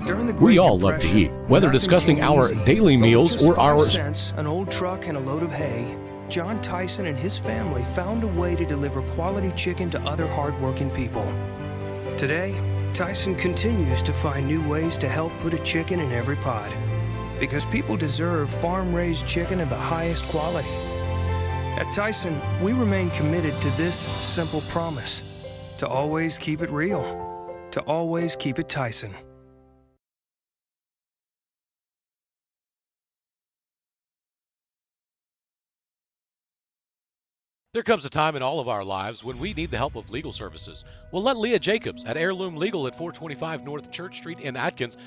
We all love to eat, whether discussing our daily meals or our an old truck and a load of hay. John Tyson and his family found a way to deliver quality chicken to other hardworking people. Today, Tyson continues to find new ways to help put a chicken in every pot. Because people deserve farm-raised chicken of the highest quality. At Tyson, we remain committed to this simple promise: to always keep it real, to always keep it Tyson. There comes a time in all of our lives when we need the help of legal services. Well, let Leah Jacobs at Heirloom Legal at 425 North Church Street in Atkins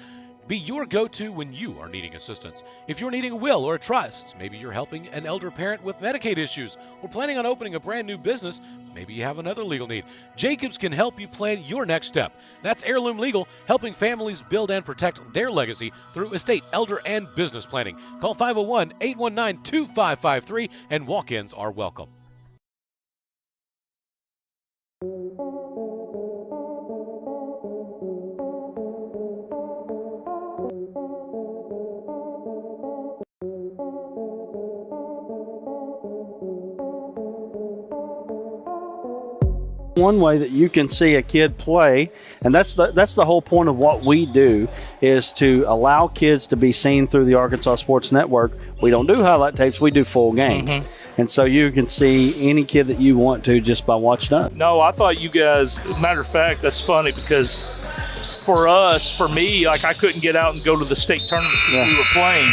be your go-to when you are needing assistance. If you're needing a will or a trust, maybe you're helping an elder parent with Medicaid issues, or planning on opening a brand new business, maybe you have another legal need. Jacobs can help you plan your next step. That's Heirloom Legal, helping families build and protect their legacy through estate, elder, and business planning. Call 501-819-2553, and walk-ins are welcome. One way that you can see a kid play, and that's the whole point of what we do, is to allow kids to be seen through the Arkansas Sports Network. We don't do highlight tapes, we do full games. And so you can see any kid that you want to just by watching us. No, I thought you guys, matter of fact, that's funny because for me, like I couldn't get out and go to the state tournaments because we were playing.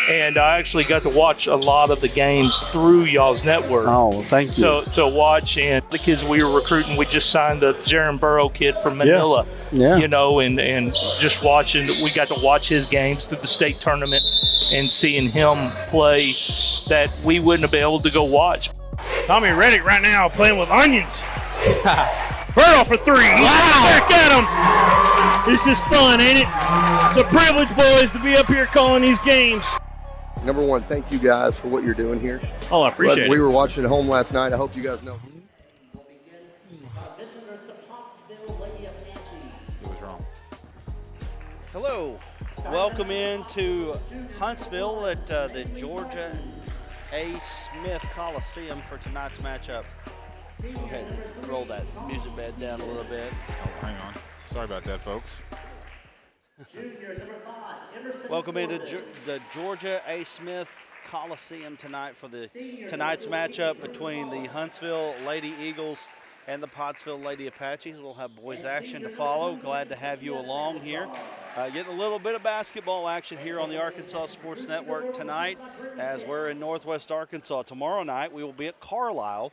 And I actually got to watch a lot of the games through y'all's network. Oh, thank you. To watch, and the kids we were recruiting, we just signed the Jaron Burrow kid from Manila. Yeah. You know, and just watching, we got to watch his games through the state tournament and seeing him play that we wouldn't have been able to go watch. Tommy Reddick right now playing with onions. Burrow for three. Wow. Back at him. This is fun, ain't it? It's a privilege, boys, to be up here calling these games. Number one, thank you guys for what you're doing here. Oh, I appreciate it. We were watching at home last night. I hope you guys know. Visitors to Pottsville Apache. It was wrong. Hello. Welcome into Huntsville at the Georgia A. Smith Coliseum for tonight's matchup. Go ahead and roll that music bed down a little bit. Oh, hang on. Sorry about that, folks. Welcome into the Georgia A. Smith Coliseum tonight for tonight's matchup between the Huntsville Lady Eagles and the Pottsville Lady Apaches. We'll have boys action to follow. Glad to have you along here. Getting a little bit of basketball action here on the Arkansas Sports Network tonight as we're in Northwest Arkansas. Tomorrow night we will be at Carlisle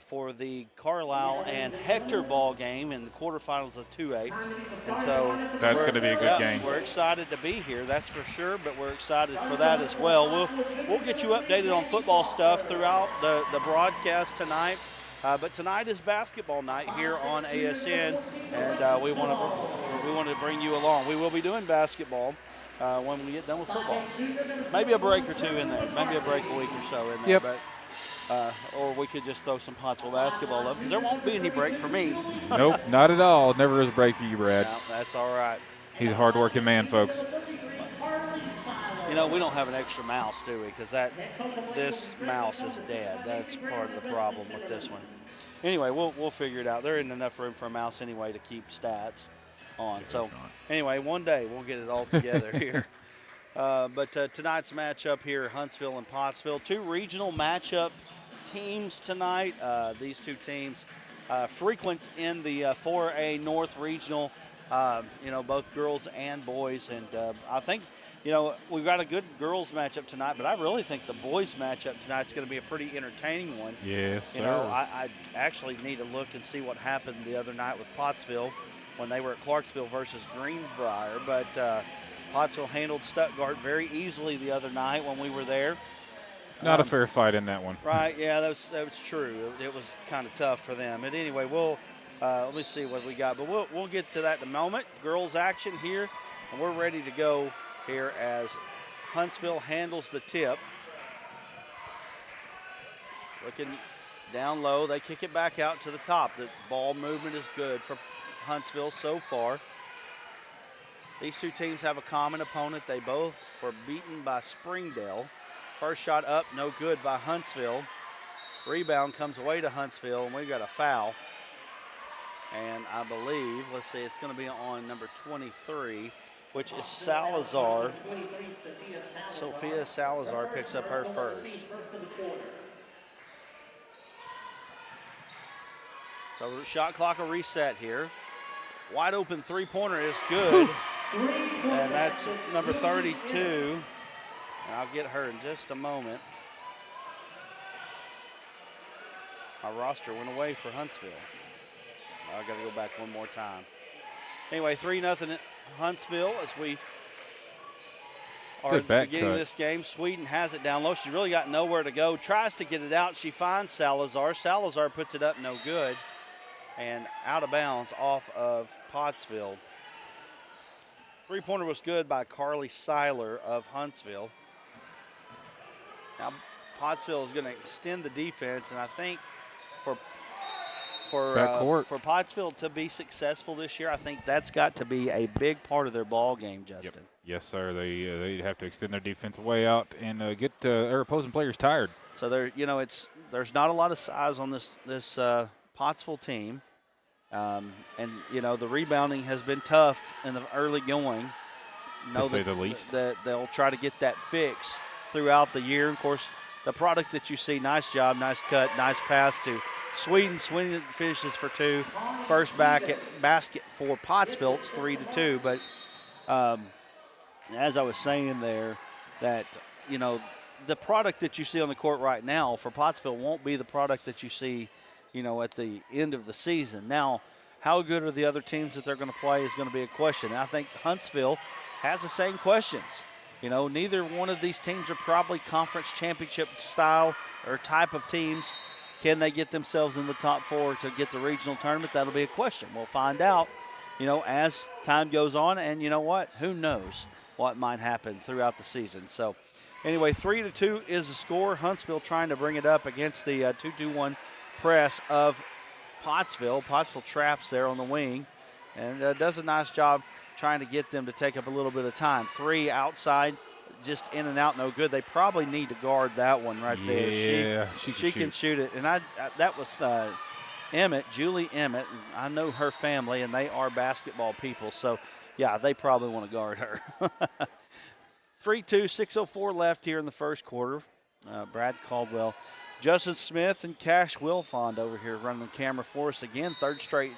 for the Carlisle and Hector ball game in the quarterfinals of 2A. And so that's going to be a good game. We're excited to be here, that's for sure, but we're excited for that as well. We'll get you updated on football stuff throughout the broadcast tonight. But tonight is basketball night here on ASN, and we want to bring you along. We will be doing basketball when we get done with football. Maybe a break or two in there, maybe a break a week or so in there. Yep. But or we could just throw some Pottsville basketball up, because there won't be any break for me. Nope, not at all. Never is a break for you, Brad. No, that's all right. He's a hard-working man, folks. You know, we don't have an extra mouse, do we? Because this mouse is dead. That's part of the problem with this one. Anyway, we'll figure it out. There isn't enough room for a mouse anyway to keep stats on. So anyway, one day we'll get it all together here. But tonight's matchup here, Huntsville and Pottsville, two regional matchup teams tonight. These two teams frequent in the 4A North Regional, both girls and boys. And I think, we've got a good girls matchup tonight, but I really think the boys matchup tonight is going to be a pretty entertaining one. Yes, sir. I actually need to look and see what happened the other night with Pottsville when they were at Clarksville versus Greenbrier. But Pottsville handled Stuttgart very easily the other night when we were there. Not a fair fight in that one. Right, yeah, that was true. It was kind of tough for them. But anyway, let me see what we got. But we'll get to that in a moment. Girls action here, and we're ready to go here as Huntsville handles the tip. Looking down low, they kick it back out to the top. The ball movement is good for Huntsville so far. These two teams have a common opponent. They both were beaten by Springdale. First shot up, no good by Huntsville. Rebound comes away to Huntsville, and we've got a foul. And I believe, let's see, it's going to be on number 23, which is Salazar. Sophia Salazar picks up her first. So shot clock will reset here. Wide open three-pointer is good. And that's number 32. And I'll get her in just a moment. Our roster went away for Huntsville. I got to go back one more time. Anyway, 3-0 Huntsville as we are at the beginning of this game. Sweden has it down low. She's really got nowhere to go. Tries to get it out. She finds Salazar. Salazar puts it up, no good. And out of bounds off of Pottsville. Three-pointer was good by Carly Seiler of Huntsville. Now Pottsville is going to extend the defense, and I think for Pottsville to be successful this year, I think that's got to be a big part of their ball game, Justin. Yep. Yes, sir. They have to extend their defensive way out and get their opposing players tired. So there's not a lot of size on this Pottsville team, and the rebounding has been tough in the early going. To say the least. That they'll try to get that fix throughout the year. Of course, the product that you see, nice job, nice cut, nice pass to Sweden. Sweden finishes for two. First basket for Pottsville. It's 3-2. But as I was saying there, that, the product that you see on the court right now for Pottsville won't be the product that you see, at the end of the season. Now, how good are the other teams that they're going to play is going to be a question. And I think Huntsville has the same questions. Neither one of these teams are probably conference championship style or type of teams. Can they get themselves in the top four to get the regional tournament? That'll be a question. We'll find out, as time goes on. And you know what? Who knows what might happen throughout the season. So, anyway, 3-2 is the score. Huntsville trying to bring it up against the 2-2-1 press of Pottsville. Pottsville traps there on the wing and does a nice job trying to get them to take up a little bit of time. Three outside, just in and out, no good. They probably need to guard that one right there. Yeah, she can shoot it. And that was Emmett, Julie Emmett. I know her family, and they are basketball people. So, yeah, they probably want to guard her. 3-2, 6:04 left here in the first quarter. Brad Caldwell, Justin Smith, and Cash Wilfond over here running the camera for us again. Third straight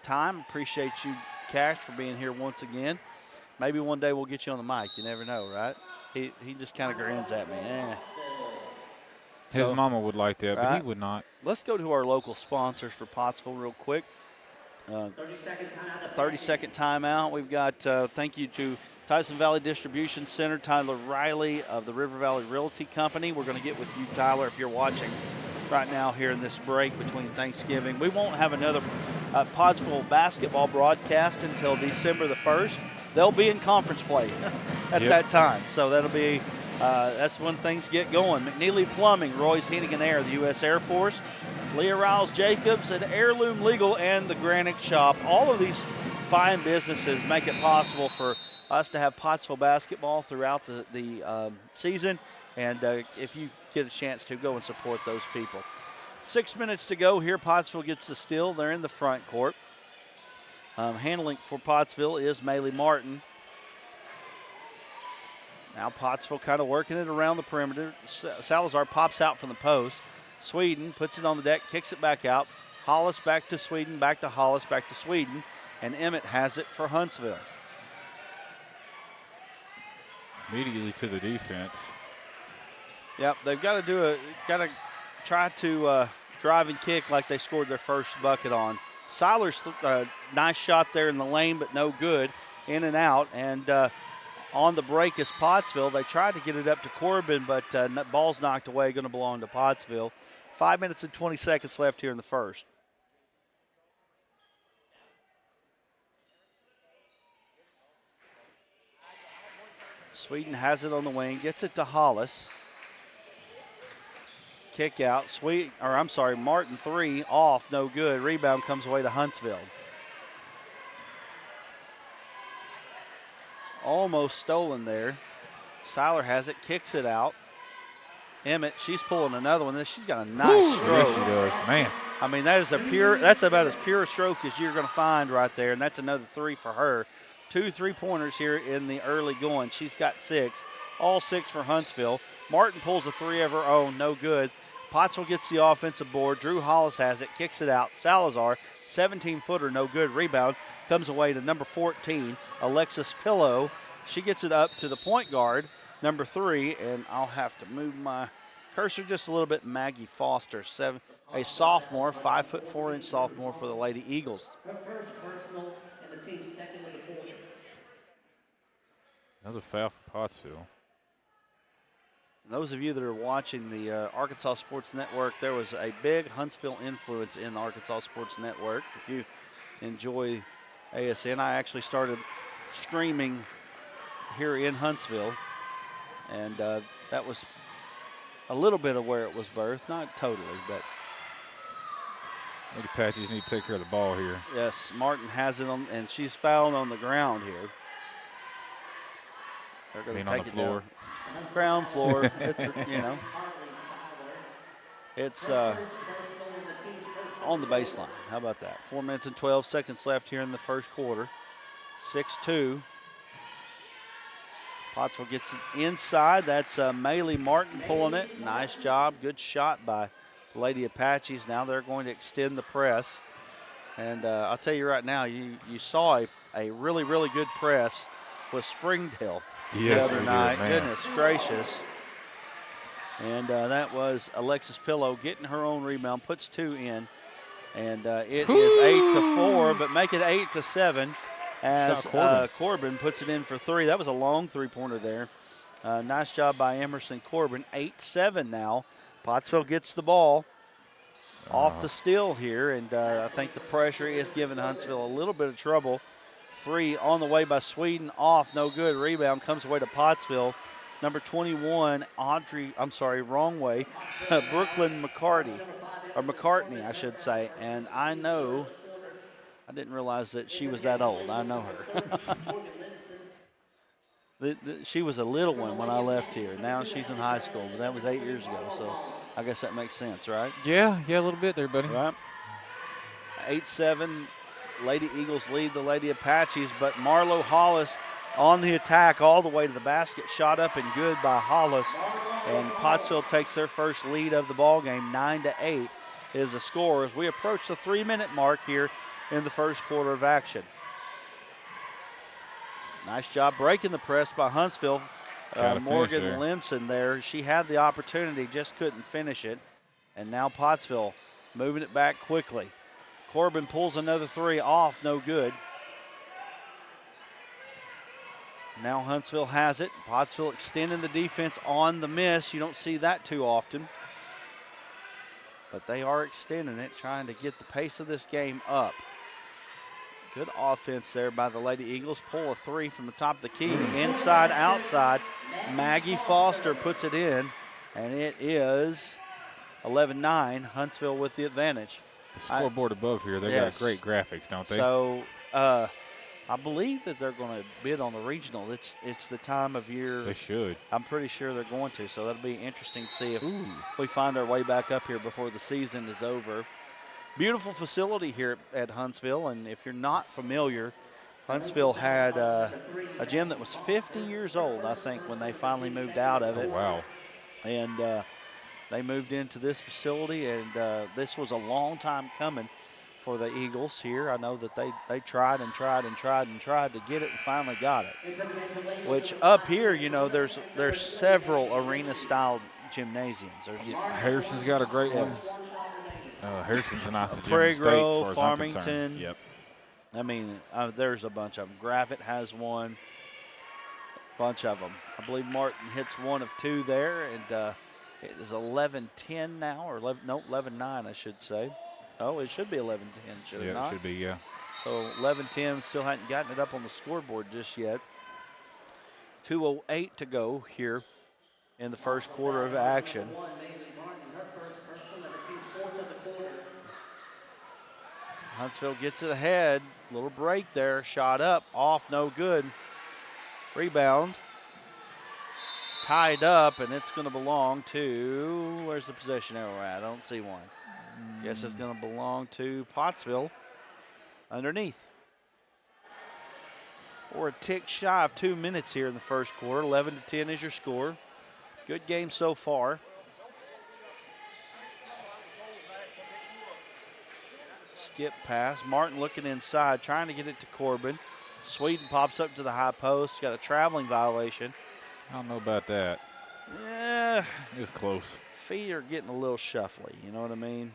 time. Appreciate you, Cash, for being here once again. Maybe one day we'll get you on the mic. You never know, right? He just kind of grins at me. His mama would like that, but he would not. Let's go to our local sponsors for Pottsville real quick. 30-second timeout. We've got thank you to Tyson Valley Distribution Center, Tyler Riley of the River Valley Realty Company. We're going to get with you, Tyler, if you're watching right now here in this break between Thanksgiving. We won't have another Pottsville basketball broadcast until December the 1st. They'll be in conference play at that time. So that'll be that's when things get going. McNeely Plumbing, Roy's Heating and Air, the U.S. Air Force, Leah Riles Jacobs at Heirloom Legal, and the Granite Shop. All of these fine businesses make it possible for us to have Pottsville basketball throughout the season. And if you get a chance to, go and support those people. 6 minutes to go here. Pottsville gets the steal. They're in the front court. Handling for Pottsville is Maylee Martin. Now Pottsville kind of working it around the perimeter. Salazar pops out from the post. Sweden puts it on the deck, kicks it back out. Hollis back to Sweden, back to Hollis, back to Sweden. And Emmett has it for Huntsville. Immediately to the defense. Yep, they've got to try to drive and kick like they scored their first bucket on. Seiler's nice shot there in the lane, but no good. In and out. And on the break is Pottsville. They tried to get it up to Corbin, but ball's knocked away, going to belong to Pottsville. 5 minutes and 20 seconds left here in the first. Sweden has it on the wing, gets it to Hollis. Kick out, Martin three, off, no good. Rebound comes away to Huntsville. almost stolen there. Seiler has it, kicks it out. Emmett, she's pulling another one. She's got a nice stroke. Yes, she does. Man. I mean, that's about as pure a stroke as you're going to find right there, and that's another 3 for her. 2 3-pointers here in the early going. She's got 6, all 6 for Huntsville. Martin pulls a 3 of her own, no good. Pottsville gets the offensive board. Drew Hollis has it, kicks it out. Salazar, 17-footer, no good. Rebound comes away to number 14, Alexis Pillow. She gets it up to the point guard, number 3, and I'll have to move my cursor just a little bit. Maggie Foster, a sophomore, 5'4" sophomore for the Lady Eagles. Her first personal and the team's second of the quarter. Another foul for Pottsville. Those of you that are watching the Arkansas Sports Network, there was a big Huntsville influence in the Arkansas Sports Network. If you enjoy ASN, I actually started streaming here in Huntsville, and that was a little bit of where it was birthed, not totally, but. The Apaches need to take care of the ball here. Yes, Martin has it on, and she's fouled on the ground here. They're going to take it down. Ground floor. It's, it's on the baseline. How about that? 4 minutes and 12 seconds left here in the first quarter. 6-2. Pottsville gets it inside. That's Maylee Martin pulling it. Nice job. Good shot by the Lady Apaches. Now they're going to extend the press. And I'll tell you right now, you saw a really, really good press with Springdale the other night. Goodness gracious. And that was Alexis Pillow getting her own rebound, puts 2 in. And it is 8-4, but make it 8-7 as Corbin puts it in for 3. That was a long 3-pointer there. Nice job by Emerson Corbin. 8-7 now. Pottsville gets the ball off the steal here, and I think the pressure is giving Huntsville a little bit of trouble. 3 on the way by Sweden, off, no good. Rebound comes away to Pottsville. Number 21, wrong way. Brooklyn McCartney, I should say. And I didn't realize that she was that old. I know her. She was a little one when I left here. Now she's in high school, but that was 8 years ago. So I guess that makes sense, right? Yeah, a little bit there, buddy. Right. 8-7. Lady Eagles lead the Lady Apaches, but Marlo Hollis on the attack all the way to the basket. Shot up and good by Hollis. And Pottsville takes their first lead of the ball game. 9-8 is the score as we approach the 3-minute mark here in the first quarter of action. Nice job breaking the press by Huntsville. Morgan Limson there. She had the opportunity, just couldn't finish it. And now Pottsville moving it back quickly. Corbin pulls another 3 off, no good. Now Huntsville has it. Pottsville extending the defense on the miss. You don't see that too often. But they are extending it, trying to get the pace of this game up. Good offense there by the Lady Eagles. Pull a 3 from the top of the key. Inside, outside. Maggie Foster puts it in, and it is 11-9. Huntsville with the advantage. The scoreboard above here, they got great graphics, don't they? So I believe that they're going to bid on the regional. It's the time of year. They should. I'm pretty sure they're going to, so that'll be interesting to see if we find our way back up here before the season is over. Beautiful facility here at Huntsville, and if you're not familiar, Huntsville had a gym that was 50 years old, I think, when they finally moved out of it. Oh, wow. And they moved into this facility, and this was a long time coming for the Eagles here. I know that they tried and tried and tried and tried to get it and finally got it. Which up here, there's several arena-style gymnasiums. Harrison's got a great one. Harrison's a nice gym. Prairie Grove, as Farmington. Yep. I mean, there's a bunch of them. Gravett has one. Bunch of them. I believe Martin hits 1 of 2 there, and it is 11-10 now, or 11-9, I should say. Oh, it should be 11-10, should it not? Yeah, it should be, yeah. So 11-10, still hadn't gotten it up on the scoreboard just yet. 2:08 to go here in the first quarter of action. Huntsville gets it ahead. Little break there. Shot up, off, no good. Rebound. Tied up, and it's going to belong to, where's the possession arrow at? I don't see one. Guess it's going to belong to Pottsville underneath. We're a tick shy of 2 minutes here in the first quarter. 11-10 is your score. Good game so far. Skip pass. Martin looking inside, trying to get it to Corbin. Sweden pops up to the high post. Got a traveling violation. I don't know about that. Yeah. It was close. Feet are getting a little shuffly, you know what I mean?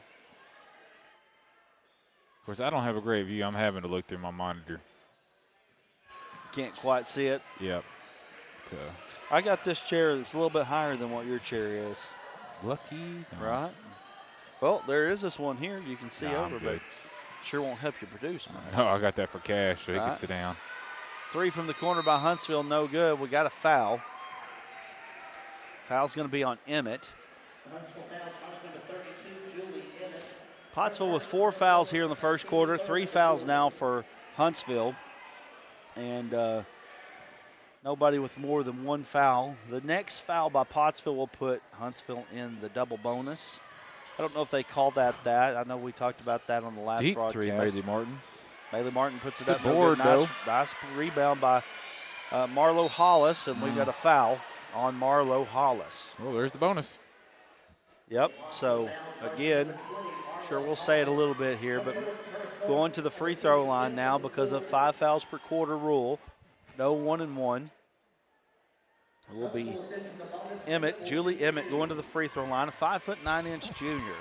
Of course, I don't have a great view. I'm having to look through my monitor. Can't quite see it. Yep. I got this chair that's a little bit higher than what your chair is. Lucky. No. Right? Well, there is this one here you can see Nah, over, but sure won't help you produce much. No, I got that for cash, so he Right. can sit down. 3 from the corner by Huntsville, no good. We got a foul. Foul's going to be on Emmett. Huntsville foul, charge number 32, Julie Emmett. Pottsville with 4 fouls here in the first quarter. 3 fouls now for Huntsville. And nobody with more than 1 foul. The next foul by Pottsville will put Huntsville in the double bonus. I don't know if they call that. I know we talked about that on the last Deep broadcast. 3, Bailey Martin. Bailey Martin puts it Good up. No board, though. Nice rebound by Marlo Hollis, and we got a foul on Marlo Hollis. Well, there's the bonus. Yep. So, again, sure we'll say it a little bit here, but going to the free throw line now because of 5 fouls per quarter rule. No 1-and-1. It will be Emmett, Julie Emmett, going to the free throw line, a 5'9" junior.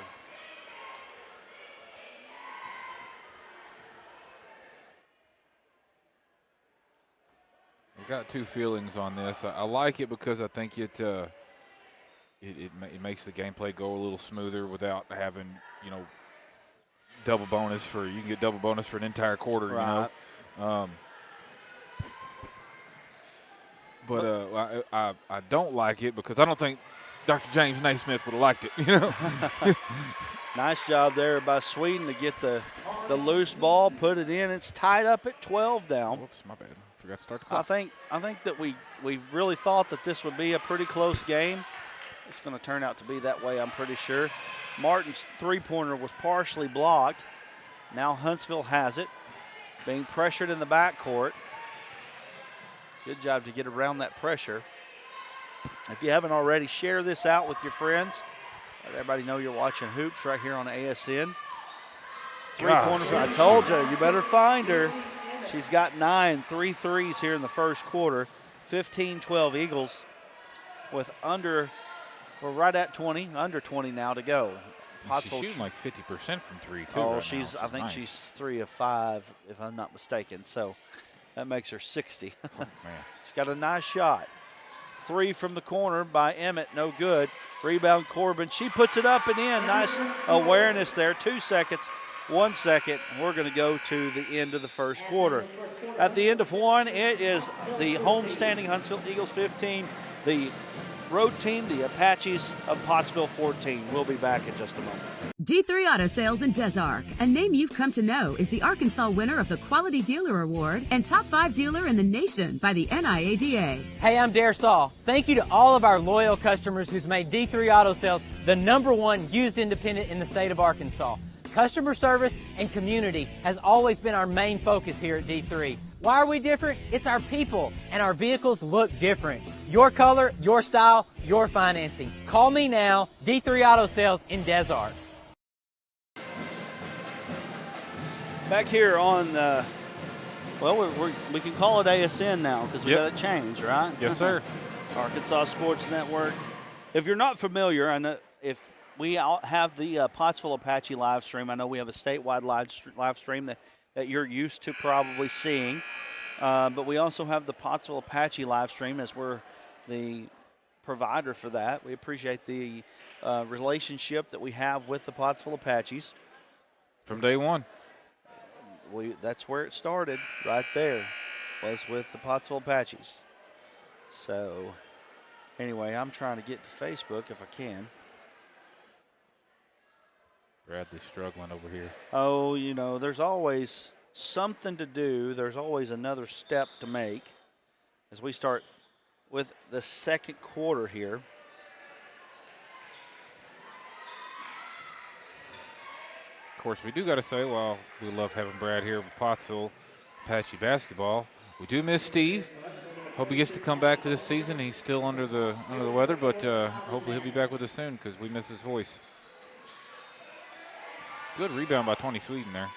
I've got 2 feelings on this. I like it because I think it makes the gameplay go a little smoother without having, double bonus for, you can get double bonus for an entire quarter, Right. But I don't like it because I don't think Dr. James Naismith would have liked it, Nice job there by Sweden to get the loose ball, put it in. It's tied up at 12 now. Whoops, my bad. Forgot to start the clock. I think that we really thought that this would be a pretty close game. It's going to turn out to be that way, I'm pretty sure. Martin's three-pointer was partially blocked. Now Huntsville has it, being pressured in the backcourt. Good job to get around that pressure. If you haven't already, share this out with your friends. Let everybody know you're watching Hoops right here on ASN. Three-pointer. I told you, you better find her. She's got 3 threes here in the first quarter. 15-12 Eagles with we're right at 20, under 20 now to go. She's shooting like 50% from 3 too. Oh, right now, I think nice. she's 3 of 5, if I'm not mistaken. So that makes her 60. Oh, man. She's got a nice shot. 3 from the corner by Emmett, no good. Rebound Corbin. She puts it up and in. Nice awareness there. 2 seconds. 1 second. We're going to go to the end of the first quarter. At the end of 1, it is the homestanding Huntsville Eagles 15, the road team, the Apaches of Pottsville 14. We'll be back in just a moment. D3 Auto Sales in Des Arc, a name you've come to know, is the Arkansas winner of the Quality Dealer Award and Top 5 Dealer in the Nation by the NIADA. Hey, I'm Dare Saul. Thank you to all of our loyal customers who's made D3 Auto Sales the #1 used independent in the state of Arkansas. Customer service and community has always been our main focus here at D3. Why are we different? It's our people, and our vehicles look different. Your color, your style, your financing. Call me now, D3 Auto Sales in Des Arc. Back here on, we can call it ASN now because we got it changed, right? Yes, sir. Arkansas Sports Network. If you're not familiar, I know if we have the Pottsville Apache live stream. I know we have a statewide live stream that you're used to probably seeing. But we also have the Pottsville Apache live stream as we're the provider for that. We appreciate the relationship that we have with the Pottsville Apaches. From day one. That's where it started, right there, was with the Pottsville Apaches. So, anyway, I'm trying to get to Facebook if I can. Bradley's struggling over here. Oh, there's always something to do. There's always another step to make. as we start with the second quarter here. Of course, we do got to say, while we love having Brad here with Pottsville Apache Basketball, we do miss Steve. Hope he gets to come back for this season. He's still under the weather, but hopefully he'll be back with us soon because we miss his voice. Good rebound by Tony Sweden there.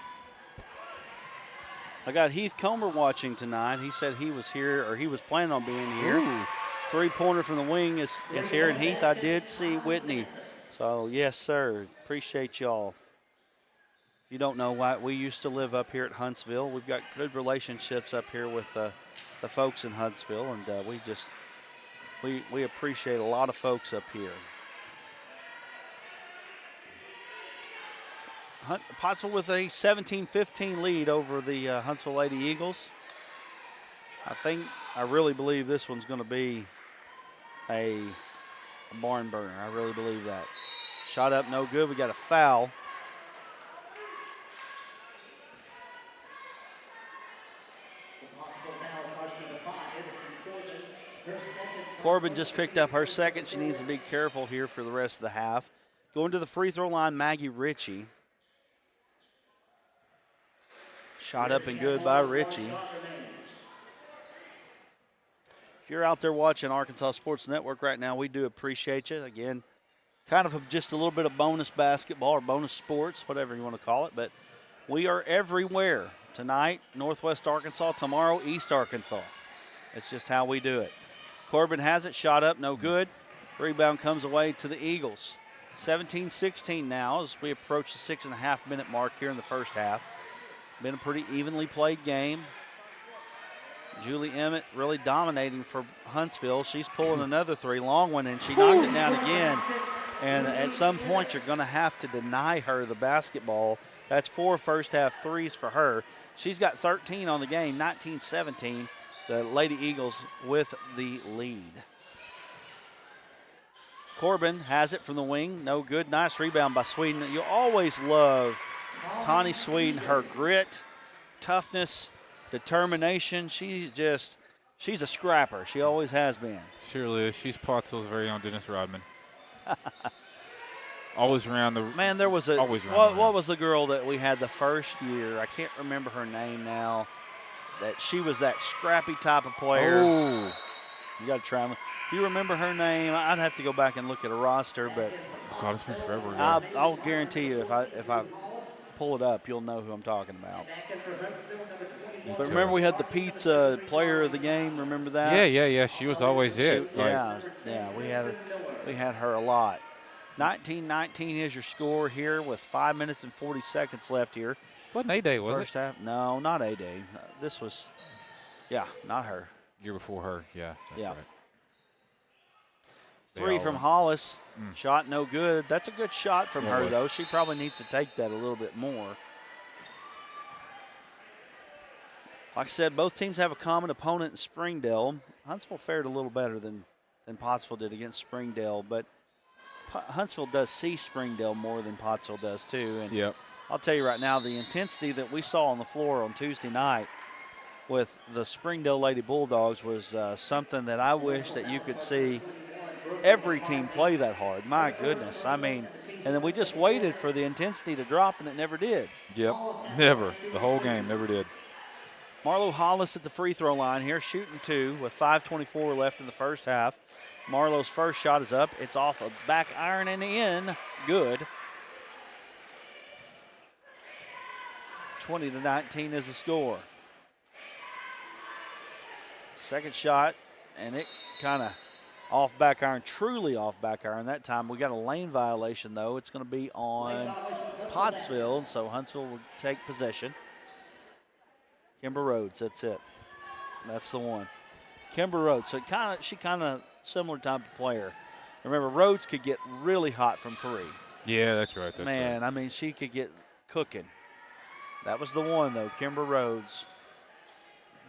I got Heath Comer watching tonight. He said he was here, or he was planning on being here. Ooh. Three-pointer from the wing is here. And Heath, I did see Whitney. So, yes, sir. Appreciate y'all. If you don't know why, we used to live up here at Huntsville. We've got good relationships up here with the folks in Huntsville, and we appreciate a lot of folks up here. Pottsville with a 17-15 lead over the Huntsville Lady Eagles. I really believe this one's going to be a barn burner. I really believe that. Shot up, no good. We got a foul. Corbin just picked up her second. She needs to be careful here for the rest of the half. Going to the free throw line, Maggie Ritchie. Shot up and good by Ritchie. If you're out there watching Arkansas Sports Network right now, we do appreciate you. Again, kind of just a little bit of bonus basketball or bonus sports, whatever you want to call it. But we are everywhere. Tonight, Northwest Arkansas. Tomorrow, East Arkansas. It's just how we do it. Corbin has it. Shot up, no good. Rebound comes away to the Eagles. 17-16 now as we approach the 6.5-minute mark here in the first half. Been a pretty evenly played game. Julie Emmett really dominating for Huntsville. She's pulling another three, long one, and she knocked it down again. And at some point, you're going to have to deny her the basketball. That's 4 first-half threes for her. She's got 13 on the game, 19-17. The Lady Eagles with the lead. Corbin has it from the wing. No good. Nice rebound by Sweden. You'll always love Tawny Sweden, her grit, toughness, determination. She's a scrapper. She always has been. Surely is. She's Pottsville's very own Dennis Rodman. Always around the. Man, there was a. Always around. What was the girl that we had the first year? I can't remember her name now. That she was that scrappy type of player. Oh. You got to try them. Do you remember her name? I'd have to go back and look at her roster, but oh God, it's been forever ago. I'll guarantee you if I pull it up, you'll know who I'm talking about. But remember, we had the pizza player of the game. Remember that? Yeah. She was always it. Yeah. We had her a lot. 19-19 is your score here with 5 minutes and 40 seconds left here. Wasn't A-Day, was First half? No, not A-Day. This was, not her. Year before her, yeah. Yeah. Right. Three from Hollis. Shot no good. That's a good shot from her, though. She probably needs to take that a little bit more. Like I said, both teams have a common opponent in Springdale. Huntsville fared a little better than Pottsville did against Springdale, but Huntsville does see Springdale more than Pottsville does, too. And yep. I'll tell you right now, the intensity that we saw on the floor on Tuesday night with the Springdale Lady Bulldogs was something that I wish that you could see every team play that hard. My goodness. I mean, and then we just waited for the intensity to drop, and it never did. Yep, never. The whole game never did. Marlo Hollis at the free throw line here, shooting 2 with 5:24 left in the first half. Marlo's first shot is up. It's off a back iron and in. Good. 20-19 is the score. Second shot, and it kind of off back iron, truly off back iron that time. We got a lane violation, though. It's going to be on Pottsville, so Huntsville will take possession. Kimber Rhodes, that's it. That's the one. Kimber Rhodes, so she kind of similar type of player. Remember, Rhodes could get really hot from 3. Yeah, that's right. Man, I mean, she could get cooking. That was the one, though, Kimber Rhodes.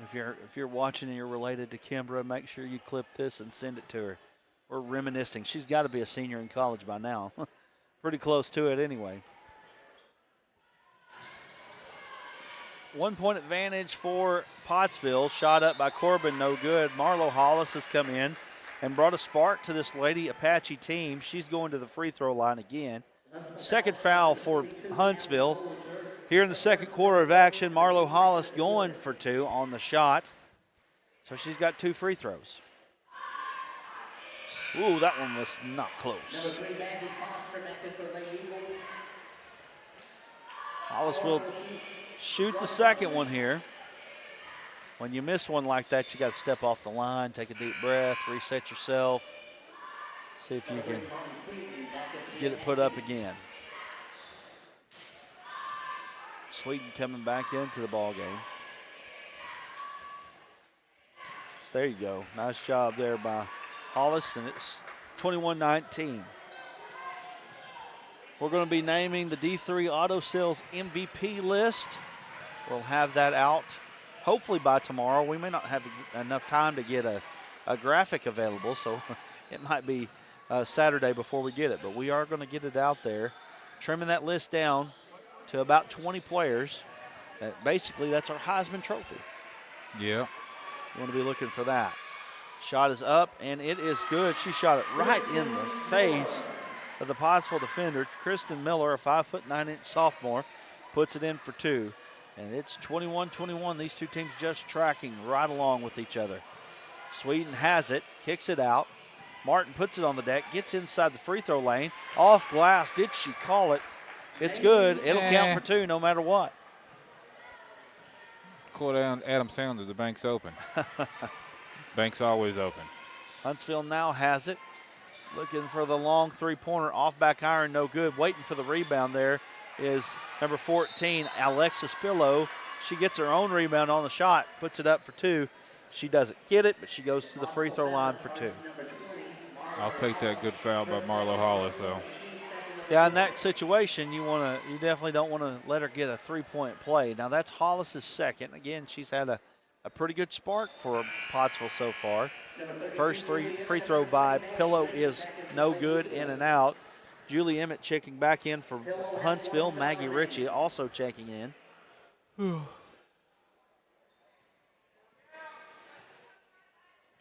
If you're watching and you're related to Kimbra, make sure you clip this and send it to her. We're reminiscing. She's got to be a senior in college by now. Pretty close to it anyway. 1 point advantage for Pottsville. Shot up by Corbin, no good. Marlo Hollis has come in and brought a spark to this Lady Apache team. She's going to the free throw line again. Second foul for Huntsville. Here in the second quarter of action, Marlo Hollis going for 2 on the shot. So she's got 2 free throws. Ooh, that one was not close. Hollis will shoot the second one here. When you miss one like that, you got to step off the line, take a deep breath, reset yourself, see if you can get it put up again. Sweden coming back into the ball game. So there you go. Nice job there by Hollis, and it's 21-19. We're going to be naming the D3 Auto Sales MVP list. We'll have that out hopefully by tomorrow. We may not have enough time to get a graphic available, so it might be Saturday before we get it. But we are going to get it out there, trimming that list down to about 20 players. Basically, that's our Heisman Trophy. Yeah. You want to be looking for that. Shot is up, and it is good. She shot it right in the face of the Pottsville defender. Kristen Miller, a 5'9" sophomore, puts it in for 2. And it's 21-21. These two teams just tracking right along with each other. Sweden has it, kicks it out. Martin puts it on the deck, gets inside the free throw lane. Off glass, did she call it? It's good. It'll count for 2 no matter what. Call down Adam Sandler, the bank's open. Bank's always open. Huntsville now has it. Looking for the long three-pointer, off back iron, no good. Waiting for the rebound there is number 14, Alexis Pillow. She gets her own rebound on the shot, puts it up for 2. She doesn't get it, but she goes to the free throw line for 2. I'll take that good foul by Marlo Hollis, though. Yeah, in that situation, you definitely don't want to let her get a three-point play. Now, that's Hollis's second. Again, she's had a pretty good spark for Pottsville so far. First free throw by Pillow is no good, in and out. Julie Emmett checking back in for Huntsville. Maggie Ritchie also checking in.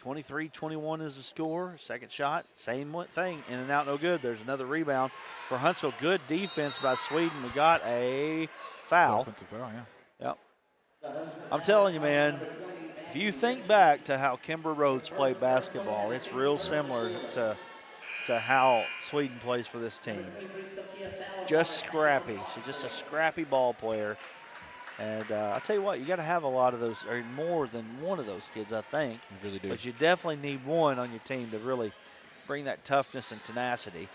23-21 is the score. Second shot, same thing, in and out, no good. There's another rebound for Huntsville. Good defense by Sweden. We got a foul. Offensive foul, yeah. Yep. I'm telling you, man, if you think back to how Kimber Rhodes played basketball, it's real similar to how Sweden plays for this team. Just scrappy. She's just a scrappy ball player. And I'll tell you what, you got to have a lot of those, or more than one of those kids, I think. You really do. But you definitely need one on your team to really bring that toughness and tenacity.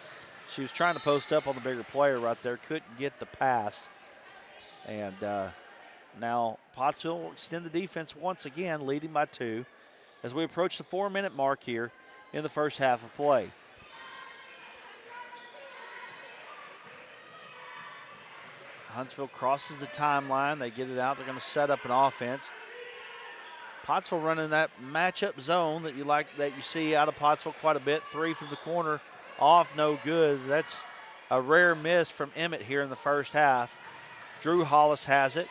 She was trying to post up on the bigger player right there, couldn't get the pass. And now Pottsville will extend the defense once again, leading by 2 as we approach the 4-minute mark here in the first half of play. Huntsville crosses the timeline. They get it out. They're going to set up an offense. Pottsville running that matchup zone that you see out of Pottsville quite a bit. 3 from the corner, off, no good. That's a rare miss from Emmett here in the first half. Drew Hollis has it.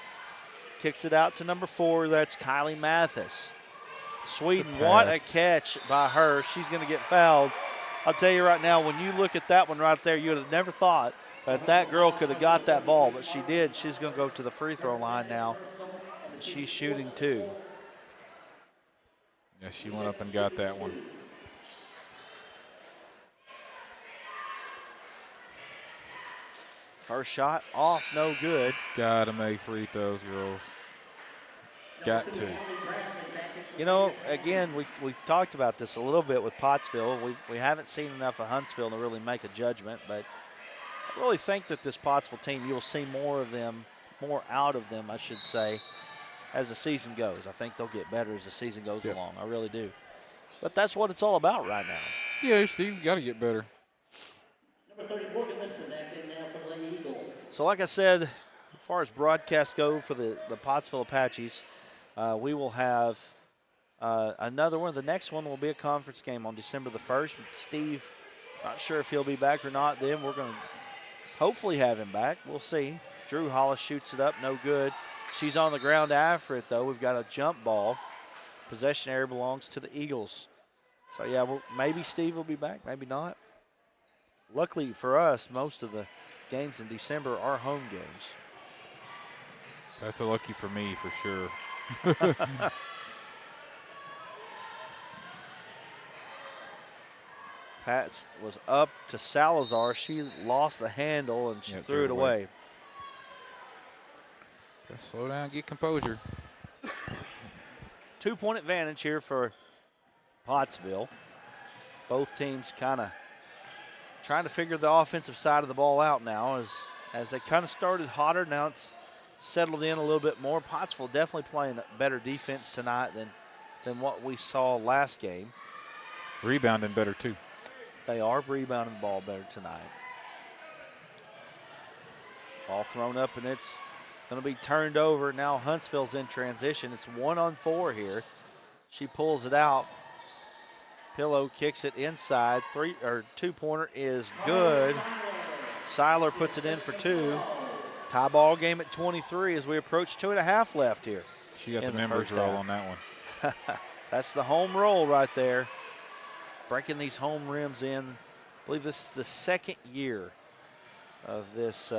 Kicks it out to number 4. That's Kylie Mathis. Sweden, what a catch by her. She's going to get fouled. I'll tell you right now, when you look at that one right there, you would have never thought that girl could have got that ball, but she did. She's going to go to the free throw line now. She's shooting 2. Yeah, she went up and got that one. First shot off, no good. Gotta make free throws, girls. Got to. You know, again, we've talked about this a little bit with Pottsville. We haven't seen enough of Huntsville to really make a judgment, but I really think that this Pottsville team, you'll see more out of them, I should say, as the season goes. I think they'll get better as the season goes along. I really do. But that's what it's all about right now. Yeah, Steve, you got to get better. Number 30, Morgan Winston, back in now for the Eagles. So like I said, as far as broadcasts go for the Pottsville Apaches, we will have another one. The next one will be a conference game on December the 1st. Steve, not sure if he'll be back or not then. We're going to hopefully have him back. We'll see. Drew Hollis shoots it up, no good. She's on the ground after it, though. We've got a jump ball. Possession area belongs to the Eagles. So, yeah, well, maybe Steve will be back, maybe not. Luckily for us, most of the games in December are home games. That's a lucky for me, for sure. Pat was up to Salazar. She lost the handle and she threw it away. Just slow down, get composure. 2-point advantage here for Pottsville. Both teams kind of trying to figure the offensive side of the ball out now as they kind of started hotter. Now it's settled in a little bit more. Pottsville definitely playing better defense tonight than what we saw last game. Rebounding better, too. They are rebounding the ball better tonight. Ball thrown up, and it's going to be turned over. Now Huntsville's in transition. It's 1-on-4 here. She pulls it out. Pillow kicks it inside. 2-pointer is good. Seiler puts it in for 2. Tie ball game at 23 as we approach 2.5 left here. She got the members roll on that one. That's the home roll right there. Breaking these home rims in. I believe this is the second year of this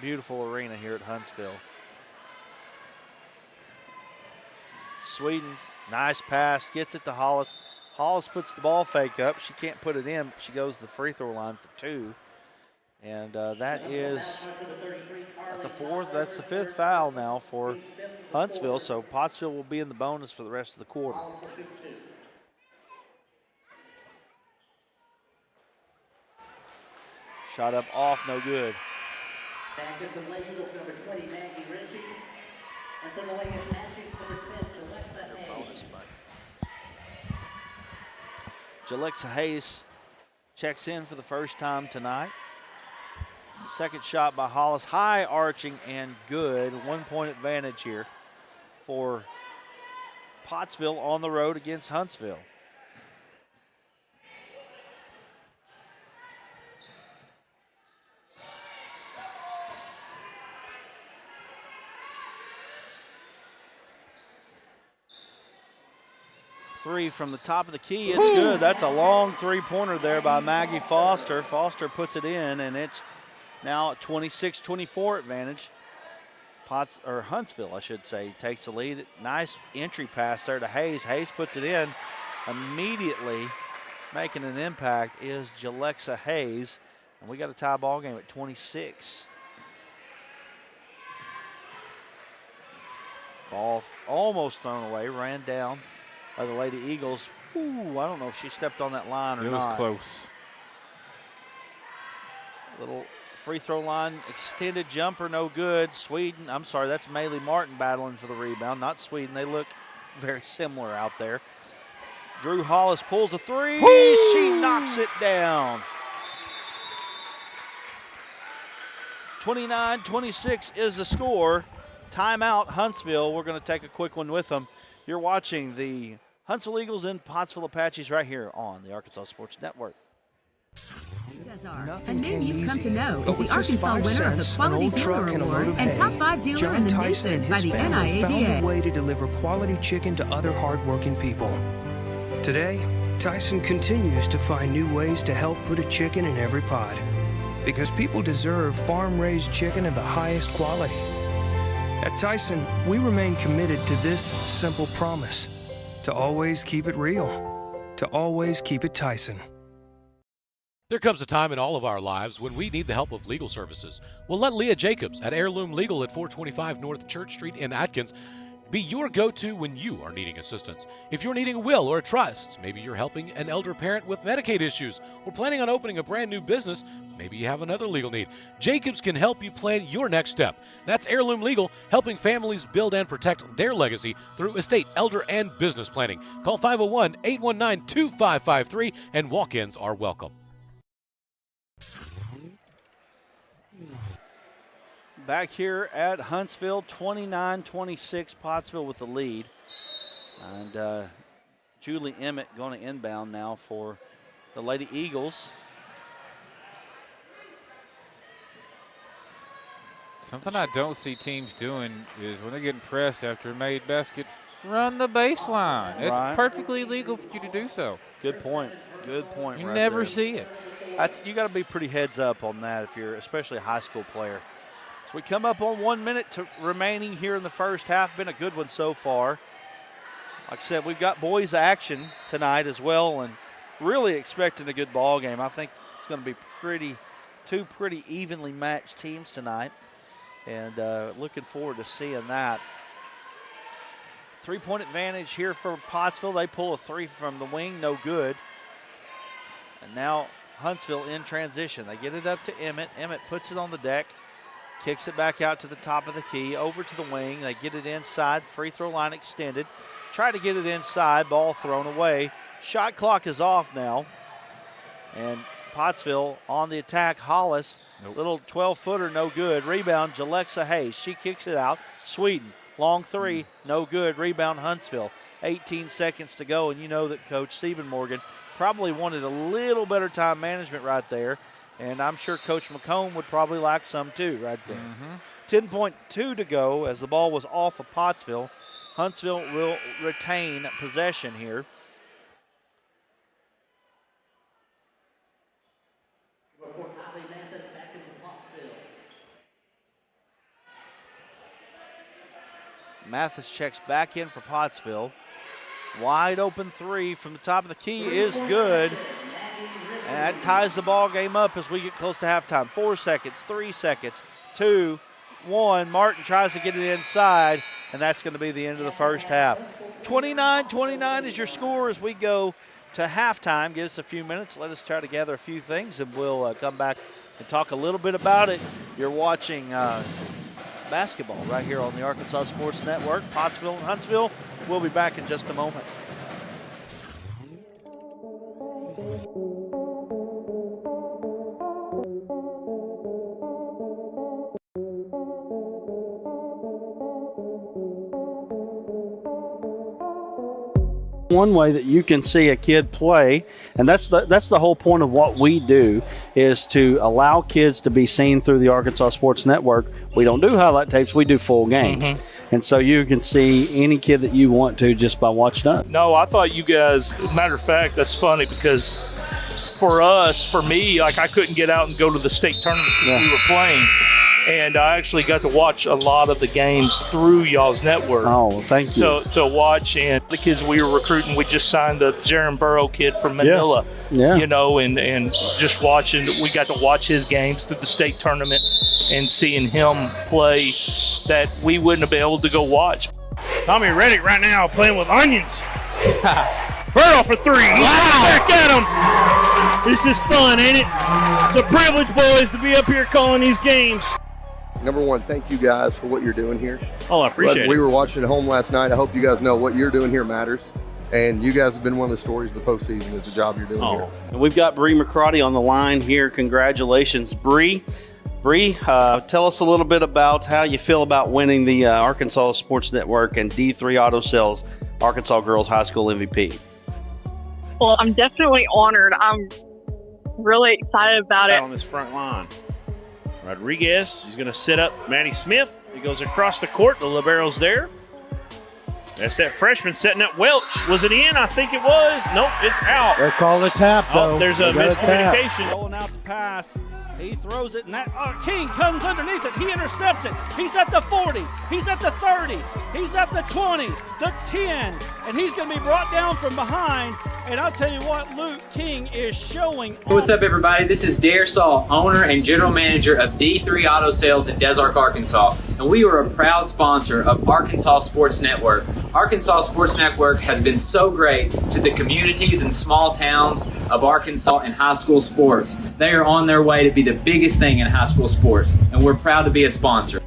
beautiful arena here at Huntsville. Sweden, nice pass, gets it to Hollis. Hollis puts the ball fake up. She can't put it in. She goes to the free throw line for 2. And that is the 4th. That's the 5th foul now for Huntsville. So Pottsville will be in the bonus for the rest of the quarter. Shot up off, no good. Back to the Eagles, number 20, Maggie Ritchie. And from the Lady Apaches, number 10, Jalexa Hayes. Jalexa Hayes checks in for the first time tonight. Second shot by Hollis, high arching and good. 1-point advantage here for Pottsville on the road against Huntsville. Three from the top of the key. It's good. That's a long 3-pointer there by Maggie Foster. Foster puts it in, and it's now a 26-24 advantage. Huntsville, I should say, takes the lead. Nice entry pass there to Hayes. Hayes puts it in. Immediately making an impact is Jalexa Hayes. And we got a tie ball game at 26. Ball almost thrown away, ran down by the Lady Eagles. Ooh, I don't know if she stepped on that line or not. It was close. Little free throw line, extended jumper, no good. Sweden, I'm sorry, that's Maylee Martin battling for the rebound, not Sweden. They look very similar out there. Drew Hollis pulls a 3. Woo! She knocks it down. 29-26 is the score. Timeout, Huntsville. We're going to take a quick one with them. You're watching the Huntsville Eagles and Pottsville Apaches right here on the Arkansas Sports Network. A name you've come to know is the Arkansas winner of the Quality Dealer Award and top 5 dealer John in the Tyson nation and by his the family found a NIADA. way to deliver quality chicken to other hardworking people. Today, Tyson continues to find new ways to help put a chicken in every pot. Because people deserve farm-raised chicken of the highest quality. At Tyson, we remain committed to this simple promise: to always keep it real, to always keep it Tyson. There comes a time in all of our lives when we need the help of legal services. Well, let Leah Jacobs at Heirloom Legal at 425 North Church Street in Atkins be your go-to when you are needing assistance. If you're needing a will or a trust, maybe you're helping an elder parent with Medicaid issues, or planning on opening a brand new business, maybe you have another legal need. Jacobs can help you plan your next step. That's Heirloom Legal, helping families build and protect their legacy through estate, elder, and business planning. Call 501-819-2553, and walk-ins are welcome. Back here at Huntsville, 29-26, Pottsville with the lead. And Julie Emmett going to inbound now for the Lady Eagles. Something I don't see teams doing is when they're getting pressed after a made basket, run the baseline. It's perfectly legal for you to do so. Good point. Good point. You right never there. see it. You got to be pretty heads up on that if you're especially a high school player. So we come up on 1 minute remaining here in the first half. Been a good one so far. Like I said, we've got boys action tonight as well, and really expecting a good ball game. I think it's going to be two pretty evenly matched teams tonight, and looking forward to seeing that. 3-point advantage here for Pottsville. They pull a three from the wing, no good. And now Huntsville in transition. They get it up to Emmett. Emmett puts it on the deck, kicks it back out to the top of the key, over to the wing. They get it inside, free throw line extended. Try to get it inside, ball thrown away. Shot clock is off now. And Pottsville on the attack. Hollis, little 12-footer, no good. Rebound, Jalexa Hayes. She kicks it out. Sweden, long three, no good. Rebound, Huntsville. 18 seconds to go, and you know that Coach Stephen Morgan probably wanted a little better time management right there, and I'm sure Coach McComb would probably like some too right there. 10.2 to go as the ball was off of Pottsville. Huntsville will retain possession here. Mathis checks back in for Pottsville. Wide open three from the top of the key is good. And that ties the ball game up as we get close to halftime. 4 seconds, 3 seconds, 2, 1. Martin tries to get it inside, and that's going to be the end of the first half. 29-29 is your score as we go to halftime. Give us a few minutes. Let us try to gather a few things, and we'll come back and talk a little bit about it. You're watching basketball right here on the Arkansas Sports Network. Pottsville and Huntsville. We'll be back in just a moment. One way that you can see a kid play, and that's the whole point of what we do, is to allow kids to be seen through the Arkansas Sports Network. We don't do highlight tapes, we do full games. And so you can see any kid that you want to just by watching us. No, I thought you guys, matter of fact, that's funny because for me, like I couldn't get out and go to the state tournaments because we were playing. And I actually got to watch a lot of the games through y'all's network. Oh, thank you. To watch, and the kids we were recruiting, we just signed the Jaron Burrow kid from Manila. Yeah. You know, and just watching, we got to watch his games through the state tournament and seeing him play that we wouldn't have been able to go watch. Tommy Reddick right now playing with onions. Burrow for three. Back at him. This is fun, ain't it? It's a privilege, boys, to be up here calling these games. Number one, thank you guys for what you're doing here. Oh, I appreciate it. We were watching at home last night. I hope you guys know what you're doing here matters. And you guys have been one of the stories of the postseason is the job you're doing here. And we've got Bree McCarty on the line here. Congratulations, Bree. Bree, tell us a little bit about how you feel about winning the Arkansas Sports Network and D3 Auto Sales Arkansas Girls High School MVP. Well, I'm definitely honored. I'm really excited about it. On this front line. Rodriguez, he's going to set up Maddie Smith. He goes across the court. The libero's there. That's that freshman setting up Welch. Was it in? I think it was. Nope, it's out. They're calling a tap, though. Oh, there's a miscommunication. Rolling out the pass. He throws it, and King comes underneath it. He intercepts it. He's at the 40. He's at the 30. He's at the 20, the 10, and he's going to be brought down from behind. And I'll tell you what, Luke King is showing. Hey, what's up, everybody? This is Dare Saul, owner and general manager of D3 Auto Sales in Des Arc, Arkansas. And we are a proud sponsor of Arkansas Sports Network. Arkansas Sports Network has been so great to the communities and small towns of Arkansas and high school sports. They are on their way to be the biggest thing in high school sports, and we're proud to be a sponsor.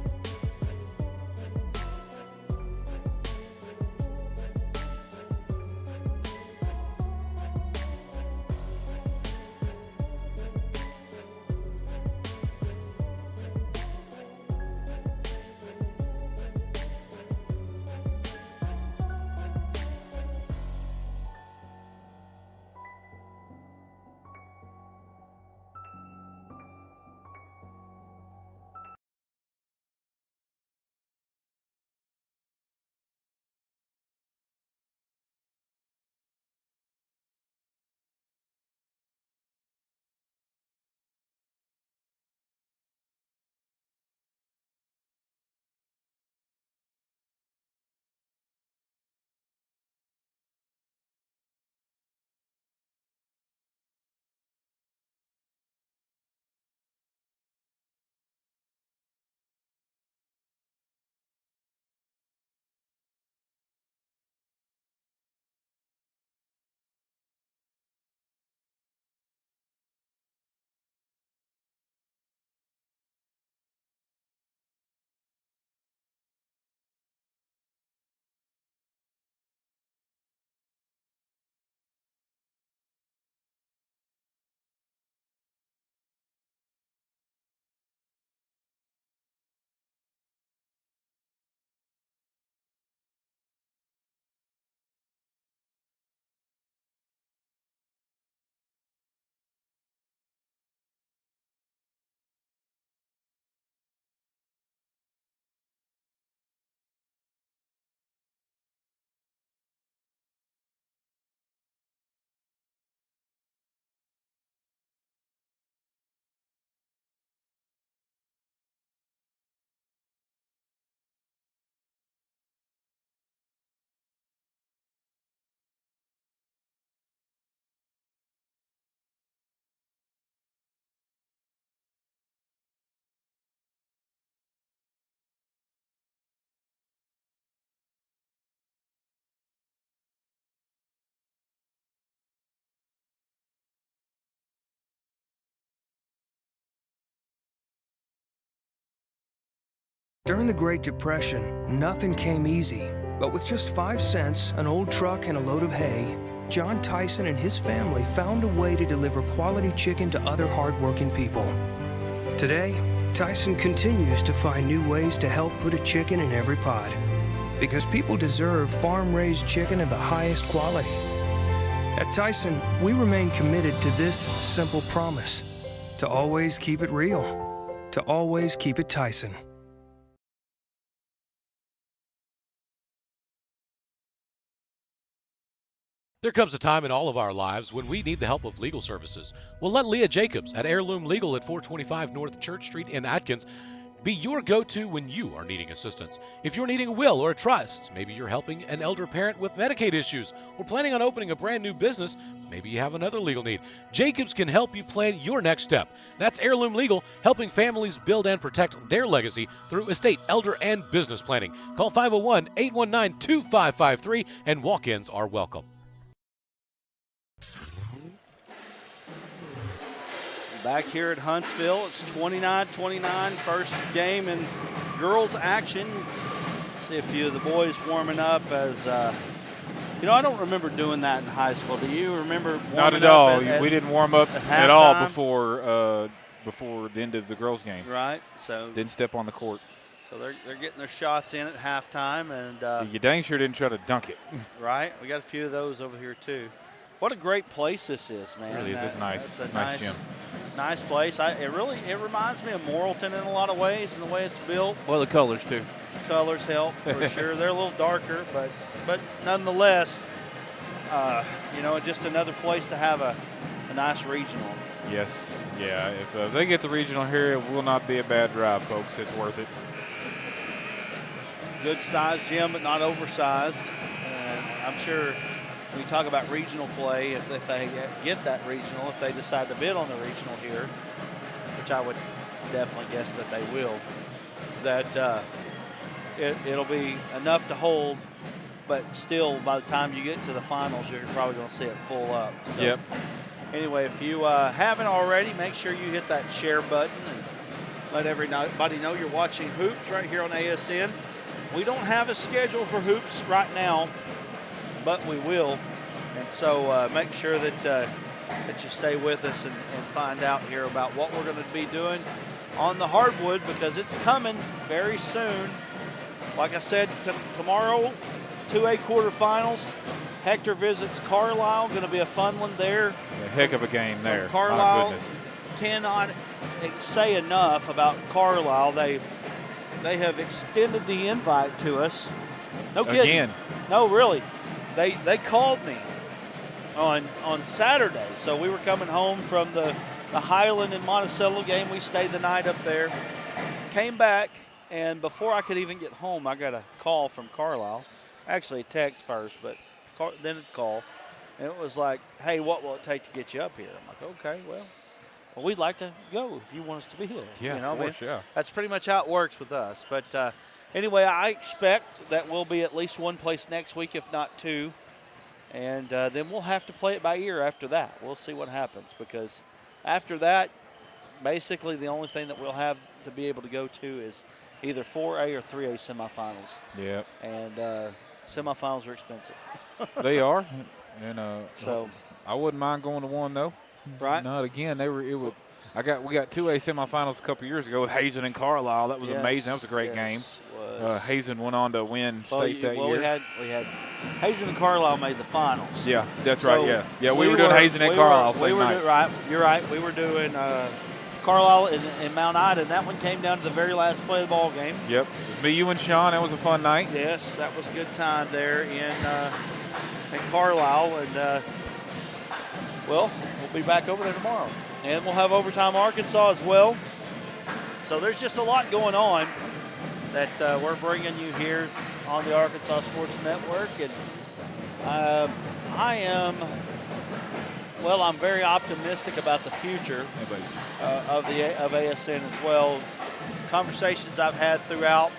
During the Great Depression, nothing came easy. But with just 5 cents, an old truck, and a load of hay, John Tyson and his family found a way to deliver quality chicken to other hardworking people. Today, Tyson continues to find new ways to help put a chicken in every pot. Because people deserve farm-raised chicken of the highest quality. At Tyson, we remain committed to this simple promise: to always keep it real, to always keep it Tyson. There comes a time in all of our lives when we need the help of legal services. Well, let Leah Jacobs at Heirloom Legal at 425 North Church Street in Atkins be your go-to when you are needing assistance. If you're needing a will or a trust, maybe you're helping an elder parent with Medicaid issues, or planning on opening a brand new business, maybe you have another legal need. Jacobs can help you plan your next step. That's Heirloom Legal, helping families build and protect their legacy through estate, elder, and business planning. Call 501-819-2553, and walk-ins are welcome. Back here at Huntsville, it's 29-29, first game in girls action. See a few of the boys warming up as, I don't remember doing that in high school. Do you remember warming Not at up all. We didn't warm up at all before the end of the girls' game. Right. So didn't step on the court. So they're getting their shots in at halftime, and you dang sure didn't try to dunk it. Right. We got a few of those over here too. What a great place this is, man. It really is. It's nice. It's a nice gym. Nice place. It reminds me of Morrilton in a lot of ways, and the way it's built. Well, the colors too. Colors help for sure. They're a little darker, but nonetheless, just another place to have a nice regional. Yes. Yeah. If they get the regional here, it will not be a bad drive, folks. It's worth it. Good sized gym, but not oversized. I'm sure. We talk about regional play, if they get that regional, if they decide to bid on the regional here, which I would definitely guess that they will, that it'll be enough to hold, but still by the time you get to the finals, you're probably going to see it full up. So, yep. Anyway, if you haven't already, make sure you hit that share button and let everybody know you're watching Hoops right here on ASN. We don't have a schedule for Hoops right now, but we will, and so make sure that you stay with us and find out here about what we're going to be doing on the hardwood, because it's coming very soon. Like I said, tomorrow, 2A quarterfinals. Hector visits Carlisle. Going to be a fun one there. A heck of a game there. Carlisle cannot say enough about Carlisle. They have extended the invite to us. No kidding. Again. No, really. They called me on Saturday. So we were coming home from the Highland and Monticello game. We stayed the night up there. Came back, and before I could even get home, I got a call from Carlisle. Actually, a text first, but then a call. And it was like, hey, what will it take to get you up here? I'm like, okay, well, we'd like to go if you want us to be here. Yeah, of course, yeah. That's pretty much how it works with us. But anyway, I expect that we'll be at least one place next week, if not two. And then we'll have to play it by ear after that. We'll see what happens, because after that, basically the only thing that we'll have to be able to go to is either 4A or 3A semifinals. Yeah. And semifinals are expensive. They are. And so I wouldn't mind going to one, though. Right. Not again. We got 2A semifinals a couple years ago with Hazen and Carlisle. That was amazing. That was a great game. Hazen went on to win state that year. We had Hazen and Carlisle made the finals. Yeah, that's right. Yeah. We were doing Hazen and Carlisle same night. Right. You're right. We were doing Carlisle in Mount Ida, and that one came down to the very last play of the ball game. Yep. Me, you, and Sean. That was a fun night. Yes, that was a good time there in Carlisle, and we'll be back over there tomorrow. And we'll have Overtime Arkansas as well. So there's just a lot going on that we're bringing you here on the Arkansas Sports Network. And I'm very optimistic about the future of ASN as well. Conversations I've had throughout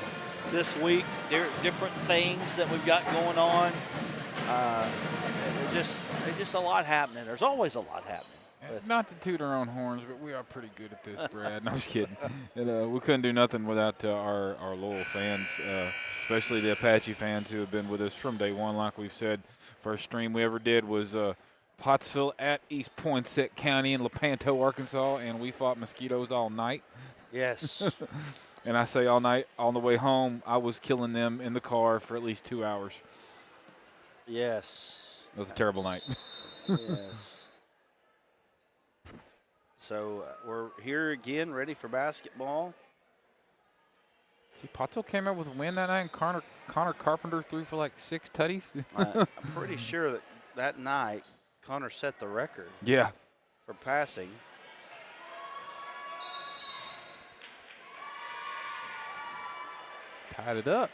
this week, different things that we've got going on. There's just a lot happening. There's always a lot happening. Not to toot our own horns, but we are pretty good at this, Brad. No, I'm just kidding. And, we couldn't do nothing without our loyal fans, especially the Apache fans who have been with us from day one. Like we've said, first stream we ever did was Pottsville at East Poinsett County in Lepanto, Arkansas, and we fought mosquitoes all night. Yes. And I say all night. On the way home, I was killing them in the car for at least 2 hours. Yes. It was a terrible night. Yes. So we're here again, ready for basketball. See, Pottsville came out with a win that night, and Connor Carpenter threw for like 6 tutties. I'm pretty sure that night Connor set the record. Yeah. For passing. Tied it up.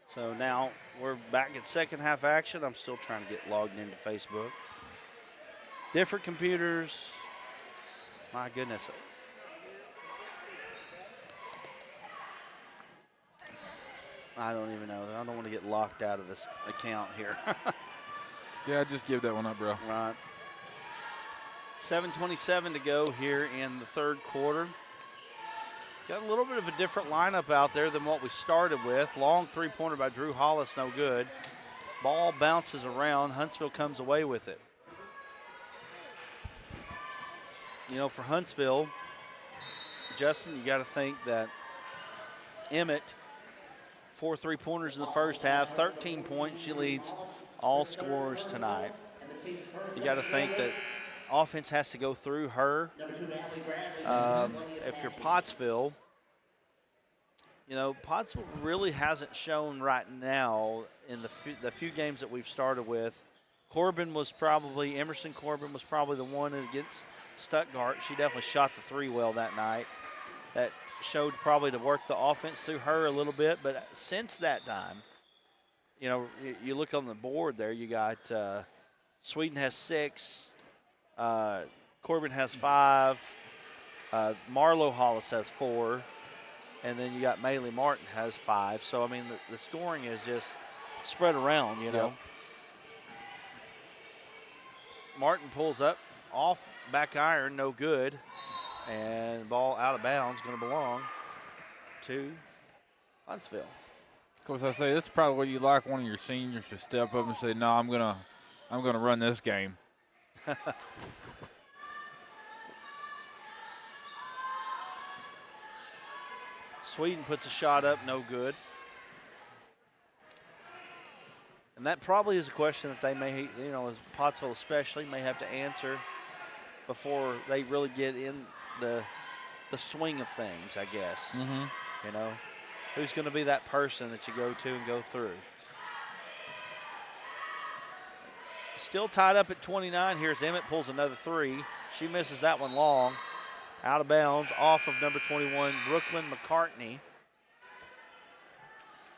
So now we're back at second half action. I'm still trying to get logged into Facebook. Different computers. My goodness. I don't even know. I don't want to get locked out of this account here. Yeah, just give that one up, bro. Right. 7:27 to go here in the third quarter. Got a little bit of a different lineup out there than what we started with. Long three-pointer by Drew Hollis, no good. Ball bounces around. Huntsville comes away with it. You know, for Huntsville, Justin, you got to think that Emmett, 4 3-pointers in the first half, 13 points. She leads all scorers tonight. You got to think that offense has to go through her. If you're Pottsville, you know, Pottsville really hasn't shown right now in the few games that we've started with. Emerson Corbin was probably the one against Stuttgart. She definitely shot the 3 well that night. That showed probably to work the offense through her a little bit. But since that time, you know, you look on the board there, you got Sweden has 6, Corbin has 5, Marlo Hollis has 4, and then you got Maylee Martin has 5. So, I mean, the scoring is just spread around, you know. Yep. Martin pulls up, off back iron, no good. And ball out of bounds, going to belong to Huntsville. Of course, I say this is probably what you like one of your seniors to step up and say, "No, I'm gonna run this game." Sweden puts a shot up, no good. And that probably is a question that they may, you know, as Pottsville especially, may have to answer before they really get in the swing of things, I guess. Mm-hmm. You know, who's going to be that person that you go to and go through? Still tied up at 29. Here's Emmett, pulls another 3. She misses that one long. Out of bounds, off of number 21, Brooklyn McCartney.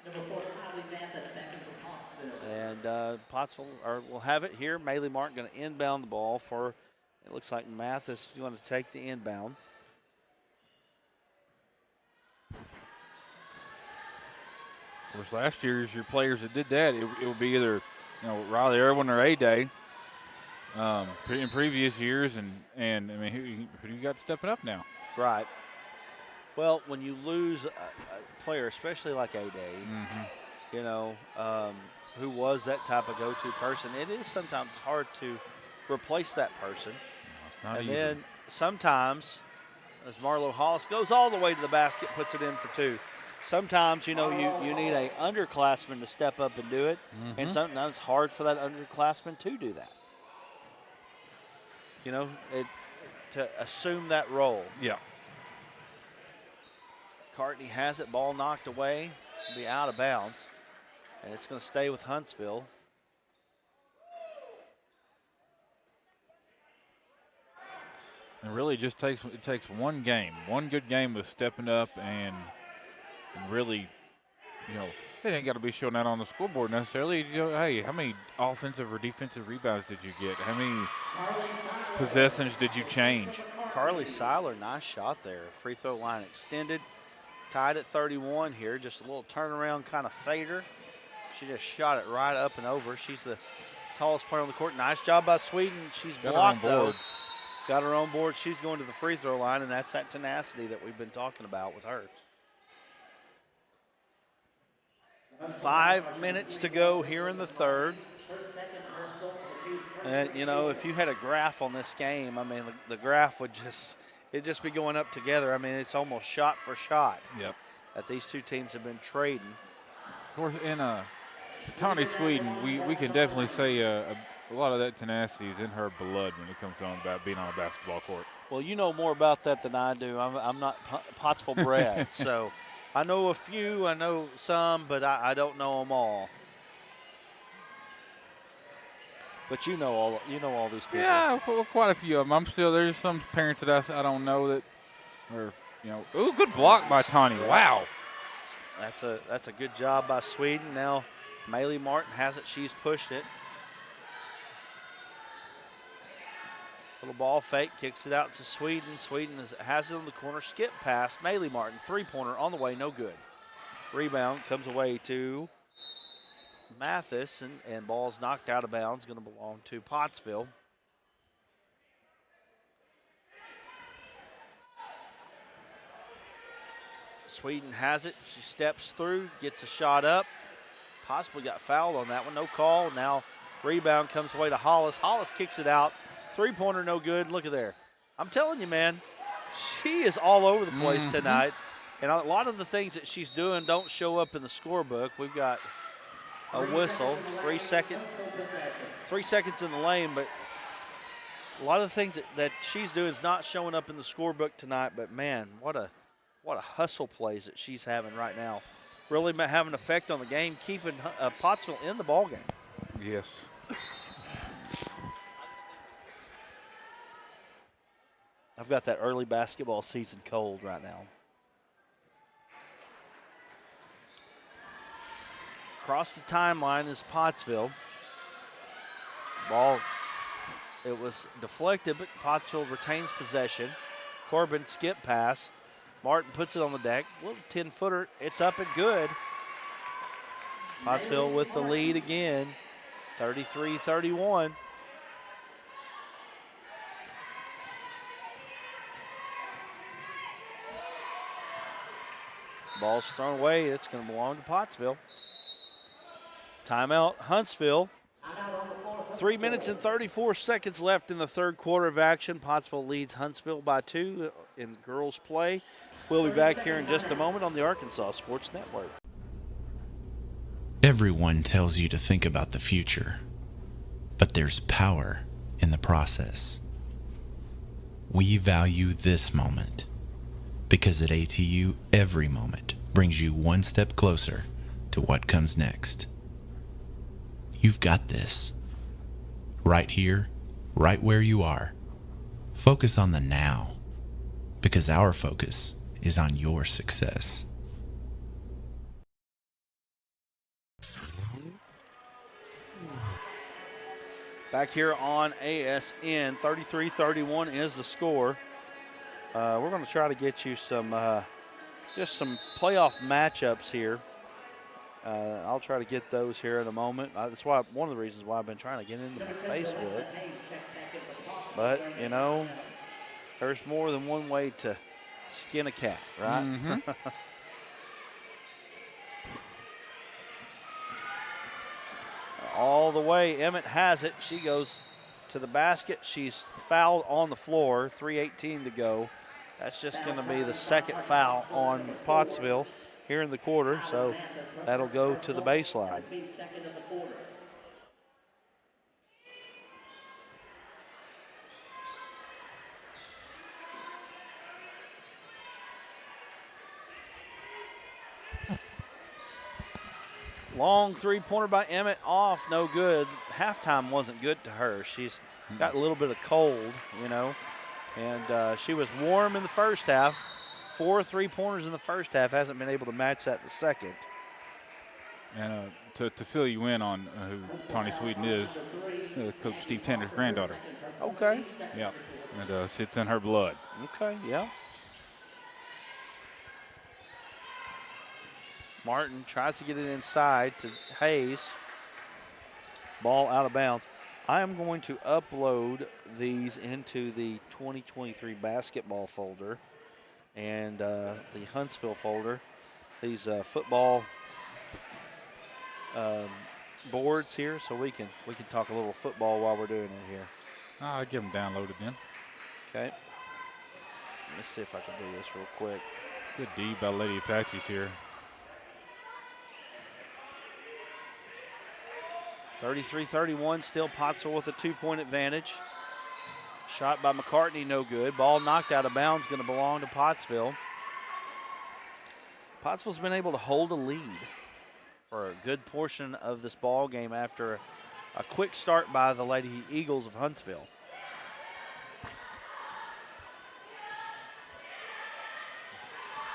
Number 4, Kylie Mathis back in for Pottsville. And Pottsville will have it here. Maylee Martin going to inbound the ball for, it looks like Mathis is going to take the inbound. Of course, last year's your players that did that, it would be either, you know, Riley Irwin or A-Day in previous years, and I mean, who do you got stepping up now? Right. Well, when you lose a player, especially like A-Day, you know, who was that type of go-to person, it is sometimes hard to replace that person. Not and easy. then sometimes, as Marlo Hollis goes all the way to the basket, puts it in for 2. Sometimes, you know, you need a underclassman to step up and do it, and sometimes it's hard for that underclassman to do that. You know, to assume that role. Yeah. Cartney has it, ball knocked away, be out of bounds, and it's going to stay with Huntsville. It really just takes one game, one good game of stepping up and really, you know, it ain't got to be showing out on the scoreboard necessarily. You know, hey, how many offensive or defensive rebounds did you get? How many possessions did you change? Carly Seiler, nice shot there. Free throw line extended. tied at 31 here. Just a little turnaround kind of fader. She just shot it right up and over. She's the tallest player on the court. Nice job by Sweden. She's blocked, though. Got her on board. She's going to the free throw line, and that's that tenacity that we've been talking about with her. 5 minutes to go here in the third. And, you know, if you had a graph on this game, I mean, the graph would it'd just be going up together. I mean, it's almost shot for shot. Yep. That these two teams have been trading. Of course, in Tawny Sweden, we can definitely say a lot of that tenacity is in her blood when it comes on about being on a basketball court. Well, you know more about that than I do. I'm not Pottsville bred, so I know a few, I know some, but I don't know them all. But you know all these people. Yeah, well, quite a few of them. There's some parents that I don't know that are, you know. Ooh, good block by Tawny. Wow. That's a good job by Sweden. Now Maylee Martin has it. She's pushed it. Little ball fake, kicks it out to Sweden. Sweden has it on the corner. Skip pass. Maylee Martin, three-pointer on the way, no good. Rebound comes away to Mathis, and ball's knocked out of bounds. Going to belong to Pottsville. Sweden has it. She steps through, gets a shot up. Possibly got fouled on that one. No call. Now rebound comes away to Hollis. Hollis kicks it out. Three-pointer, no good. Look at there. I'm telling you, man, she is all over the place tonight. And a lot of the things that she's doing don't show up in the scorebook. We've got a whistle, 3 seconds. 3 seconds in the lane, but a lot of the things that she's doing is not showing up in the scorebook tonight. But, man, what a hustle plays that she's having right now. Really having an effect on the game, keeping Pottsville in the ballgame. Yes. I've got that early basketball season cold right now. Across the timeline is Pottsville. Ball, it was deflected, but Pottsville retains possession. Corbin skip pass. Martin puts it on the deck. Little 10-footer. It's up and good. Pottsville with the lead again, 33-31. Ball's thrown away. It's going to belong to Pottsville. Timeout, Huntsville. 3 minutes and 34 seconds left in the third quarter of action. Pottsville leads Huntsville by 2 in girls play. We'll be back here in just a moment on the Arkansas Sports Network. Everyone tells you to think about the future, but there's power in the process. We value this moment because at ATU, every moment brings you one step closer to what comes next. You've got this. Right here, right where you are. Focus on the now, because our focus is on your success. Back here on ASN, 33-31 is the score. We're going to try to get you some just some playoff matchups here. I'll try to get those here in a moment. That's why one of the reasons why I've been trying to get into my Facebook. But, you know, there's more than one way to skin a cat, right? Mm-hmm. All the way, Emmett has it. She goes to the basket. She's fouled on the floor, 3:18 to go. That's just going to be the second foul on Pottsville here in the quarter, so that'll go to the baseline. Long three-pointer by Emmett off, no good. Halftime wasn't good to her. She's got a little bit of cold, you know, and she was warm in the first half. 4 three-pointers in the first half, hasn't been able to match that the second. And to fill you in on who Tawny Sweden is, Coach Steve Tanner's granddaughter. Okay. Yeah, and sits in her blood. Okay, yeah. Martin tries to get it inside to Hayes. Ball out of bounds. I am going to upload these into the 2023 basketball folder and the Huntsville folder. These football boards here, so we can talk a little football while we're doing it here. I'll get them downloaded then. Okay. Let's see if I can do this real quick. Good D by Lady Apaches here. 33-31, still Pottsville with a 2-point advantage. Shot by McCartney, no good. Ball knocked out of bounds, going to belong to Pottsville. Pottsville's been able to hold a lead for a good portion of this ball game after a quick start by the Lady Eagles of Huntsville.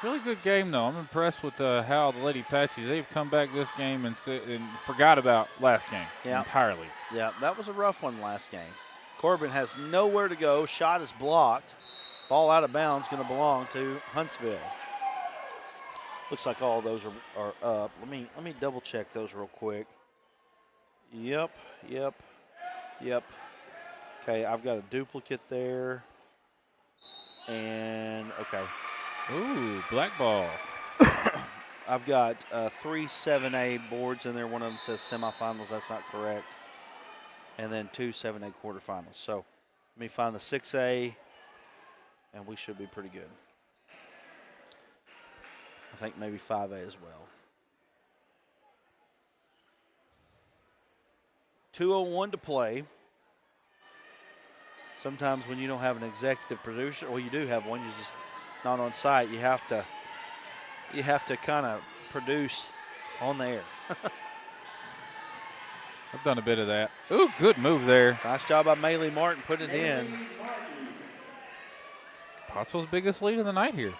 Really good game, though. I'm impressed with how the Lady Apaches, they've come back this game and forgot about last game entirely. Yeah, that was a rough one last game. Corbin has nowhere to go. Shot is blocked. Ball out of bounds, going to belong to Huntsville. Looks like all those are up. Let me double check those real quick. Yep. Okay, I've got a duplicate there. And, okay. Ooh, black ball. I've got 3 7A boards in there. One of them says semifinals. That's not correct. And then 2 7A quarterfinals. So let me find the 6A, and we should be pretty good. I think maybe 5A as well. 2:01 to play. Sometimes when you don't have an executive producer, well, you do have one, you're just not on site. You have to kind of produce on the air. I've done a bit of that. Ooh, good move there. Nice job by Maylee Martin putting it in. Pottsville's biggest lead of the night here.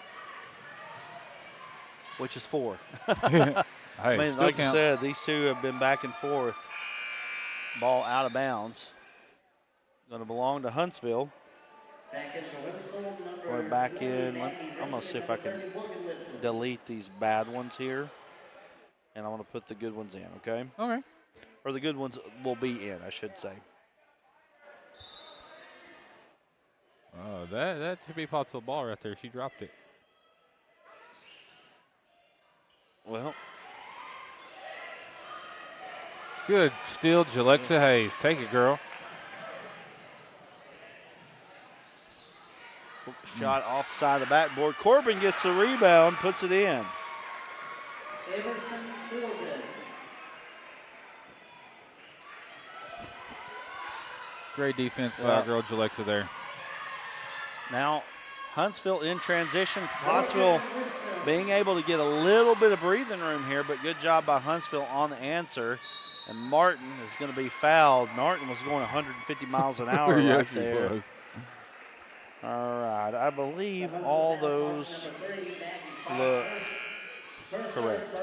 Which is 4. Hey, I mean, like I said, these two have been back and forth. Ball out of bounds. Going to belong to Huntsville. We're back in. I'm going to see if I can delete these bad ones here. And I want to put the good ones in, okay? Okay. Or the good ones will be in, I should say. Oh, that should be Pottsville ball right there. She dropped it. Well. Good steal, Jalexa Hayes. Take it, girl. Shot offside the backboard. Corbin gets the rebound, puts it in. Emerson Corbin. Great defense by our girl Jalexa there. Now, Huntsville in transition. Pottsville being able to get a little bit of breathing room here, but good job by Huntsville on the answer. And Martin is going to be fouled. Martin was going 150 miles an hour yes, right there. Was. All right, I believe all those look correct.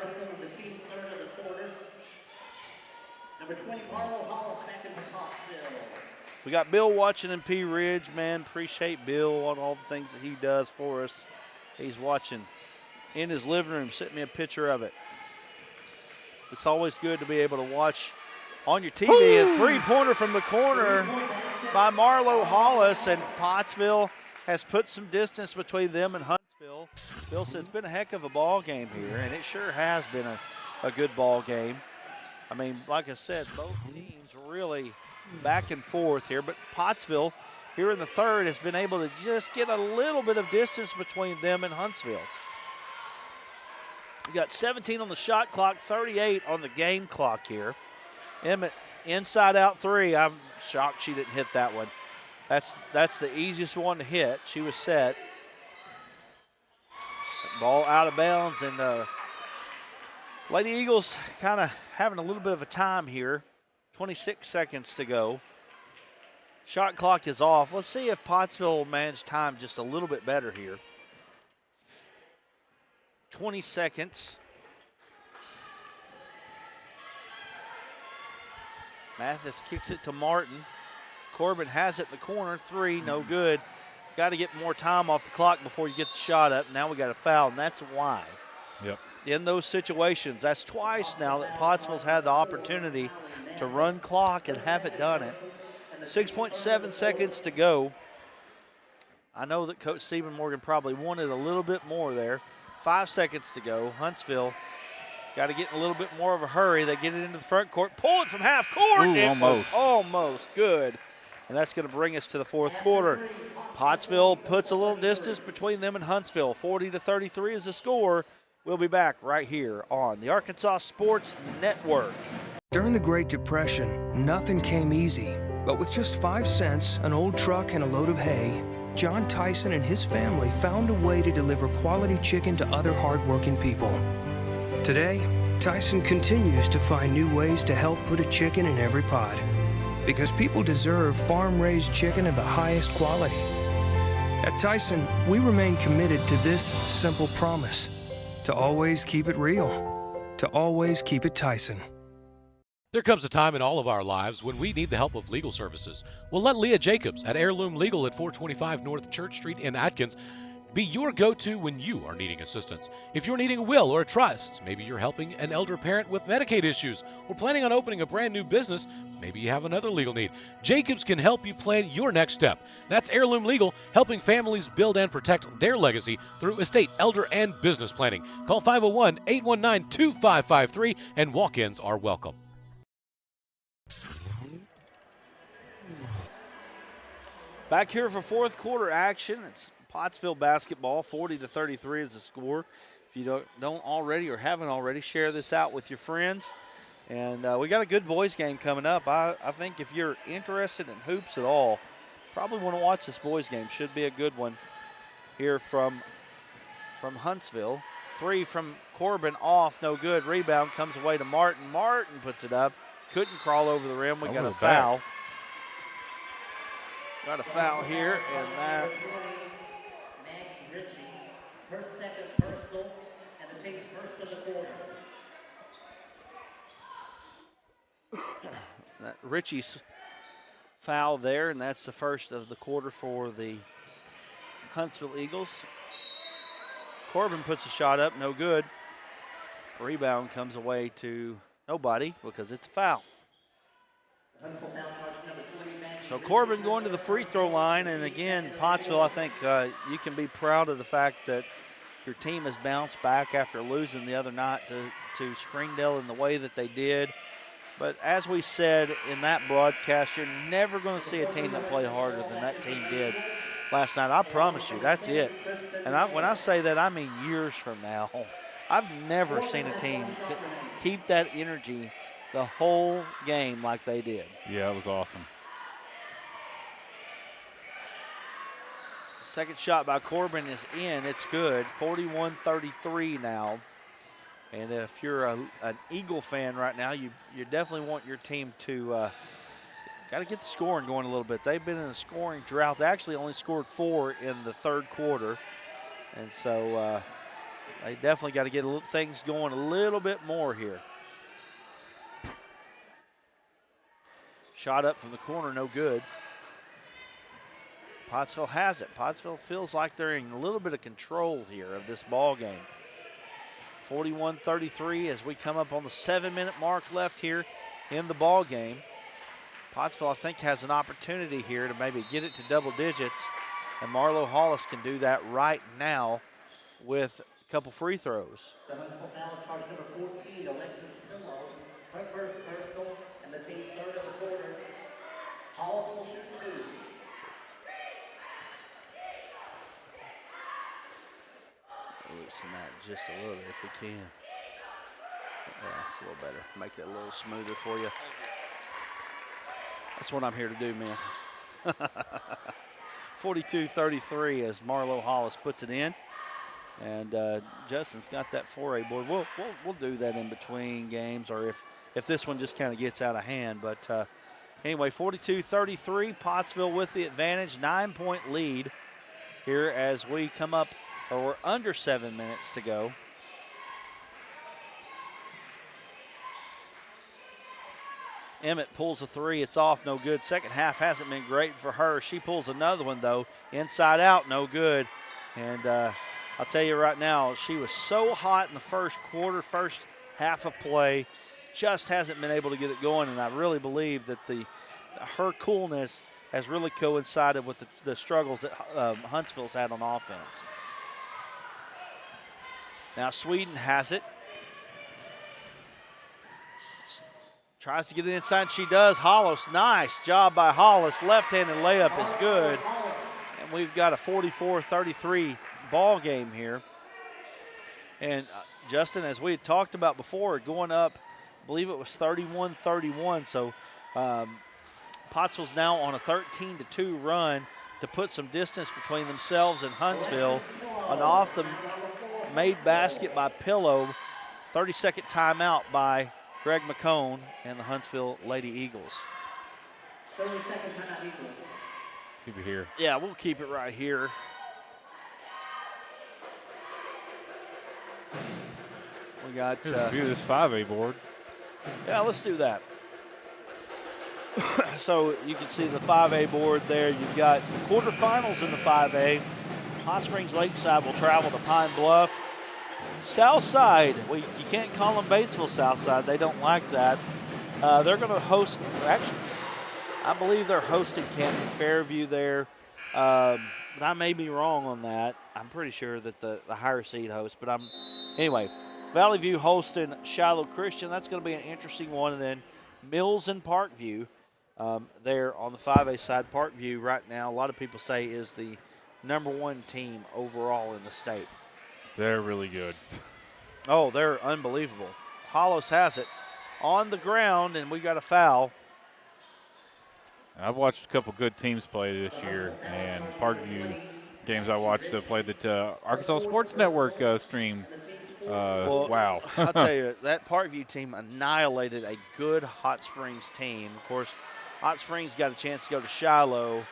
Number 20, Marlo Hollis back into Pottsville. We got Bill watching in P Ridge, man. Appreciate Bill on all the things that he does for us. He's watching in his living room. Sent me a picture of it. It's always good to be able to watch on your TV. Ooh. A three-pointer from the corner by Marlo Hollis, and Pottsville has put some distance between them and Huntsville. Bill says it's been a heck of a ball game here, and it sure has been a good ball game. I mean, like I said, both teams really back and forth here, but Pottsville here in the third has been able to just get a little bit of distance between them and Huntsville. We got 17 on the shot clock, 38 on the game clock here. Emmett, inside out three. I'm shocked she didn't hit that one. That's the easiest one to hit. She was set. Ball out of bounds, and Lady Eagles kind of having a little bit of a time here. 26 seconds to go. Shot clock is off. Let's see if Pottsville will manage time just a little bit better here. 20 seconds. Mathis kicks it to Martin. Corbin has it in the corner. Three, no good. Got to get more time off the clock before you get the shot up. Now we got a foul, and that's why. Yep. in those situations. That's twice now that Pottsville's had the opportunity to run clock and haven't done it. 6.7 seconds to go. I know that Coach Stephen Morgan probably wanted a little bit more there. 5 seconds to go. Huntsville got to get in a little bit more of a hurry. They get it into the front court, pull it from half court. Ooh, almost. Almost good. And that's going to bring us to the fourth quarter. Pottsville puts a little distance between them and Huntsville. 40-33 is the score. We'll be back right here on the Arkansas Sports Network. During the Great Depression, nothing came easy. But with just 5 cents, an old truck, and a load of hay, John Tyson and his family found a way to deliver quality chicken to other hardworking people. Today, Tyson continues to find new ways to help put a chicken in every pot. Because people deserve farm-raised chicken of the highest quality. At Tyson, we remain committed to this simple promise: to always keep it real, to always keep it Tyson. There comes a time in all of our lives when we need the help of legal services. Well, let Leah Jacobs at Heirloom Legal at 425 North Church Street in Atkins be your go-to when you are needing assistance. If you're needing a will or a trust, maybe you're helping an elder parent with Medicaid issues, or planning on opening a brand new business, maybe you have another legal need, Jacobs can help you plan your next step. That's Heirloom Legal, helping families build and protect their legacy through estate, elder, and business planning. Call 501-819-2553, and walk-ins are welcome. Back here for fourth quarter action. It's Pottsville basketball. 40-33 is the score. If you don't already or haven't already, share this out with your friends. And we got a good boys game coming up. I think if you're interested in hoops at all, probably want to watch this boys game. Should be a good one here from Huntsville. 3 from Corbin, off, no good. Rebound comes away to Martin. Martin puts it up. Couldn't crawl over the rim. We got a foul. Got a foul here, and that. Maggie Ritchie, her second personal, and the team's first of the quarter. That Ritchie's foul there, and that's the first of the quarter for the Huntsville Eagles. Corbin puts a shot up, no good. Rebound comes away to nobody because it's a foul. So Corbin going to the free throw line, and again, Pottsville, I think you can be proud of the fact that your team has bounced back after losing the other night to Springdale in the way that they did. But as we said in that broadcast, you're never going to see a team that play harder than that team did last night. I promise you, that's it. And when I say that, I mean years from now. I've never seen a team keep that energy the whole game like they did. Yeah, it was awesome. Second shot by Corbin is in. It's good. 41-33 now. And if you're an Eagle fan right now, you definitely want your team to got to get the scoring going a little bit. They've been in a scoring drought. They actually only scored 4 in the third quarter. And so they definitely got to get things going a little bit more here. Shot up from the corner, no good. Pottsville has it. Pottsville feels like they're in a little bit of control here of this ball game. 41-33 as we come up on the 7-minute mark left here in the ball game. Pottsville, I think, has an opportunity here to maybe get it to double digits, and Marlo Hollis can do that right now with a couple free throws. The Huntsville foul is charge number 14, Alexis Pillow. Her first personal and the team's third of the quarter. Hollis will shoot 2. Loosen that just a little if we can. Yeah, that's a little better. Make it a little smoother for you. That's what I'm here to do, man. 42-33 as Marlo Hollis puts it in. And Justin's got that 4A board. We'll do that in between games, or if this one just kind of gets out of hand. But anyway, 42-33, Pottsville with the advantage, 9-point lead here as we come up, or we're under 7 minutes to go. Emmett pulls a 3. It's off, no good. Second half hasn't been great for her. She pulls another one, though. Inside out, no good. And I'll tell you right now, she was so hot in the first quarter, first half of play, just hasn't been able to get it going, and I really believe that her coolness has really coincided with the struggles that Huntsville's had on offense. Now Sweden has it. Tries to get it inside. She does. Hollis, nice job by Hollis. Left-handed layup is good. And we've got a 44-33 ball game here. And Justin, as we had talked about before, going up, I believe it was 31-31. So Pottsville's now on a 13-2 run to put some distance between themselves and Huntsville. An off the made basket by Pillow. 30-second timeout by Greg McCone and the Huntsville Lady Eagles. 30-second timeout, Eagles. Keep it here. Yeah, we'll keep it right here. We got view this 5A board. Yeah, let's do that. So you can see the 5A board there. You've got quarterfinals in the 5A. Hot Springs Lakeside will travel to Pine Bluff. Southside, well, you can't call them Batesville Southside. They don't like that. They're going to host, actually, I believe they're hosting Camden Fairview there. But I may be wrong on that. I'm pretty sure that the higher seed host. But anyway, Valley View hosting Shiloh Christian. That's going to be an interesting one. And then Mills and Parkview there on the 5A side. Parkview right now, a lot of people say, is the #1 team overall in the state. They're really good. Oh, they're unbelievable. Hollis has it on the ground, and we got a foul. I've watched a couple good teams play this year, and Parkview games I watched played that Arkansas Sports Network stream. Wow. I'll tell you, that Parkview team annihilated a good Hot Springs team. Of course, Hot Springs got a chance to go to Shiloh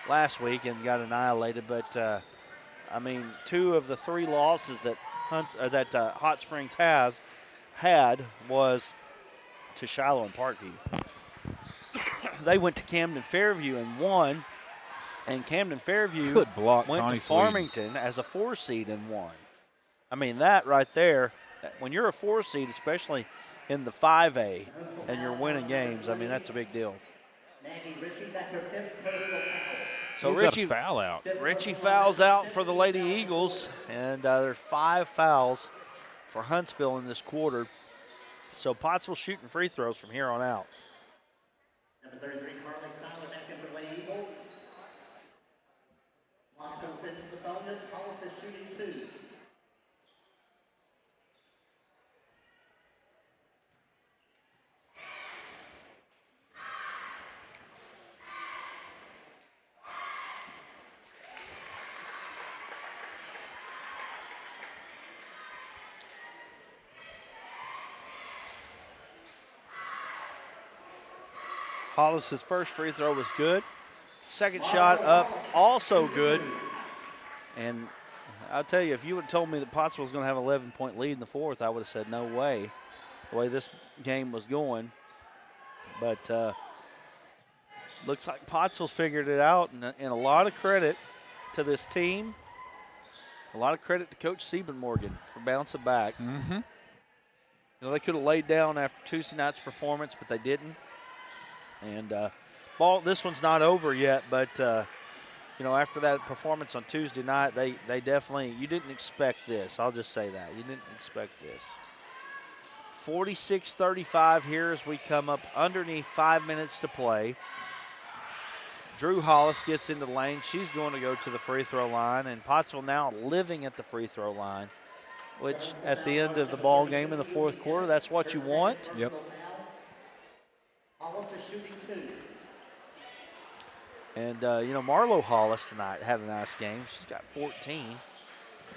last week and got annihilated, but I mean, 2 of the 3 losses that Hot Springs had was to Shiloh and Parkview. They went to Camden Fairview and won, and Camden Fairview went to Farmington as a 4 seed and won. I mean, that right there, when you're a 4 seed, especially in the 5A, and you're winning games, I mean, that's a big deal. Maggie Ritchie, that's her 5th personal foul. So Richie fouls out for the Lady Eagles, and there's 5 fouls for Huntsville in this quarter. So Pottsville shooting free throws from here on out. Number 33, Carly Seiler, back in for Lady Eagles. Watts goes into the bonus. Hollis is shooting 2. Hollis's first free throw was good. Second shot up, also good. And I'll tell you, if you would have told me that Pottsville was going to have an 11-point lead in the 4th, I would have said no way, the way this game was going. But looks like Pottsville's figured it out, and a lot of credit to this team. A lot of credit to Coach Siebenmorgan for bouncing back. Mm-hmm. You know, they could have laid down after Tuesday night's performance, but they didn't. And this one's not over yet, but you know, after that performance on Tuesday night, they definitely, you didn't expect this. I'll just say that. You didn't expect this. 46-35 here as we come up underneath 5 minutes to play. Drew Hollis gets into the lane. She's going to go to the free throw line, and Pottsville now living at the free throw line, which at the end of the ball game in the 4th quarter, that's what you want. Yep. Hollis is shooting 2. And, you know, Marlo Hollis tonight had a nice game. She's got 14.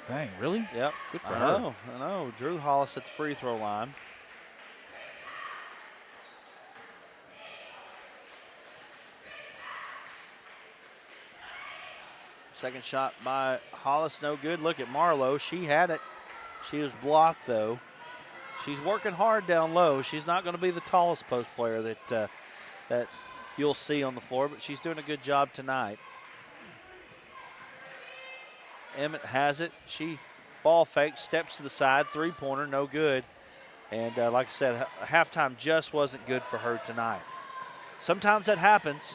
Dang, really? Yep. Good for her. I know. Drew Hollis at the free throw line. Second shot by Hollis, no good. Look at Marlo. She had it. She was blocked, though. She's working hard down low. She's not going to be the tallest post player that you'll see on the floor, but she's doing a good job tonight. Emmett has it. She ball fake, steps to the side, three-pointer, no good. And like I said, halftime just wasn't good for her tonight. Sometimes that happens.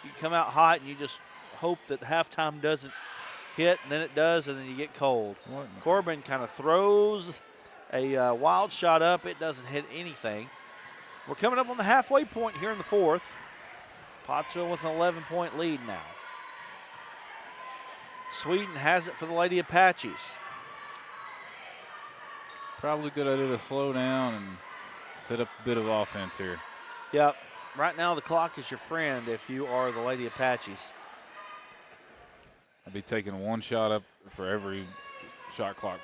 You come out hot and you just hope that halftime doesn't hit, and then it does, and then you get cold. Corbin kind of throws a wild shot up. It doesn't hit anything. We're coming up on the halfway point here in the fourth. Pottsville with an 11-point lead now. Sweden has it for the Lady Apaches. Probably a good idea to slow down and set up a bit of offense here. Yep. Right now the clock is your friend if you are the Lady Apaches. I'd be taking one shot up for every shot clock.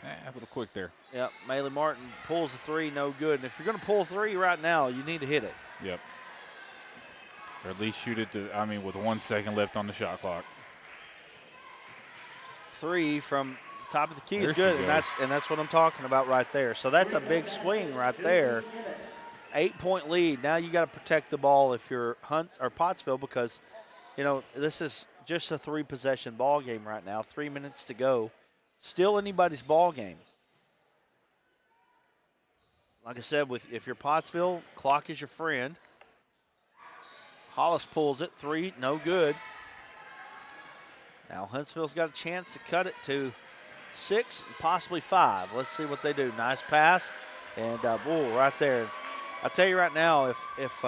A little quick there. Yep. Maylee Martin pulls the three, no good. And if you're going to pull three right now, you need to hit it. Yep. Or at least shoot it with 1 second left on the shot clock. Three from top of the key is There good, she and that's what I'm talking about right there. So that's a big swing right there. 8-point lead. Now you got to protect the ball if you're Pottsville, because this is just a 3-possession ball game right now. 3 minutes to go. Still anybody's ball game. Like I said, if you're Pottsville, clock is your friend. Hollis pulls it, three, no good. Now Huntsville's got a chance to cut it to 6, possibly 5. Let's see what they do. Nice pass, and right there. I'll tell you right now, if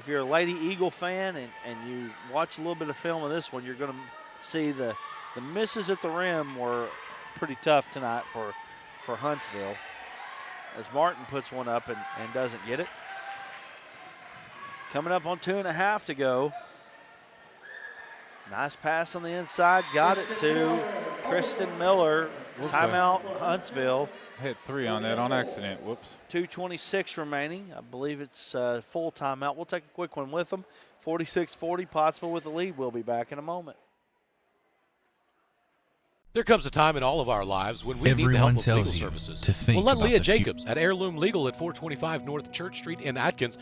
you're a Lady Eagle fan and you watch a little bit of film of this one, you're going to see the misses at the rim were pretty tough tonight for Huntsville. As Martin puts one up and doesn't get it. Coming up on 2.5 to go. Nice pass on the inside. Got it to Kristen Miller. Timeout, Huntsville. Hit 3 on that on accident. Whoops. 2:26 remaining. I believe it's full timeout. We'll take a quick one with them. 46-40, Pottsville with the lead. We'll be back in a moment. There comes a time in all of our lives when we need the help of legal services. To think well, let about Leah the Jacobs at Heirloom Legal at 425 North Church Street in Atkins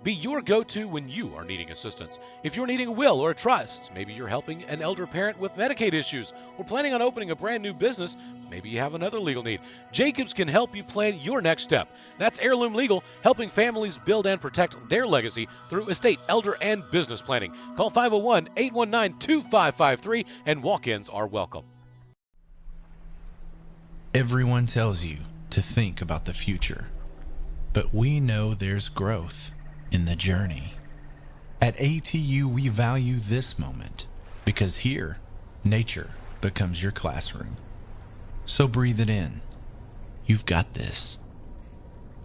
be your go-to when you are needing assistance. If you're needing a will or a trust, maybe you're helping an elder parent with Medicaid issues, or planning on opening a brand new business, maybe you have another legal need. Jacobs can help you plan your next step. That's Heirloom Legal, helping families build and protect their legacy through estate, elder, and business planning. Call 501-819-2553, and walk-ins are welcome. Everyone tells you to think about the future, but we know there's growth in the journey. At ATU, we value this moment because here, nature becomes your classroom. So breathe it in. You've got this.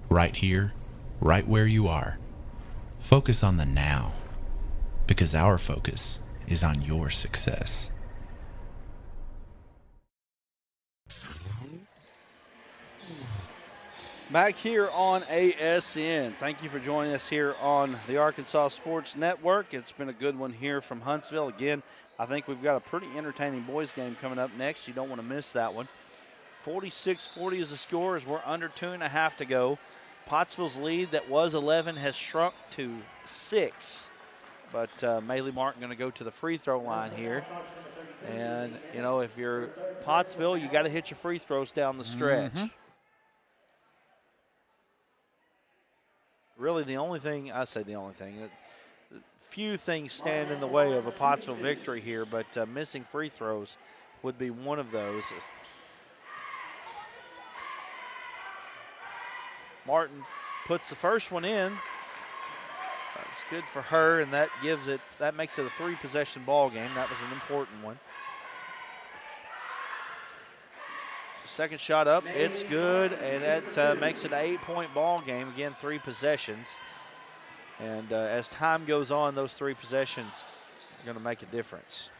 Right here, right where you are. Focus on the now, because our focus is on your success. Back here on ASN. Thank you for joining us here on the Arkansas Sports Network. It's been a good one here from Huntsville. Again, I think we've got a pretty entertaining boys game coming up next. You don't want to miss that one. 46-40 is the score as we're under 2.5 to go. Pottsville's lead that was 11 has shrunk to 6. But Maylee Martin going to go to the free throw line here. And, if you're Pottsville, you got to hit your free throws down the stretch. Mm-hmm. Really, few things stand in the way of a Pottsville victory here, but missing free throws would be one of those. Martin puts the first one in. That's good for her, and that makes it a 3-possession ball game. That was an important one. Second shot up, it's good, and that makes it an 8-point ball game. Again, 3 possessions. And as time goes on, those 3 possessions are going to make a difference.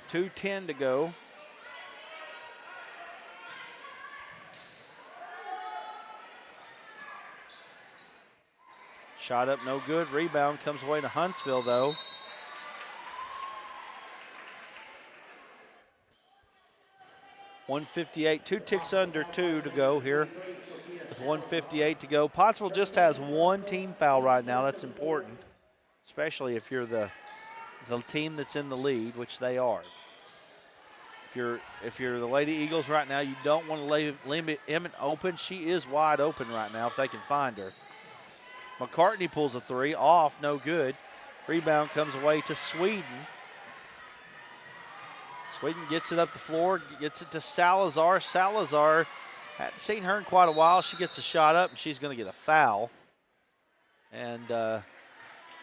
.210 to go. Shot up, no good. Rebound comes away to Huntsville, though. .158, 2 ticks under 2 to go here with 1:58 to go. Pottsville just has one team foul right now. That's important, especially if you're the team that's in the lead, which they are. If you're the Lady Eagles right now, you don't want to leave Emmett open. She is wide open right now if they can find her. McCartney pulls a three, off, no good. Rebound comes away to Sweden. Sweden gets it up the floor, gets it to Salazar. Salazar, hadn't seen her in quite a while. She gets a shot up, and she's going to get a foul. And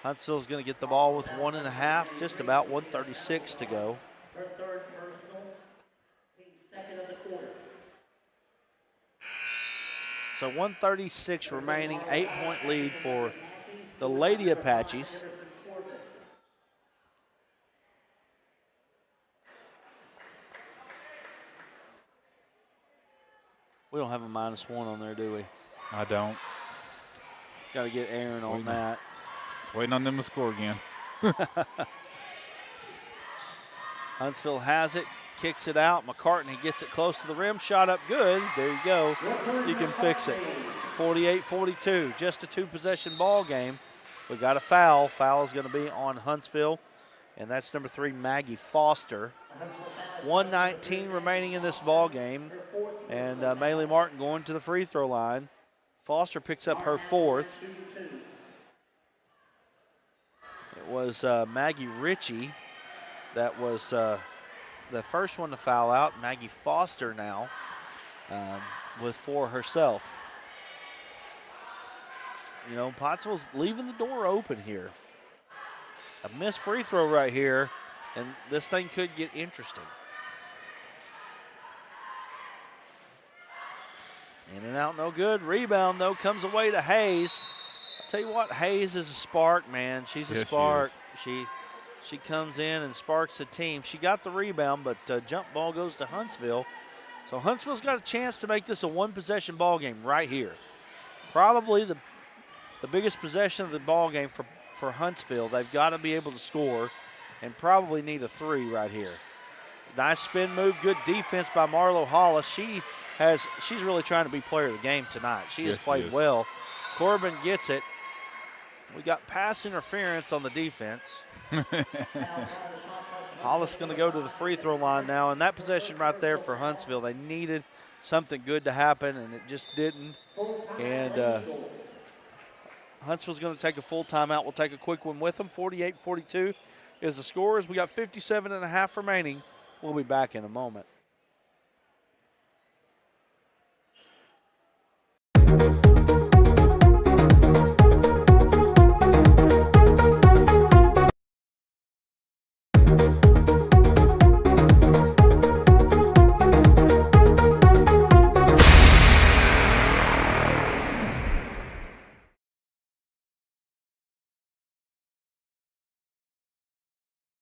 Huntsville's going to get the ball with 1.5, just about 1:36 to go. Her third personal, team second of the quarter. So 1:36 remaining, 8-point lead for the Lady Apaches. We don't have a -1 on there, do we? I don't. Got to get Aaron on that. Just waiting on them to score again. Huntsville has it, kicks it out. McCartney gets it close to the rim, shot up good. There you go. You can fix it. 48-42, just a two-possession ball game. We got a foul. Foul is going to be on Huntsville, and that's number 3, Maggie Foster. 1:19 remaining in this ball game, and Maylee Martin going to the free throw line. Foster picks up her 4th. It was Maggie Ritchie that was the first one to foul out. Maggie Foster now with 4 herself. You know, Pottsville's leaving the door open here. A missed free throw right here, and this thing could get interesting. In and out, no good. Rebound, though, comes away to Hayes. I'll tell you what, Hayes is a spark, man. She's a spark. She comes in and sparks the team. She got the rebound, but jump ball goes to Huntsville. So Huntsville's got a chance to make this a one-possession ball game right here. Probably the biggest possession of the ball game for Huntsville. They've got to be able to score and probably need a 3 right here. Nice spin move, good defense by Marlo Hollis. She's really trying to be player of the game tonight. She has played well. Corbin gets it. We got pass interference on the defense. Hollis going to go to the free throw line now, and that possession right there for Huntsville, they needed something good to happen, and it just didn't. And Huntsville's going to take a full timeout. We'll take a quick one with them. 48-42 is the score. As we got 57.5 remaining. We'll be back in a moment.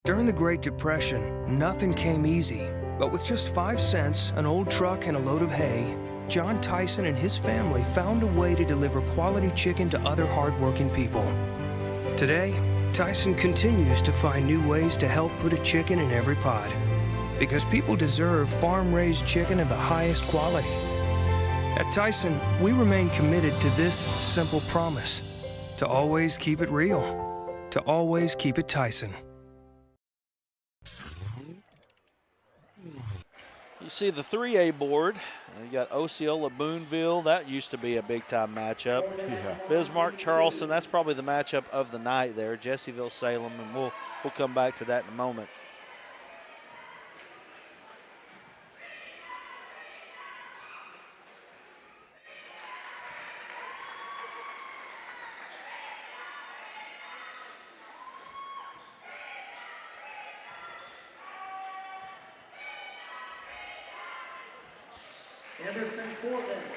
During the Great Depression, nothing came easy. But with just 5 cents, an old truck, and a load of hay, John Tyson and his family found a way to deliver quality chicken to other hardworking people. Today, Tyson continues to find new ways to help put a chicken in every pot. Because people deserve farm-raised chicken of the highest quality. At Tyson, we remain committed to this simple promise: to always keep it real, to always keep it Tyson. You see the 3A board. You got Osceola, Boonville. That used to be a big-time matchup. Yeah. Bismarck, Charleston. That's probably the matchup of the night there. Jessieville, Salem, and we'll come back to that in a moment.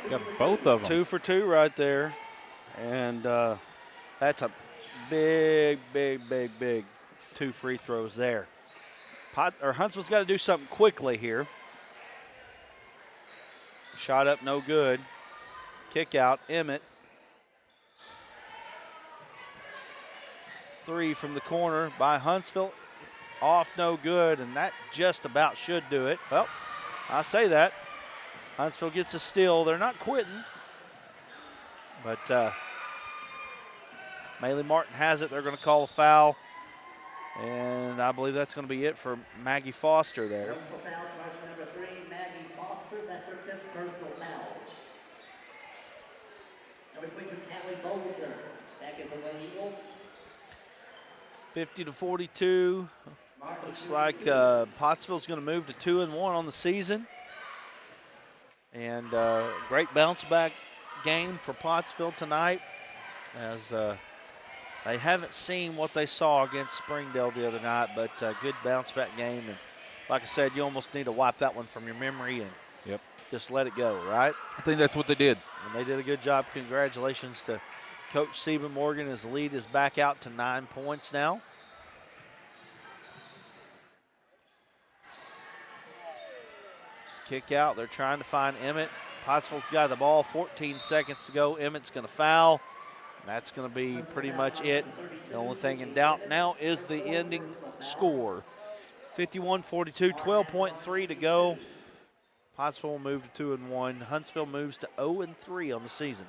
Got both of them. 2 for 2 right there. And that's a big 2 free throws there. Huntsville's got to do something quickly here. Shot up, no good. Kick out, Emmett. 3 from the corner by Huntsville. Off, no good, and that just about should do it. Well, I say that. Huntsville gets a steal. They're not quitting. But Maylee Martin has it. They're going to call a foul. And I believe that's going to be it for Maggie Foster there. Personal foul, charge number 3, Maggie Foster. That's her 5th personal foul. Number 22, Callie Bolger, back in for the Eagles. 50-42. Looks like Pottsville's going to move to 2-1 on the season. And great bounce back game for Pottsville tonight, as they haven't seen what they saw against Springdale the other night, but good bounce back game. And like I said, you almost need to wipe that one from your memory and just let it go, right? I think that's what they did. And they did a good job. Congratulations to Coach Seba Morgan. His lead is back out to 9 points now. Kick out. They're trying to find Emmett. Pottsville's got the ball. 14 seconds to go. Emmett's going to foul. That's going to be pretty much it. The only thing in doubt now is the ending score. 51-42, 12.3 to go. Pottsville will move to 2-1. Huntsville moves to 0-3 on the season.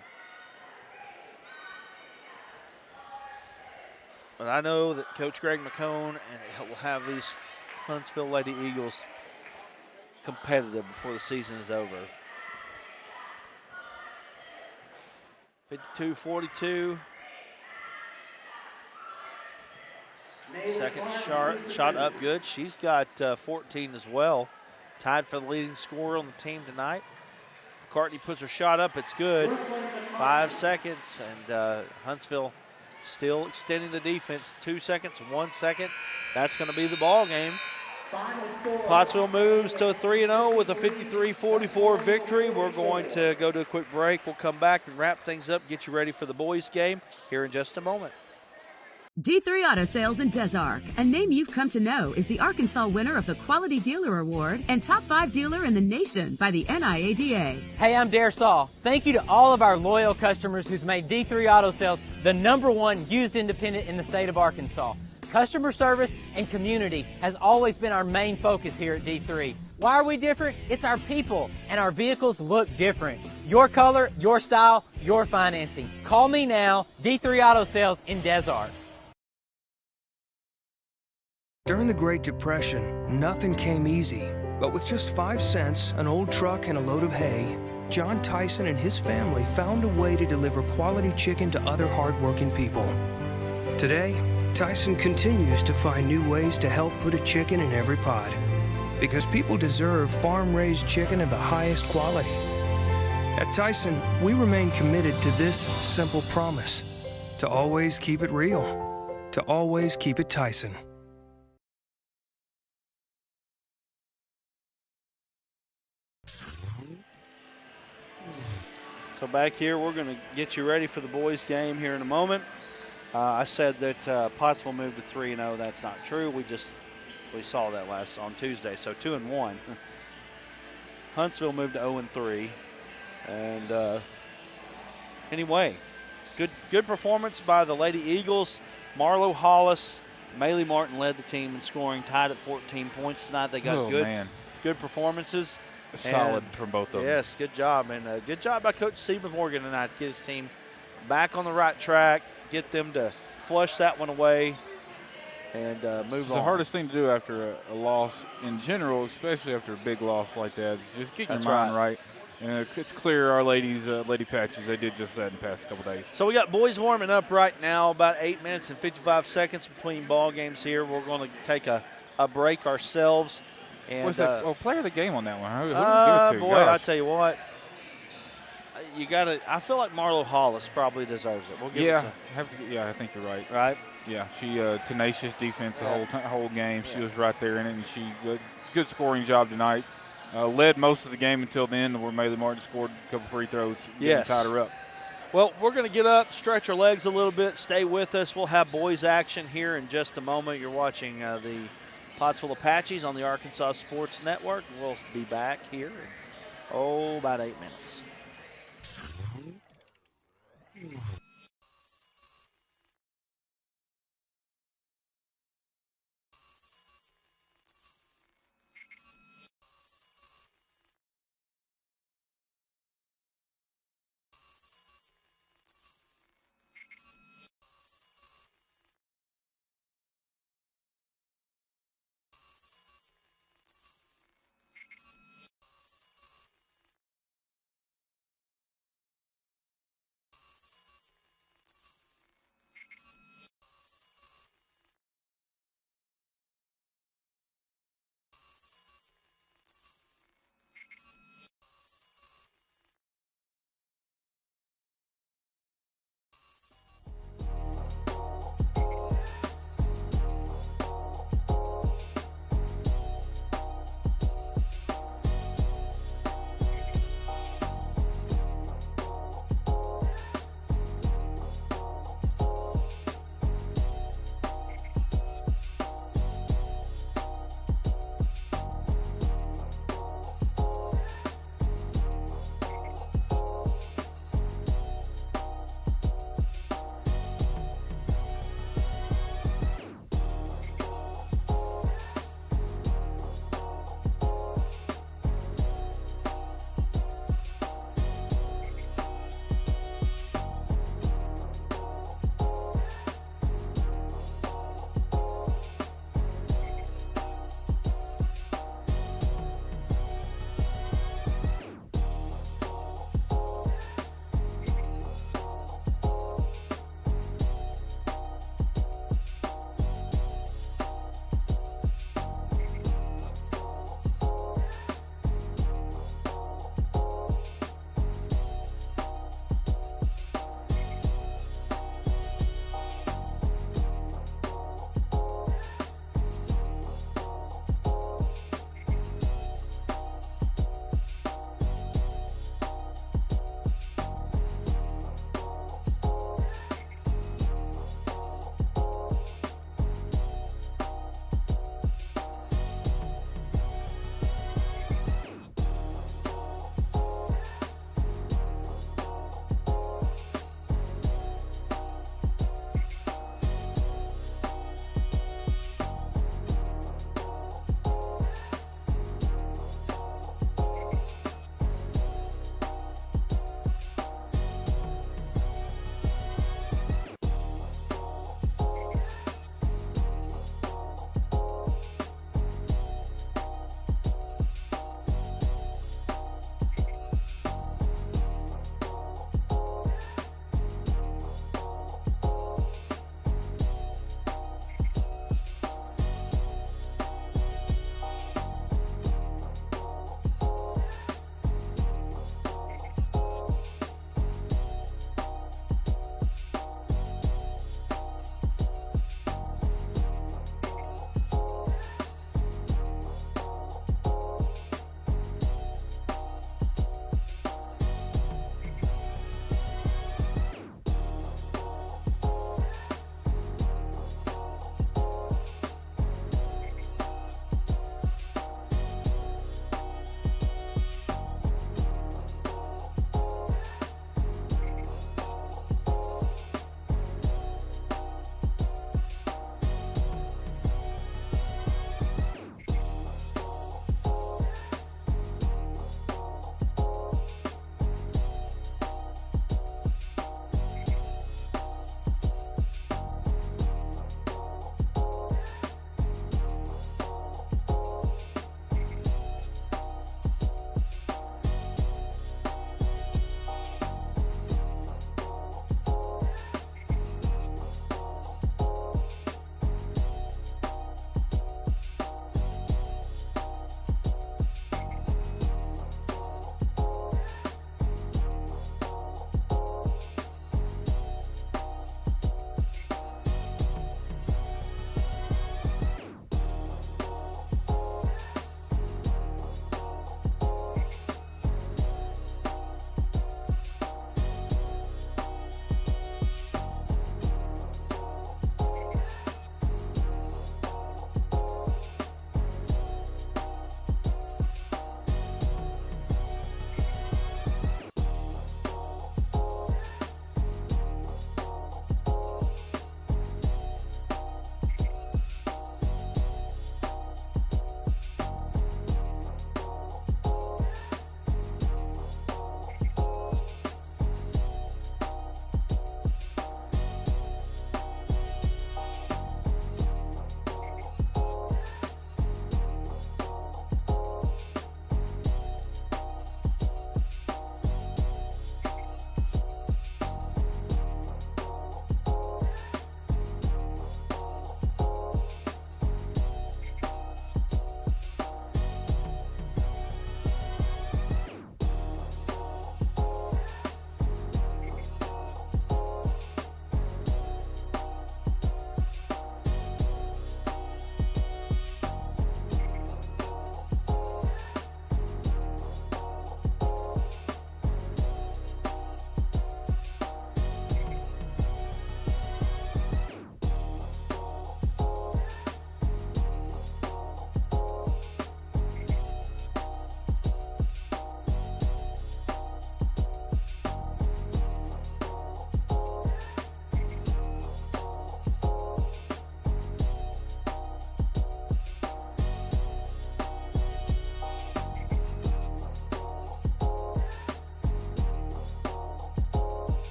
But I know that Coach Greg McCone will have these Huntsville Lady Eagles competitive before the season is over. 52-42. Second shot up good. She's got 14 as well. Tied for the leading scorer on the team tonight. McCartney puts her shot up. It's good. 5 seconds, and Huntsville still extending the defense. 2 seconds, 1 second. That's going to be the ball game. Pottsville moves to 3-0 with a 53-44 victory. We're going to go to a quick break. We'll come back and wrap things up, get you ready for the boys' game here in just a moment. D3 Auto Sales in Des Arc, a name you've come to know, is the Arkansas winner of the Quality Dealer Award and top 5 dealer in the nation by the NIADA. Hey, I'm Dare Saul. Thank you to all of our loyal customers who's made D3 Auto Sales the #1 used independent in the state of Arkansas. Customer service and community has always been our main focus here at D3. Why are we different? It's our people, and our vehicles look different. Your color, your style, your financing. Call me now, D3 Auto Sales in Des Arc. During the Great Depression, nothing came easy. But with just 5 cents, an old truck, and a load of hay, John Tyson and his family found a way to deliver quality chicken to other hardworking people. Today, Tyson continues to find new ways to help put a chicken in every pot. Because people deserve farm-raised chicken of the highest quality. At Tyson, we remain committed to this simple promise: to always keep it real, to always keep it Tyson. So back here, we're going to get you ready for the boys' game here in a moment. I said that Pottsville moved to 3-0. That's not true. We saw that on Tuesday. So 2-1. Huntsville moved to 0-3. And anyway, good performance by the Lady Eagles. Marlo Hollis, Maylee Martin led the team in scoring, tied at 14 points tonight. They got good performances. Solid from both of them. Yes, good job. And good job by Coach Seba Morgan tonight to get his team back on the right track, get them to flush that one away and move on. It's the hardest thing to do after a loss in general, especially after a big loss like that, is just get your mind right. And it's clear our ladies, Lady Apaches, they did just that in the past couple days. So we got boys warming up right now, about 8 minutes and 55 seconds between ball games here. We're going to take a break ourselves. And, what's that? Player of the game on that one. Who do we give it to? Boy, I tell you what, you got to. I feel like Marlo Hollis probably deserves it. We'll give it to. I think you're right. Right? Yeah, she tenacious defense the whole game. She was right there in it, and she good scoring job tonight. Led most of the game until the end, where Maylee Martin scored a couple free throws. Tied her up. Well, we're going to get up, stretch our legs a little bit, stay with us. We'll have boys action here in just a moment. You're watching the Pottsville Apaches on the Arkansas Sports Network. We'll be back here in, about 8 minutes.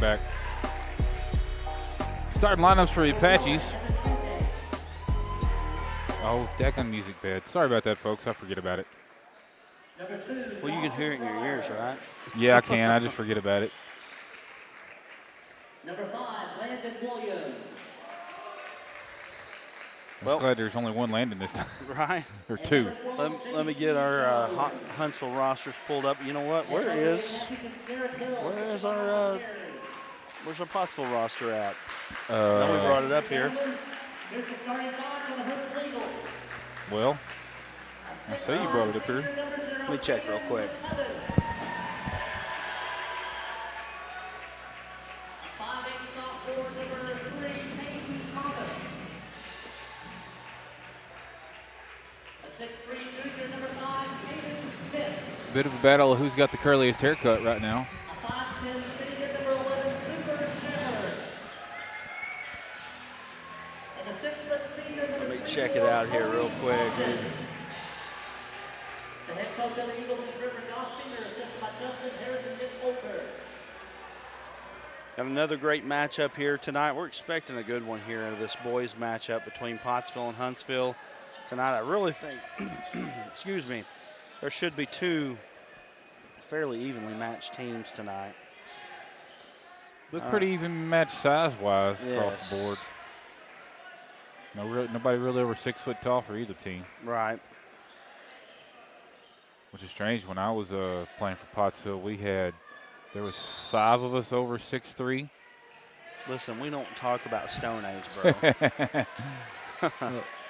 back. Starting lineups for the Apaches. Oh, deck on music bed. Sorry about that, folks. I forget about it. Well, you can hear it in your ears, right? Yeah, I can. I just forget about it. Number 5, Landon Williams. I'm glad there's only one Landon this time. Right. Or two. Let me get our Huntsville rosters pulled up. You know what? Where's our Pottsville roster at? No, we brought it up here. Here's the starting 5 for the Huntsville Eagles. Well, I say you brought it up here. Let me check real quick. Bit of a battle of who's got the curliest haircut right now. Let me check it out here real quick. The head coach of the Eagles is River Gosling. They're assisted by Justin Harrison Coulter. Got another great matchup here tonight. We're expecting a good one here in this boys matchup between Pottsville and Huntsville tonight. I really think, excuse me, there should be two fairly evenly matched teams tonight. Look pretty even matched size-wise across the board. Nobody really over 6 foot tall for either team. Right. Which is strange. When I was playing for Pottsville, there was 5 of us over 6'3". Listen, we don't talk about Stone Age, bro.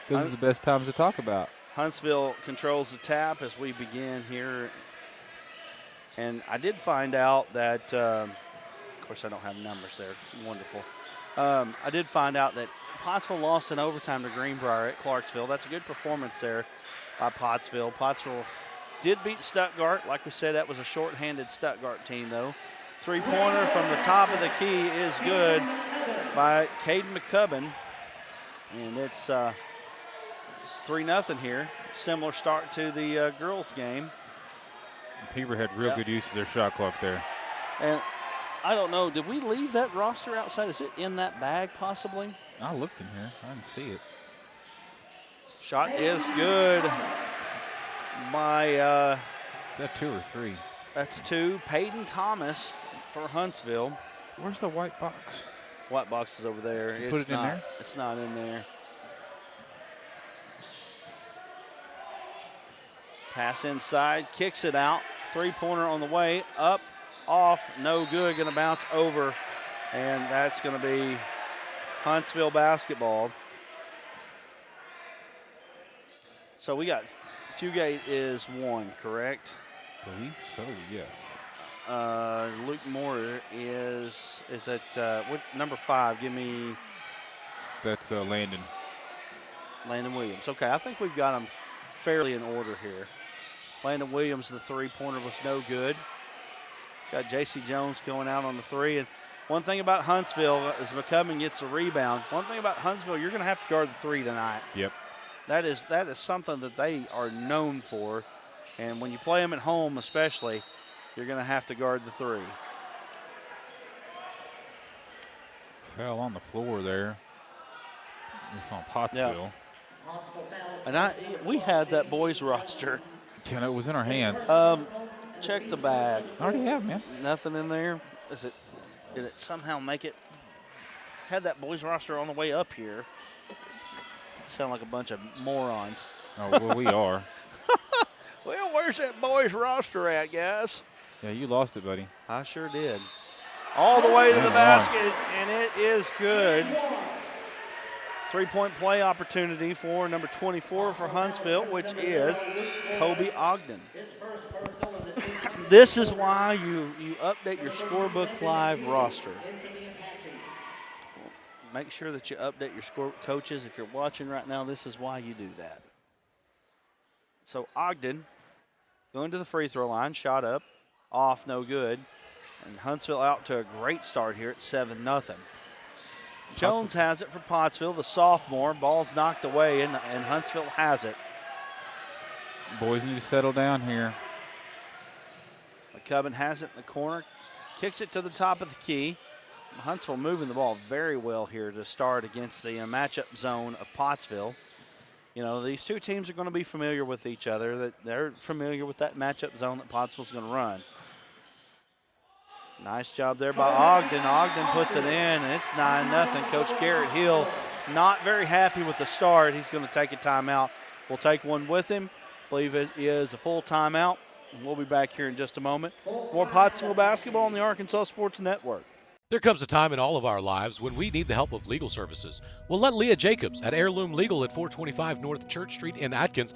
Those are the best times to talk about. Huntsville controls the tap as we begin here. And I did find out that, of course, I don't have numbers there. Wonderful. I did find out that Pottsville lost in overtime to Greenbrier at Clarksville. That's a good performance there by Pottsville. Pottsville did beat Stuttgart. Like we said, that was a short-handed Stuttgart team, though. Three-pointer from the top of the key is good by Caden McCubbin. And it's 3-0 here. Similar start to the girls' game. Peeber had real good use of their shot clock there. And I don't know, did we leave that roster outside? Is it in that bag possibly? I looked in here. I didn't see it. Shot is good by is that 2 or 3? That's 2. Peyton Thomas for Huntsville. Where's the white box? White box is over there. Put it in there? It's not in there. Pass inside, kicks it out. Three-pointer on the way, up, off, no good, gonna bounce over. And that's gonna be Huntsville basketball. So we got Fugate is 1, correct? I believe so, yes. Luke Moore is at what number 5? Give me. That's Landon. Landon Williams. Okay, I think we've got them fairly in order here. Landon Williams, the three-pointer was no good. Got J.C. Jones going out on the 3. And one thing about Huntsville is McCubbin gets a rebound. One thing about Huntsville, you're going to have to guard the 3 tonight. Yep. That is something that they are known for. And when you play them at home especially, you're going to have to guard the 3. Foul on the floor there. It's on Pottsville. And we had that boys roster. Yeah, it was in our hands. Check the bag. I already have, man. Nothing in there. Did it somehow make it? Had that boys roster on the way up here. Sound like a bunch of morons. Oh, well, we are. Well, where's that boys roster at, guys? Yeah, you lost it, buddy. I sure did. All the way to the basket, and it is good. 3-point play opportunity for number 24 for Huntsville, which is Kobe Ogden. This is why you update your Scorebook Live roster. Make sure that you update your score. Coaches, if you're watching right now, this is why you do that. So Ogden going to the free throw line, shot up, off, no good. And Huntsville out to a great start here at 7-0. Jones has it for Pottsville, the sophomore. Ball's knocked away, and Huntsville has it. Boys need to settle down here. McCubbin has it in the corner, kicks it to the top of the key. Huntsville moving the ball very well here to start against the matchup zone of Pottsville. You know, these two teams are going to be familiar with each other. That they're familiar with that matchup zone that Pottsville's going to run. Nice job there by Ogden. Ogden puts it in, and it's 9-0. Coach Garrett Hill not very happy with the start. He's going to take a timeout. We'll take one with him. I believe it is a full timeout. We'll be back here in just a moment. More Pottsville basketball on the Arkansas Sports Network. There comes a time in all of our lives when we need the help of legal services. Well, let Leah Jacobs at Heirloom Legal at 425 North Church Street in Atkins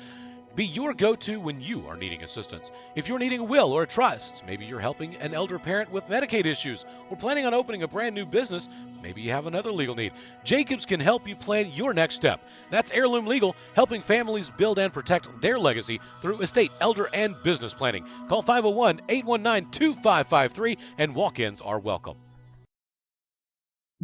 be your go-to when you are needing assistance. If you're needing a will or a trust, maybe you're helping an elder parent with Medicaid issues, or planning on opening a brand new business, maybe you have another legal need. Jacobs can help you plan your next step. That's Heirloom Legal, helping families build and protect their legacy through estate, elder, and business planning. Call 501-819-2553, and walk-ins are welcome.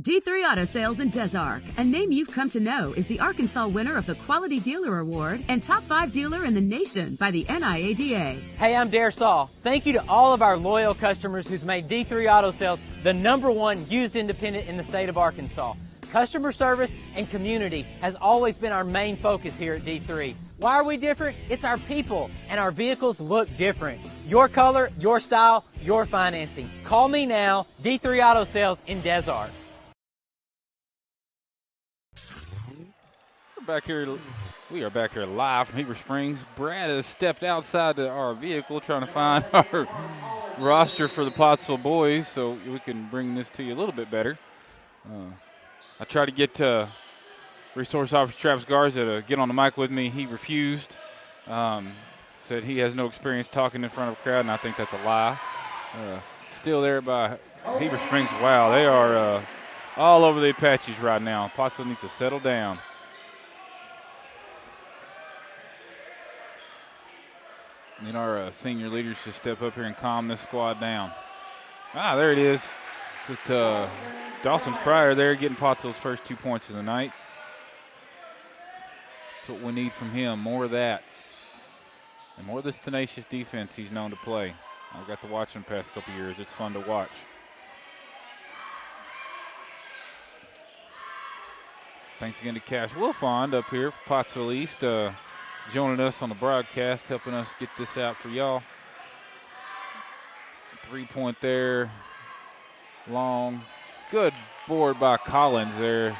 D3 Auto Sales in Des Arc, a name you've come to know, is the Arkansas winner of the Quality Dealer Award and Top 5 Dealer in the Nation by the NIADA. Hey, I'm Dare Saul. Thank you to all of our loyal customers who's made D3 Auto Sales the #1 used independent in the state of Arkansas. Customer service and community has always been our main focus here at D3. Why are we different? It's our people, and our vehicles look different. Your color, your style, your financing. Call me now, D3 Auto Sales in Des Arc. We are back here live from Heber Springs. Brad has stepped outside our vehicle trying to find our roster for the Pottsville boys so we can bring this to you a little bit better. I tried to get Resource Officer Travis Garza to get on the mic with me. He refused. Said he has no experience talking in front of a crowd, and I think that's a lie. Still there by Heber Springs. Wow, they are all over the Apaches right now. Pottsville needs to settle down. Need our senior leaders to step up here and calm this squad down. There it is. With Dawson Fryer there getting Pottsville's first 2 points of the night. That's what we need from him, more of that. And more of this tenacious defense he's known to play. I've got to watch him the past couple years. It's fun to watch. Thanks again to Cash Wilfond up here for Pottsville East. Joining us on the broadcast, helping us get this out for y'all. 3-point there, long. Good board by Collins there.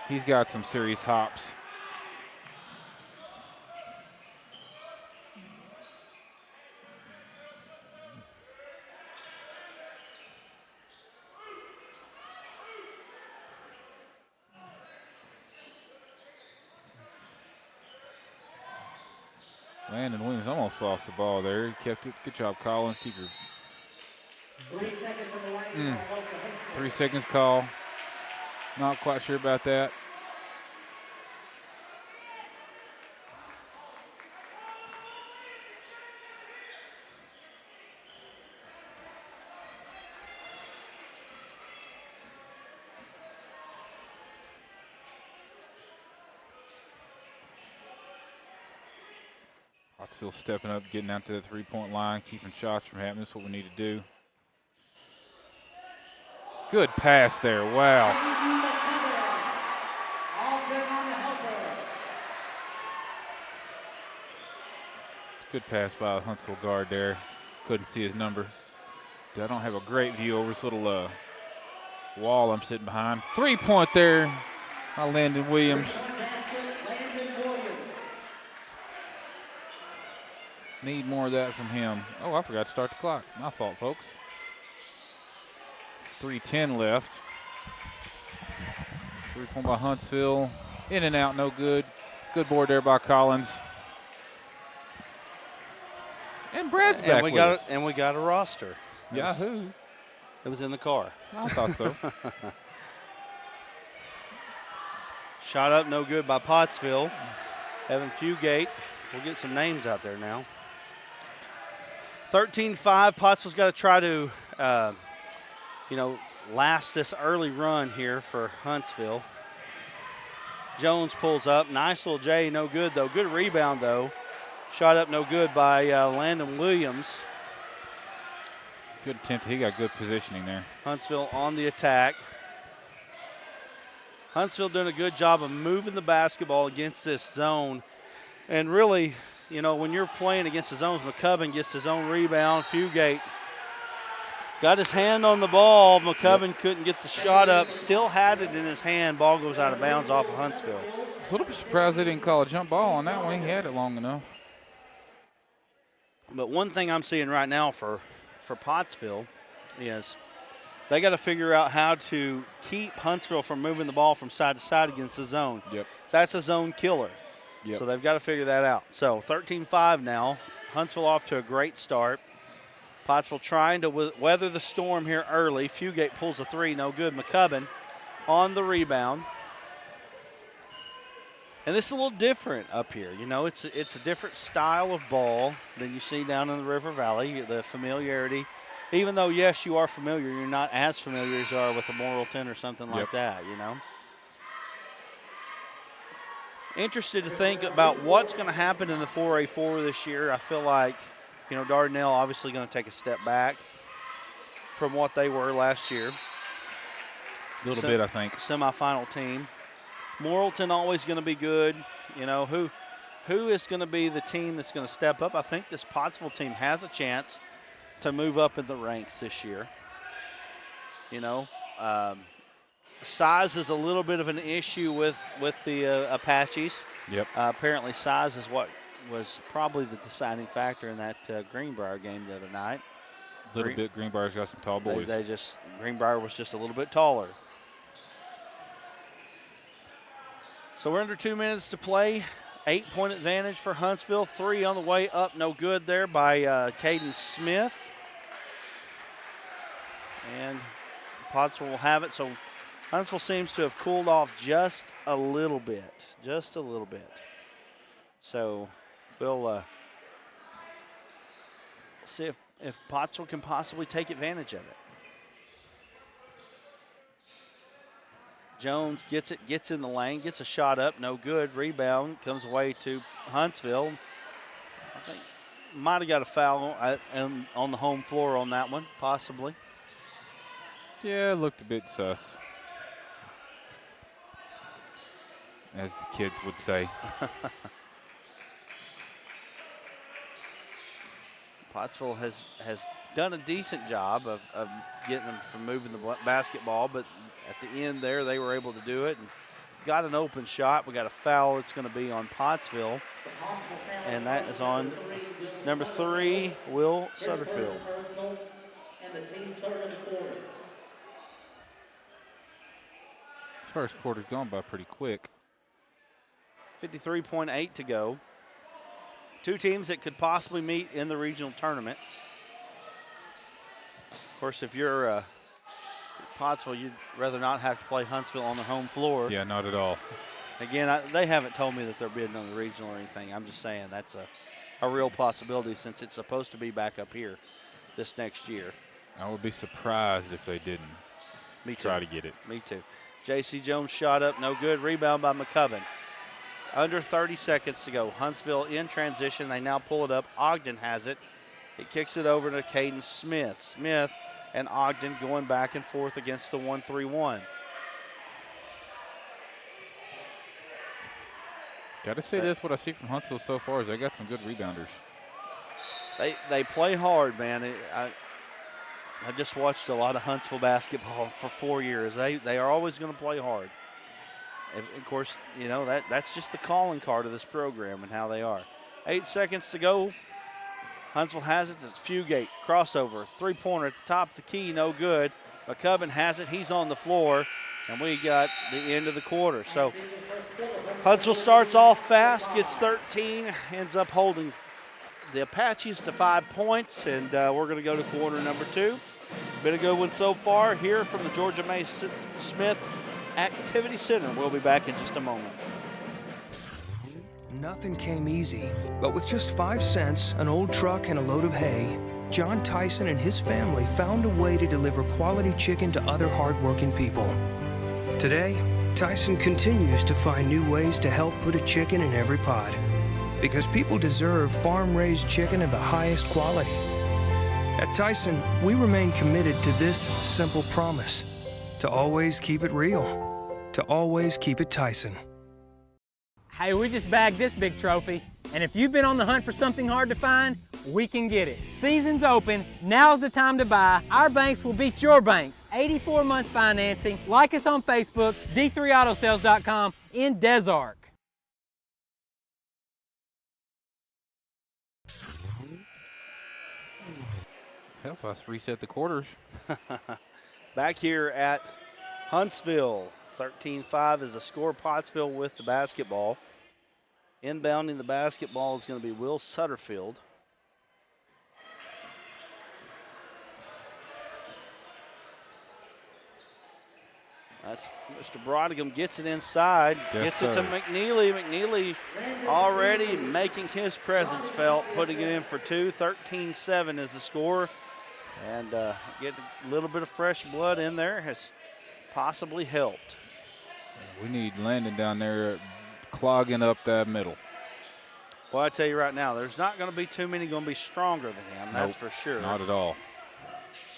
He's got some serious hops. Landon Williams almost lost the ball there. He kept it. Good job, Collins. Keep your 3 seconds on the line. 3 seconds call. Not quite sure about that. Still stepping up, getting out to the 3-point line, keeping shots from happening. That's what we need to do. Good pass there. Wow. Good pass by the Huntsville guard there. Couldn't see his number. I don't have a great view over this little wall I'm sitting behind. 3-point there by Landon Williams. Need more of that from him. Oh, I forgot to start the clock. My fault, folks. 3:10 left. 3-point by Huntsville. In and out, no good. Good board there by Collins. And Brad's back with us. And we got a roster. Yahoo. It was in the car. I thought so. Shot up, no good by Pottsville. Evan Fugate. We'll get some names out there now. 13-5. Pottsville's got to try to, last this early run here for Huntsville. Jones pulls up. Nice little J, no good, though. Good rebound, though. Shot up, no good by Landon Williams. Good attempt. He got good positioning there. Huntsville on the attack. Huntsville doing a good job of moving the basketball against this zone. And really, you know, when you're playing against the zones, McCubbin gets his own rebound. Fugate got his hand on the ball. McCubbin couldn't get the shot up. Still had it in his hand. Ball goes out of bounds off of Huntsville. I was a little bit surprised they didn't call a jump ball on that one. He had it long enough. But one thing I'm seeing right now for Pottsville is they got to figure out how to keep Huntsville from moving the ball from side to side against the zone. Yep. That's a zone killer. Yep. So they've got to figure that out. So 13-5 now. Huntsville off to a great start. Pottsville trying to weather the storm here early. Fugate pulls a three, no good. McCubbin on the rebound. And this is a little different up here. You know, it's a different style of ball than you see down in the River Valley, the familiarity. Even though, yes, you are familiar, you're not as familiar as you are with a Morrilton or something like that, you know. Interested to think about what's going to happen in the 4A4 this year. I feel like, you know, Dardanelle obviously going to take a step back from what they were last year. A little bit, I think. Semifinal team. Morrilton always going to be good. You know, who is going to be the team that's going to step up? I think this Pottsville team has a chance to move up in the ranks this year. You know, size is a little bit of an issue with the Apaches. Yep. Apparently size is what was probably the deciding factor in that Greenbrier game the other night. A little bit. Greenbrier's got some tall boys. Greenbrier was just a little bit taller. So we're under 2 minutes to play. 8-point advantage for Huntsville. 3 on the way up, no good there by Caden Smith. And Pottsville will have it. So Huntsville seems to have cooled off just a little bit. Just a little bit. So we'll see if Pottsville can possibly take advantage of it. Jones gets it, gets in the lane, gets a shot up, no good. Rebound comes away to Huntsville. I think might have got a foul on the home floor on that one, possibly. Yeah, it looked a bit sus, as the kids would say. Pottsville has done a decent job of getting them from moving the basketball, but at the end there they were able to do it and got an open shot. We got a foul. It's going to be on Pottsville, and that is on number 3, Will Sutterfield. This first quarter's gone by pretty quick. 53.8 to go. 2 teams that could possibly meet in the regional tournament. Of course, if you're Pottsville, you'd rather not have to play Huntsville on the home floor. Yeah, not at all. Again, they haven't told me that they're bidding on the regional or anything. I'm just saying that's a real possibility since it's supposed to be back up here this next year. I would be surprised if they didn't try to get it. Me too. J.C. Jones shot up, no good. Rebound by McCubbin. Under 30 seconds to go. Huntsville in transition. They now pull it up. Ogden has it. He kicks it over to Caden Smith. Smith and Ogden going back and forth against the 1-3-1. Got to say this, what I see from Huntsville so far is they got some good rebounders. They play hard, man. I just watched a lot of Huntsville basketball for 4 years. They are always going to play hard. Of course, you know, that's just the calling card of this program and how they are. 8 seconds to go. Huntsville has it. It's Fugate. Crossover. 3-pointer at the top of the key. No good. McCubbin has it. He's on the floor. And we got the end of the quarter. So Huntsville starts off fast, gets 13, ends up holding the Apaches to 5 points. And we're going to go to quarter number 2. Been a good one so far here from the Georgia May Smith Activity Center. We'll be back in just a moment. Nothing came easy, but with just 5 cents, an old truck, and a load of hay, John Tyson and his family found a way to deliver quality chicken to other hardworking people. Today, Tyson continues to find new ways to help put a chicken in every pot, because people deserve farm-raised chicken of the highest quality. At Tyson, we remain committed to this simple promise: to always keep it real, to always keep it Tyson. Hey, we just bagged this big trophy, and if you've been on the hunt for something hard to find, we can get it. Season's open, now's the time to buy. Our banks will beat your banks. 84-month financing. Like us on Facebook, d3autosales.com in Des Arc. Help us reset the quarters. Back here at Huntsville, 13-5 is the score. Pottsville with the basketball. Inbounding the basketball is going to be Will Sutterfield. That's Mr. Brodigan gets it inside, Yes, gets it to McNeely. McNeely already making his presence felt, putting it in for two. 13-7 is the score. And get a little bit of fresh blood in there has possibly helped. We need Landon down there clogging up that middle. Well, I tell you right now, there's not going to be too many going to be stronger than him. That's Nope, for sure. Not at all.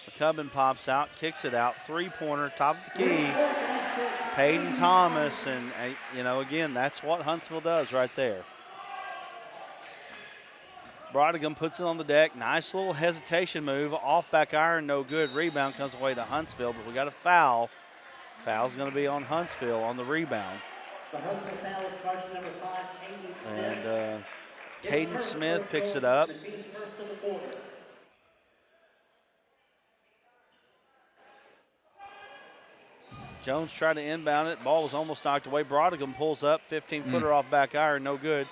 McCubbin pops out, kicks it out, three-pointer, top of the key. Peyton Thomas, and you know, again, that's what Huntsville does right there. Brodigan puts it on the deck. Nice little hesitation move. Off back iron, no good. Rebound comes away to Huntsville, but we got a foul. Foul's going to be on Huntsville on the rebound. The Huntsville foul is charged number 5, Caden Smith. And Caden Smith picks it up. The team's first of the quarter. Jones tried to inbound it. Ball was almost knocked away. Brodigan pulls up. 15-footer off back iron, no good.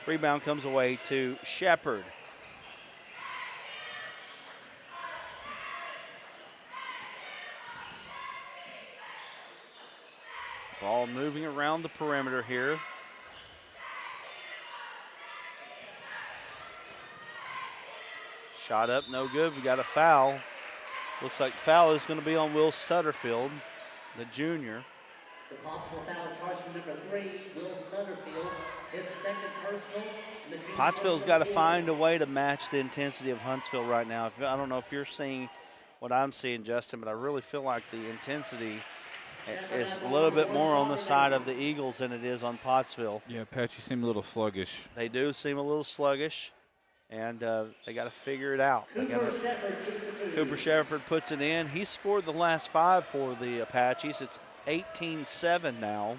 Rebound comes away to Shepard. Ball moving around the perimeter here. Shot up, no good. We got a foul. Looks like foul is going to be on Will Sutterfield, the junior. The Pottsville foul is charged number 3, Will Sutterfield. His second personal. Pottsville's got to find a way to match the intensity of Huntsville right now. I don't know if you're seeing what I'm seeing, Justin, but I really feel like the intensity is a little bit more on the side of the Eagles than it is on Pottsville. Yeah, Apache seem a little sluggish. They do seem a little sluggish, and they got to figure it out. Cooper Shepard puts it in. He scored the last 5 for the Apaches. It's 18-7 now.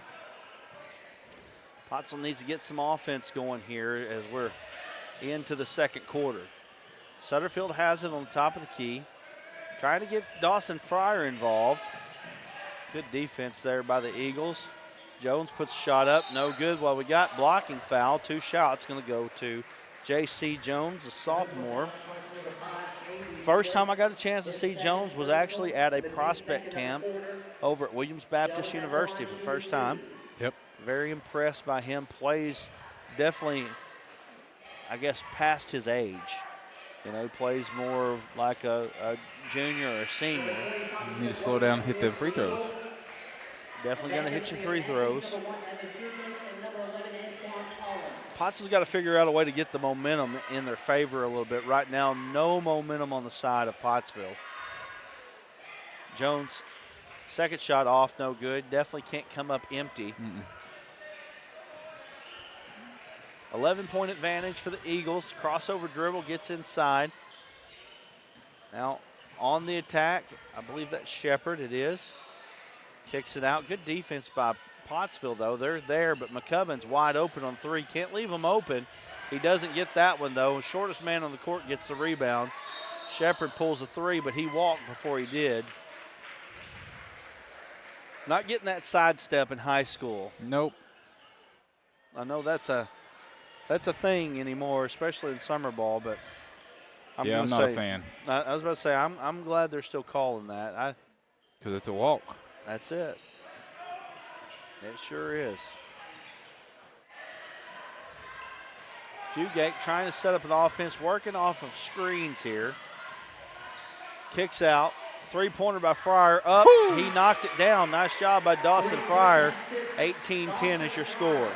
Pottsville needs to get some offense going here as we're into the second quarter. Sutterfield has it on the top of the key. Trying to get Dawson Fryer involved. Good defense there by the Eagles. Jones puts a shot up, no good. Well, we got blocking foul. 2 shots going to go to J.C. Jones, a sophomore. First time I got a chance to see Jones was actually at a prospect camp over at Williams Baptist University for the first time. Yep. Very impressed by him. Plays definitely, I guess, past his age. You know, he plays more like a junior or a senior. You need to slow down and hit them free throws. Definitely going to hit your free throws. Pottsville's got to figure out a way to get the momentum in their favor a little bit. Right now, no momentum on the side of Pottsville. Jones, second shot off, no good. Definitely can't come up empty. 11-point advantage for the Eagles. Crossover dribble gets inside. Now on the attack, I believe that's Shepard. It is. Kicks it out. Good defense by Pottsville, though. They're there, but McCubbin's wide open on 3. Can't leave him open. He doesn't get that one, though. Shortest man on the court gets the rebound. Shepard pulls a 3, but he walked before he did. Not getting that sidestep in high school. Nope. I know that's a thing anymore, especially in summer ball, but I'm not a fan. I was about to say, I'm glad they're still calling that. Because it's a walk. That's it. It sure is. Fugate trying to set up an offense, working off of screens here. Kicks out. 3-pointer by Fryer up. Woo! He knocked it down. Nice job by Dawson Fryer. 18-10 is your score.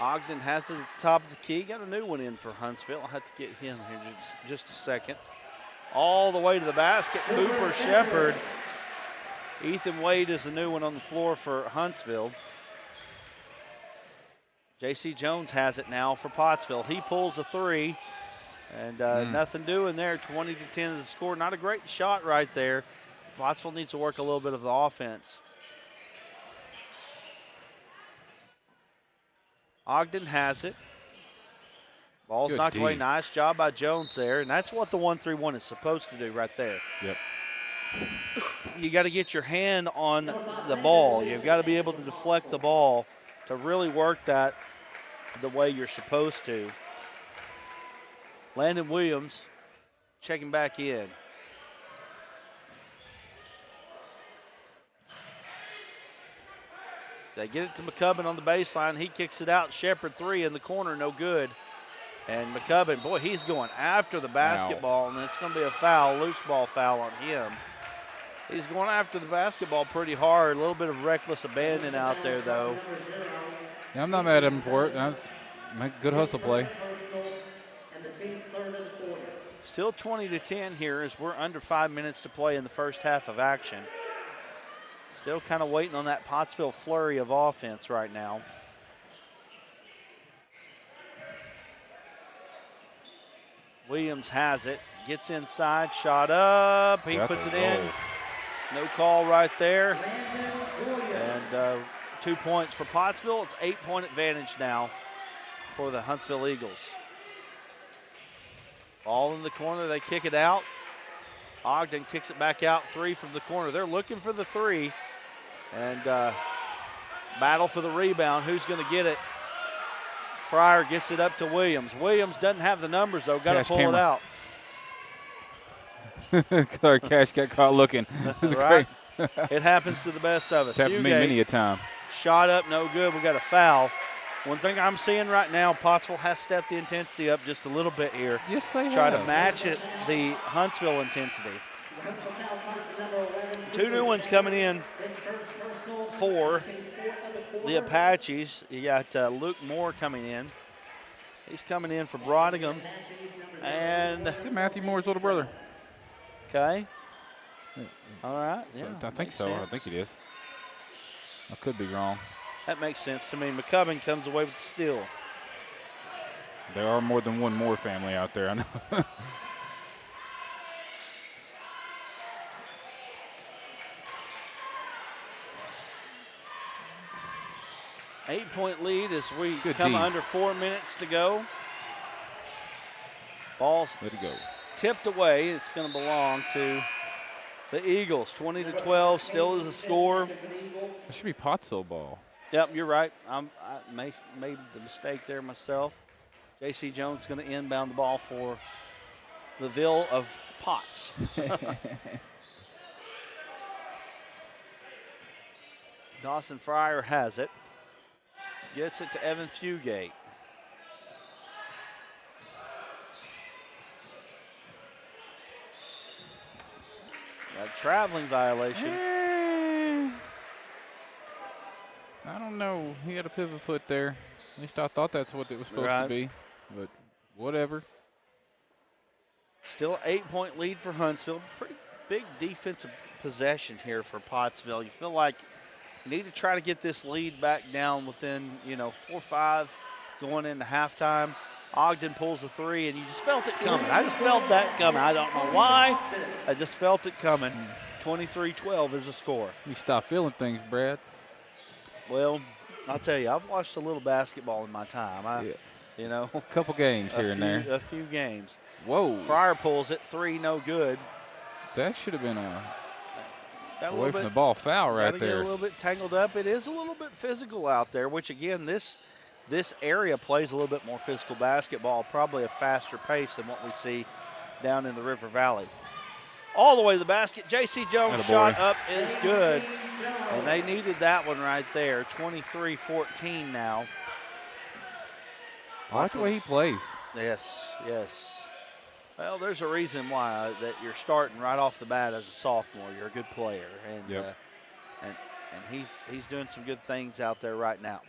Ogden has it at the top of the key. Got a new one in for Huntsville. I'll have to get him here just a second. All the way to the basket. Cooper Shepard. Ethan Wade is the new one on the floor for Huntsville. J.C. Jones has it now for Pottsville. He pulls a three, and nothing doing there. 20-10 is the score. Not a great shot right there. Pottsville needs to work a little bit of the offense. Ogden has it. Ball's knocked away. Nice job by Jones there, and that's what the 1-3-1 is supposed to do right there. Yep. You got to get your hand on the ball. You've got to be able to deflect the ball to really work that the way you're supposed to. Landon Williams checking back in. They get it to McCubbin on the baseline. He kicks it out. Shepard three in the corner, no good. And McCubbin, boy, he's going after the basketball, and it's going to be a foul, loose ball foul on him. He's going after the basketball pretty hard. A little bit of reckless abandon out there, though. Yeah, I'm not mad at him for it. That's a good hustle play. Still 20-10 here as we're under 5 minutes to play in the first half of action. Still kind of waiting on that Pottsville flurry of offense right now. Williams has it, gets inside, shot up, he puts it in. No call right there. And 2 points for Pottsville. It's 8-point advantage now for the Huntsville Eagles. Ball in the corner, they kick it out. Ogden kicks it back out, three from the corner. They're looking for the three. And battle for the rebound. Who's going to get it? Fryer gets it up to Williams. Williams doesn't have the numbers, though. Got to pull it out. Sorry, Cash got caught looking. Right. It happens to the best of us. It's happened to me many a time. Shot up, no good. We got a foul. One thing I'm seeing right now, Pottsville has stepped the intensity up just a little bit here. Yes, they Try have. to match it, the Huntsville intensity. Two new ones coming in for the Apaches. You got Luke Moore coming in. He's coming in for Brodigan. And Matthew Moore's little brother. Okay. All right. Yeah, I think so. sense. I think it is. I could be wrong. That makes sense to me. McCubbin comes away with the steal. There are more than one Moore family out there, I know. 8-point lead as we Good come D. under 4 minutes to go. Ball's Let it go. tipped away. It's going to belong to the Eagles. 20-12 still is a score. It should be Pottsville ball. Yep, you're right. I made the mistake there myself. J.C. Jones is going to inbound the ball for the Ville of Potts. Dawson Fryer has it. Gets it to Evan Fugate. Got a traveling violation. I don't know. He had a pivot foot there. At least I thought that's what it was supposed to be. But whatever. Still 8-point lead for Huntsville. Pretty big defensive possession here for Pottsville. You feel like you need to try to get this lead back down within, 4 or 5 going into halftime. Ogden pulls a three, and you just felt it coming. I just felt that coming. I don't know why. I just felt it coming. 23-12 is the score. You stop feeling things, Brad. Well, I'll tell you, I've watched a little basketball in my time. A couple games here and there. A few games. Whoa. Fryer pulls it, three, no good. That should have been Got away from the ball foul right Get there. a little bit tangled up. It is a little bit physical out there, which again, this area plays a little bit more physical basketball, probably a faster pace than what we see down in the River Valley. All the way to the basket. J.C. Jones' shot up is good, and they needed that one right there. 23-14 now. Watch the way he plays. Yes. Well, there's a reason why that you're starting right off the bat as a sophomore. You're a good player, and he's doing some good things out there right now.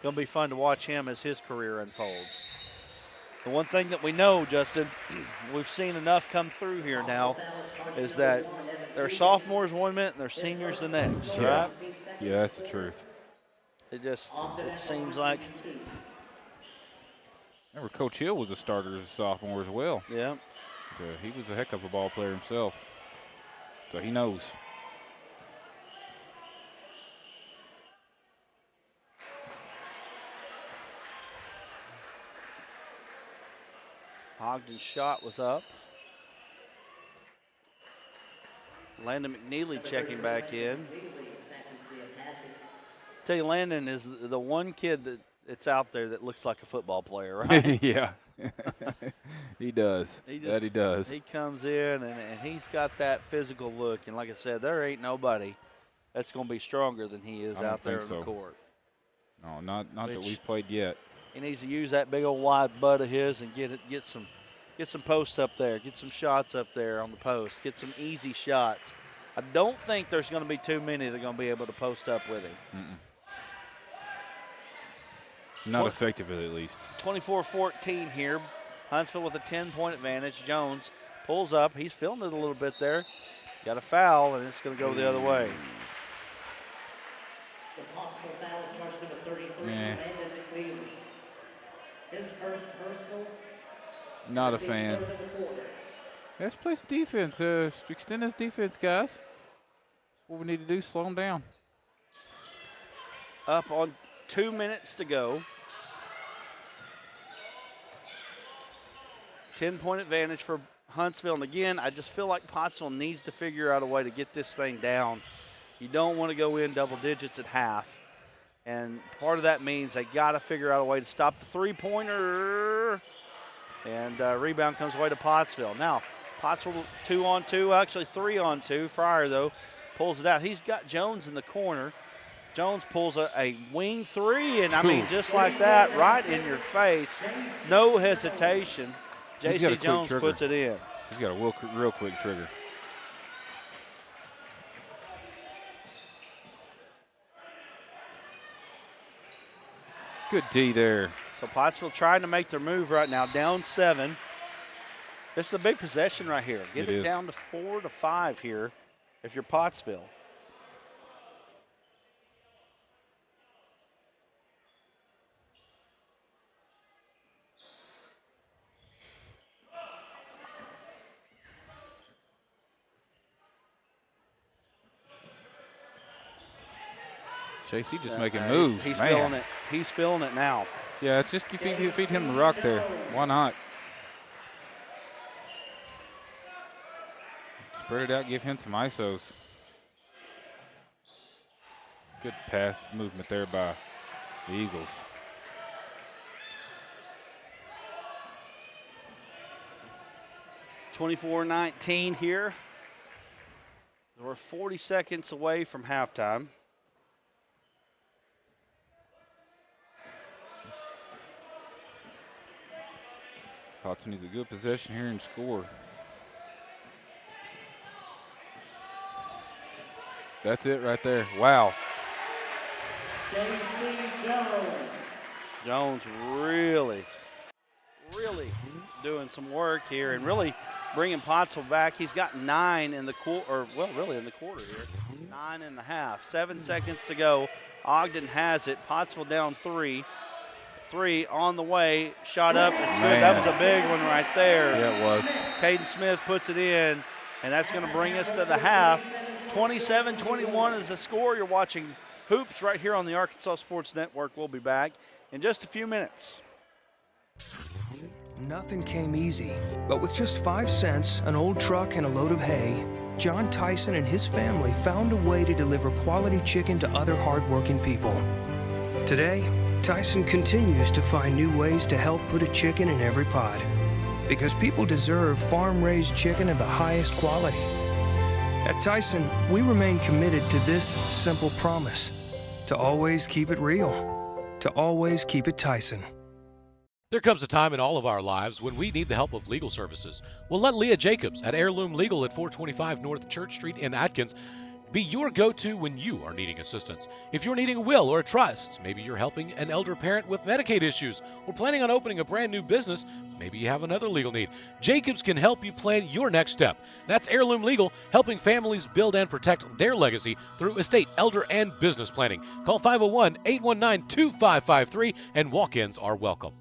going to be fun to watch him as his career unfolds. The one thing that we know, Justin, we've seen enough come through here now, is that they're sophomores 1 minute and they're seniors the next, right? Yeah, that's the truth. It seems like. Remember, Coach Hill was a starter as a sophomore as well. Yeah. He was a heck of a ball player himself, so he knows. Ogden's shot was up. Landon McNeely checking back in. Tell you, Landon is the one kid that's out there that looks like a football player, right? Yeah, he does. He does. He comes in and he's got that physical look, and like I said, there ain't nobody that's going to be stronger than he is out there on the court. No, not that we've played yet. He needs to use that big old wide butt of his and get some posts up there, get some shots up there on the post, get some easy shots. I don't think there's going to be too many that are going to be able to post up with him. Not effectively, at least. 24-14 here. Huntsville with a 10-point advantage. Jones pulls up. He's feeling it a little bit there. Got a foul, and it's going to go the other way. The Pottsville foul is charge number 33, Landon McNeely. His first personal. Not a fan. Let's play some defense. Extend this defense, guys. That's what we need to do. Slow them down. Up on 2 minutes to go. 10-point advantage for Huntsville. And again, I just feel like Pottsville needs to figure out a way to get this thing down. You don't want to go in double digits at half. And part of that means they got to figure out a way to stop the three-pointer. And rebound comes away to Pottsville. Now, Pottsville 2-on-2, actually 3-on-2. Fryer, though, pulls it out. He's got Jones in the corner. Jones pulls a wing three, and I mean, just like that, right in your face. No hesitation. J.C. Jones puts it in. He's got a real quick trigger. Good D there. So Pottsville trying to make their move right now, down 7. This is a big possession right here. Get it down to 4-5 here if you're Pottsville. JC just making moves. He's feeling it. He's feeling it now. Yeah, it's just feed him the rock there. Why not? Spread it out, give him some ISOs. Good pass movement there by the Eagles. (24-19) here. We're 40 seconds away from halftime. Pottsville needs a good possession here and score. That's it right there. Wow. J.C. Jones. Jones really doing some work here and really bringing Pottsville back. He's got 9 in the quarter, or well, really in the quarter here. 9.5. 7 seconds to go. Ogden has it. Pottsville down 3. 3 on the way. Shot up. It's good. That was a big one right there. Yeah, it was. Caden Smith puts it in, and that's going to bring us to the half. 27-21 is the score. You're watching Hoops right here on the Arkansas Sports Network. We'll be back in just a few minutes. Nothing came easy, but with just 5 cents, an old truck, and a load of hay, John Tyson and his family found a way to deliver quality chicken to other hardworking people. Today, Tyson continues to find new ways to help put a chicken in every pot, because people deserve farm-raised chicken of the highest quality. At Tyson, we remain committed to this simple promise: to always keep it real, to always keep it Tyson. There comes a time in all of our lives when we need the help of legal services. Well, let Leah Jacobs at Heirloom Legal at 425 North Church Street in Atkins be your go-to when you are needing assistance. If you're needing a will or a trust, maybe you're helping an elder parent with Medicaid issues, or planning on opening a brand new business, maybe you have another legal need, Jacobs can help you plan your next step. That's Heirloom Legal, helping families build and protect their legacy through estate, elder, and business planning. Call 501-819-2553, and walk-ins are welcome.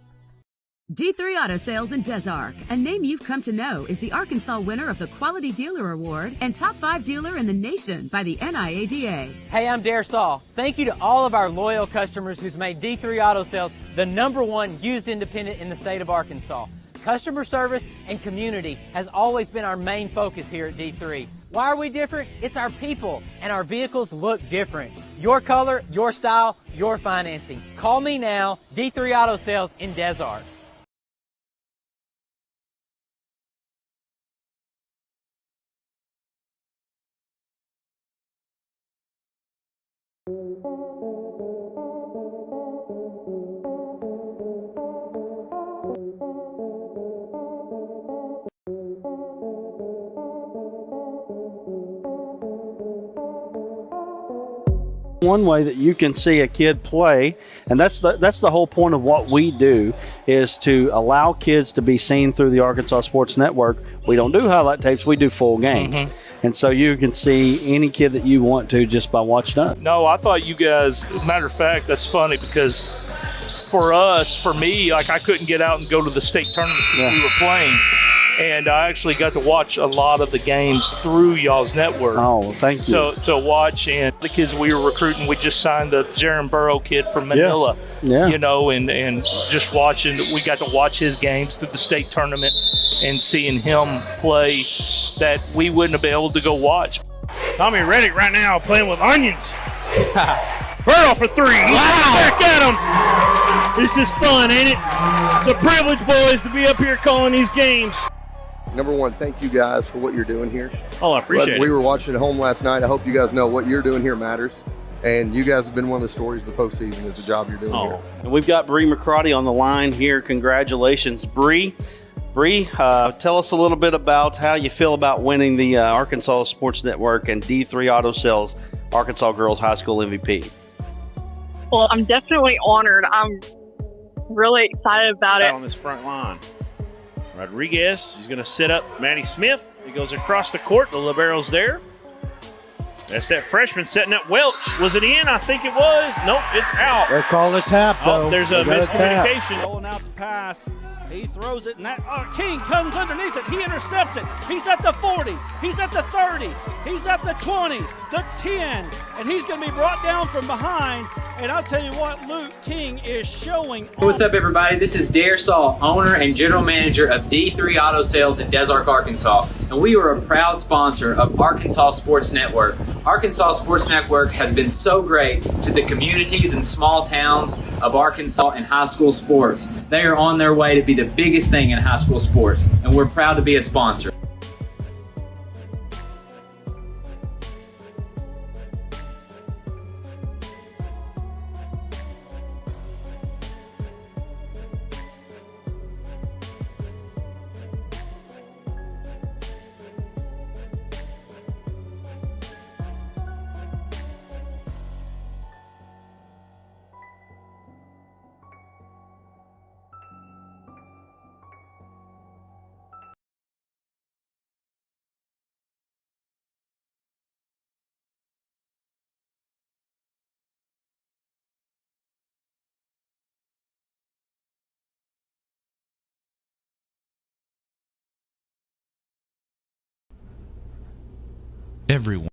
D3 Auto Sales in Des Arc, a name you've come to know, is the Arkansas winner of the Quality Dealer Award and top 5 dealer in the nation by the NIADA. Hey, I'm Dare Saul. Thank you to all of our loyal customers who's made D3 Auto Sales the #1 used independent in the state of Arkansas. Customer service and community has always been our main focus here at D3. Why are we different? It's our people, and our vehicles look different. Your color, your style, your financing. Call me now, D3 Auto Sales in Des Arc. One way that you can see a kid play, and that's the whole point of what we do, is to allow kids to be seen through the Arkansas Sports Network. We don't do highlight tapes, we do full games. And so you can see any kid that you want to just by watching us. No, I thought you guys, matter of fact, that's funny because for me, like I couldn't get out and go to the state tournaments because we were playing. And I actually got to watch a lot of the games through y'all's network. Oh, thank you. To watch, and the kids we were recruiting, we just signed the Jaron Burrow kid from Manila. Yeah. You know, and just watching, we got to watch his games through the state tournament and seeing him play that we wouldn't have been able to go watch. Tommy Reddick right now playing with onions. Burrow for 3. Back at him. This is fun, ain't it? It's a privilege, boys, to be up here calling these games. #1, thank you guys for what you're doing here. Oh, I appreciate it. We were watching at home last night. I hope you guys know what you're doing here matters. And you guys have been one of the stories of the postseason is the job you're doing here. And we've got Bree McCarty on the line here. Congratulations, Bree. Bree, tell us a little bit about how you feel about winning the Arkansas Sports Network and D3 Auto Sales Arkansas Girls High School MVP. Well, I'm definitely honored. I'm really excited about it. On this front line. Rodriguez is going to set up Maddie Smith. He goes across the court. The libero's there. That's that freshman setting up Welch. Was it in? I think it was. Nope, it's out. They're calling a tap, though. Oh, there's a miscommunication. Rolling out the pass. He throws it, and King comes underneath it. He intercepts it. He's at the 40. He's at the 30. He's at the 20, the 10, and he's going to be brought down from behind. And I'll tell you what, Luke King is showing. What's up, everybody? This is Dare Saul, owner and general manager of D3 Auto Sales in Des Arc, Arkansas. And we are a proud sponsor of Arkansas Sports Network. Arkansas Sports Network has been so great to the communities and small towns of Arkansas and high school sports. They are on their way to be the biggest thing in high school sports, and we're proud to be a sponsor. Everyone.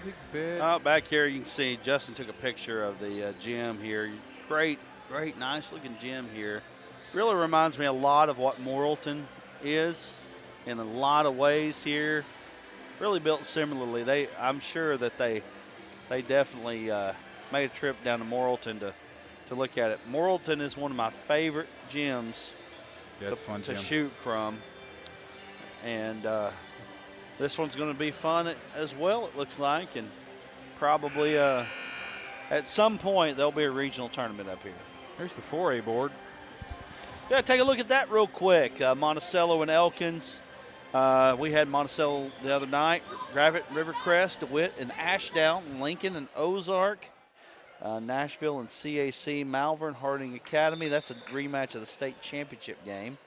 music, bed. Back here you can see Justin took a picture of the gym here. Great, nice looking gym here. Really reminds me a lot of what Morrilton is in a lot of ways here. Really built similarly. I'm sure that they definitely made a trip down to Morrilton to look at it. Morrilton is one of my favorite gyms to shoot from. And this one's going to be fun as well, it looks like. And probably at some point there'll be a regional tournament up here. Here's the 4A board. Yeah, take a look at that real quick. Monticello and Elkins. We had Monticello the other night. Gravette, Rivercrest, DeWitt, and Ashdown, Lincoln and Ozark. Nashville and CAC, Malvern, Harding Academy. That's a rematch of the state championship game.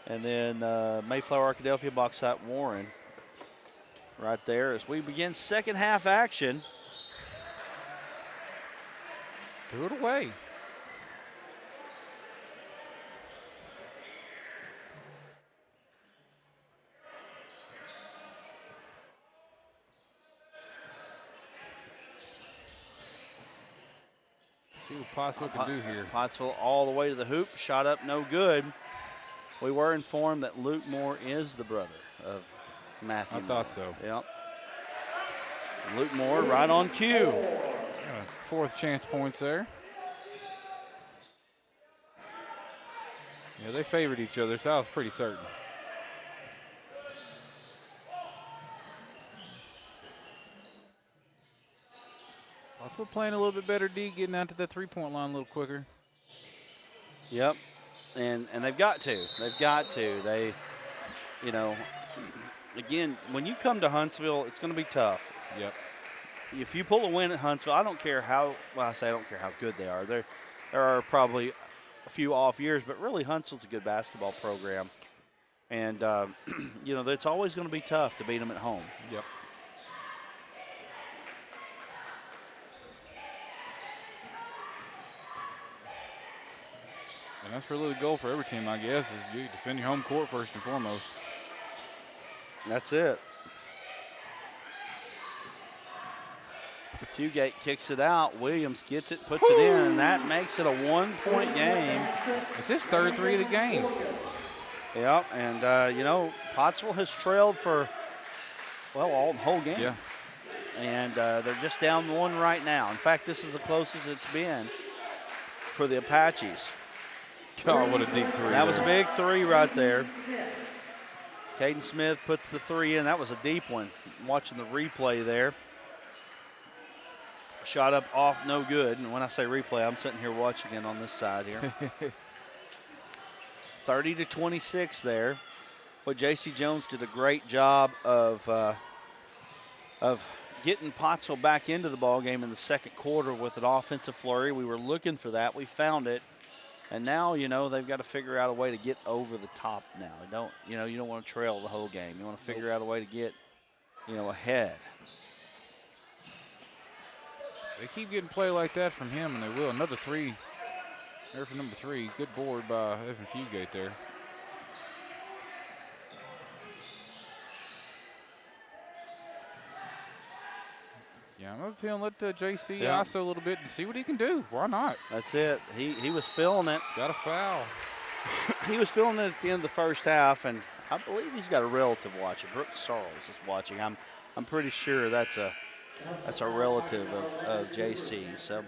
And then Mayflower, Arkadelphia, Bauxite, Warren. Right there as we begin second half action. Threw it away. See what Pottsville can do here. Pottsville all the way to the hoop. Shot up, no good. We were informed that Luke Moore is the brother of Matthew. I thought so. Yep. Luke Moore right on cue. Fourth chance points there. Yeah, they favored each other, so I was pretty certain. Also playing a little bit better D, getting out to that three-point line a little quicker. Yep, and they've got to. They've got to. They, you know, again, when you come to Huntsville, it's going to be tough. Yep. If you pull a win at Huntsville, I don't care how, well, I don't care how good they are. There are probably a few off years, but really Huntsville's a good basketball program. And, you know, it's always going to be tough to beat them at home. Yep. And that's really the goal for every team, I guess, is you defend your home court first and foremost. That's it. Fugate kicks it out. Williams gets it, puts it in, and that makes it a one-point game. It's his third three of the game. Yep, and, you know, Pottsville has trailed for, well, the whole game. Yeah. And they're just down one right now. In fact, this is the closest it's been for the Apaches. God, what a deep three. That was a big three right there. Caden Smith puts the three in. That was a deep one. I'm watching the replay there. Shot up off, no good. And when I say replay, I'm sitting here watching it on this side here. 30-26 there. But J.C. Jones did a great job of getting Pottsville back into the ball game in the second quarter with an offensive flurry. We were looking for that. We found it. And now, you know, they've got to figure out a way to get over the top now. You don't want to trail the whole game. You want to figure out a way to get, you know, ahead. They keep getting play like that from him, and they will. Another three there for number 3. Good board by Evan Fugate there. Yeah, I'm going to let JC iso a little bit and see what he can do. Why not? That's it. He was feeling it. Got a foul. He was feeling it at the end of the first half, and I believe he's got a relative watching. Brooks Sarles is watching. I'm pretty sure that's a relative of JC. So,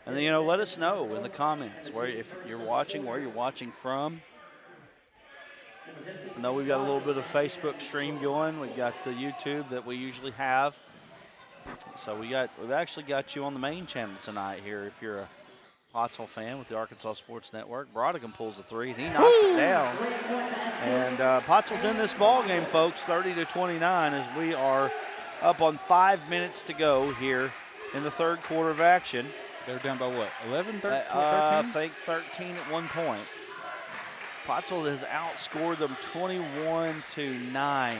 and then, you know, let us know in the comments if you're watching, where you're watching from. I know we've got a little bit of Facebook stream going. We've got the YouTube that we usually have. So we've actually got you on the main channel tonight here if you're a Pottsville fan with the Arkansas Sports Network. Brodigan pulls a three, and he knocks it down. And Pottsville's in this ball game, folks, 30-29, as we are up on 5 minutes to go here in the third quarter of action. They're down by what, 11, 13? I think 13 at one point. Pottsville has outscored them 21-9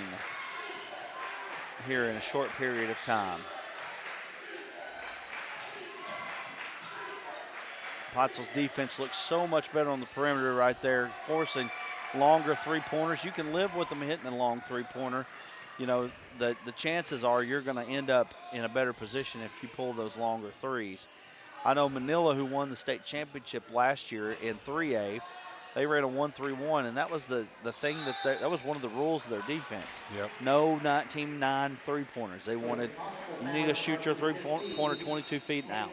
here in a short period of time. Pottsville's defense looks so much better on the perimeter right there, forcing longer three-pointers. You can live with them hitting a long three-pointer. you know, the chances are you're going to end up in a better position if you pull those longer threes. I know Manila, who won the state championship last year in 3A, they ran a 1-3-1, and that was the thing that was one of the rules of their defense. Yep. No 19-9 three-pointers. They wanted, you need to shoot your three-pointer 22 feet and out.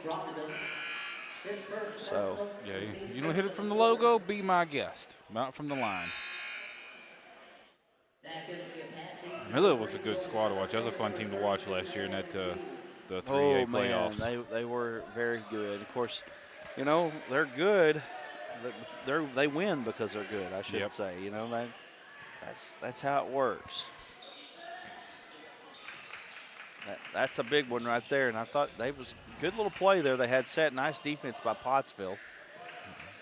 So. Yeah, you don't hit it from the logo, be my guest, not from the line. Miller was a good squad to watch. That was a fun team to watch last year in that the 3A playoffs. Man, they were very good. Of course, you know, they're good. They win because they're good, I should say. You know, that's how it works. That's a big one right there, and I thought they was a good little play there. They had set nice defense by Pottsville.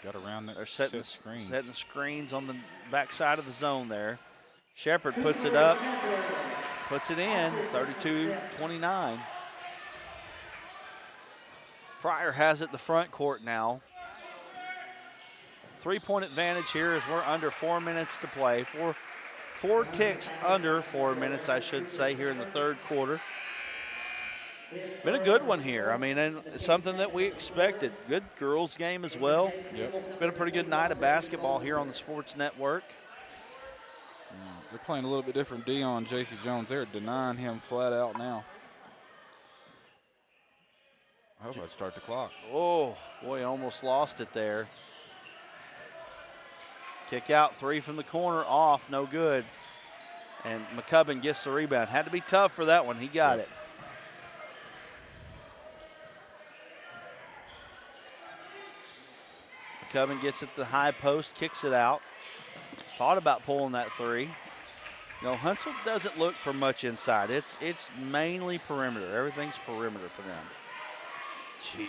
Got around that. They're setting the screens on the backside of the zone there. Shepard puts it up, puts it in, 32-29. Fryer has it in the front court now. 3-point advantage here as we're under 4 minutes to play. Four ticks under 4 minutes, I should say, here in the third quarter. Been a good one here. I mean, and something that we expected. Good girls game as well. Yep. It's been a pretty good night of basketball here on the Sports Network. They're playing a little bit different D on J.C. Jones. They're denying him flat out now. I hope I start the clock. Oh, boy, almost lost it there. Kick out, three from the corner, off, no good. And McCubbin gets the rebound. Had to be tough for that one. He got it. McCubbin gets it to the high post, kicks it out. Thought about pulling that three. You know, Huntsville doesn't look for much inside. It's mainly perimeter. Everything's perimeter for them. Jeez.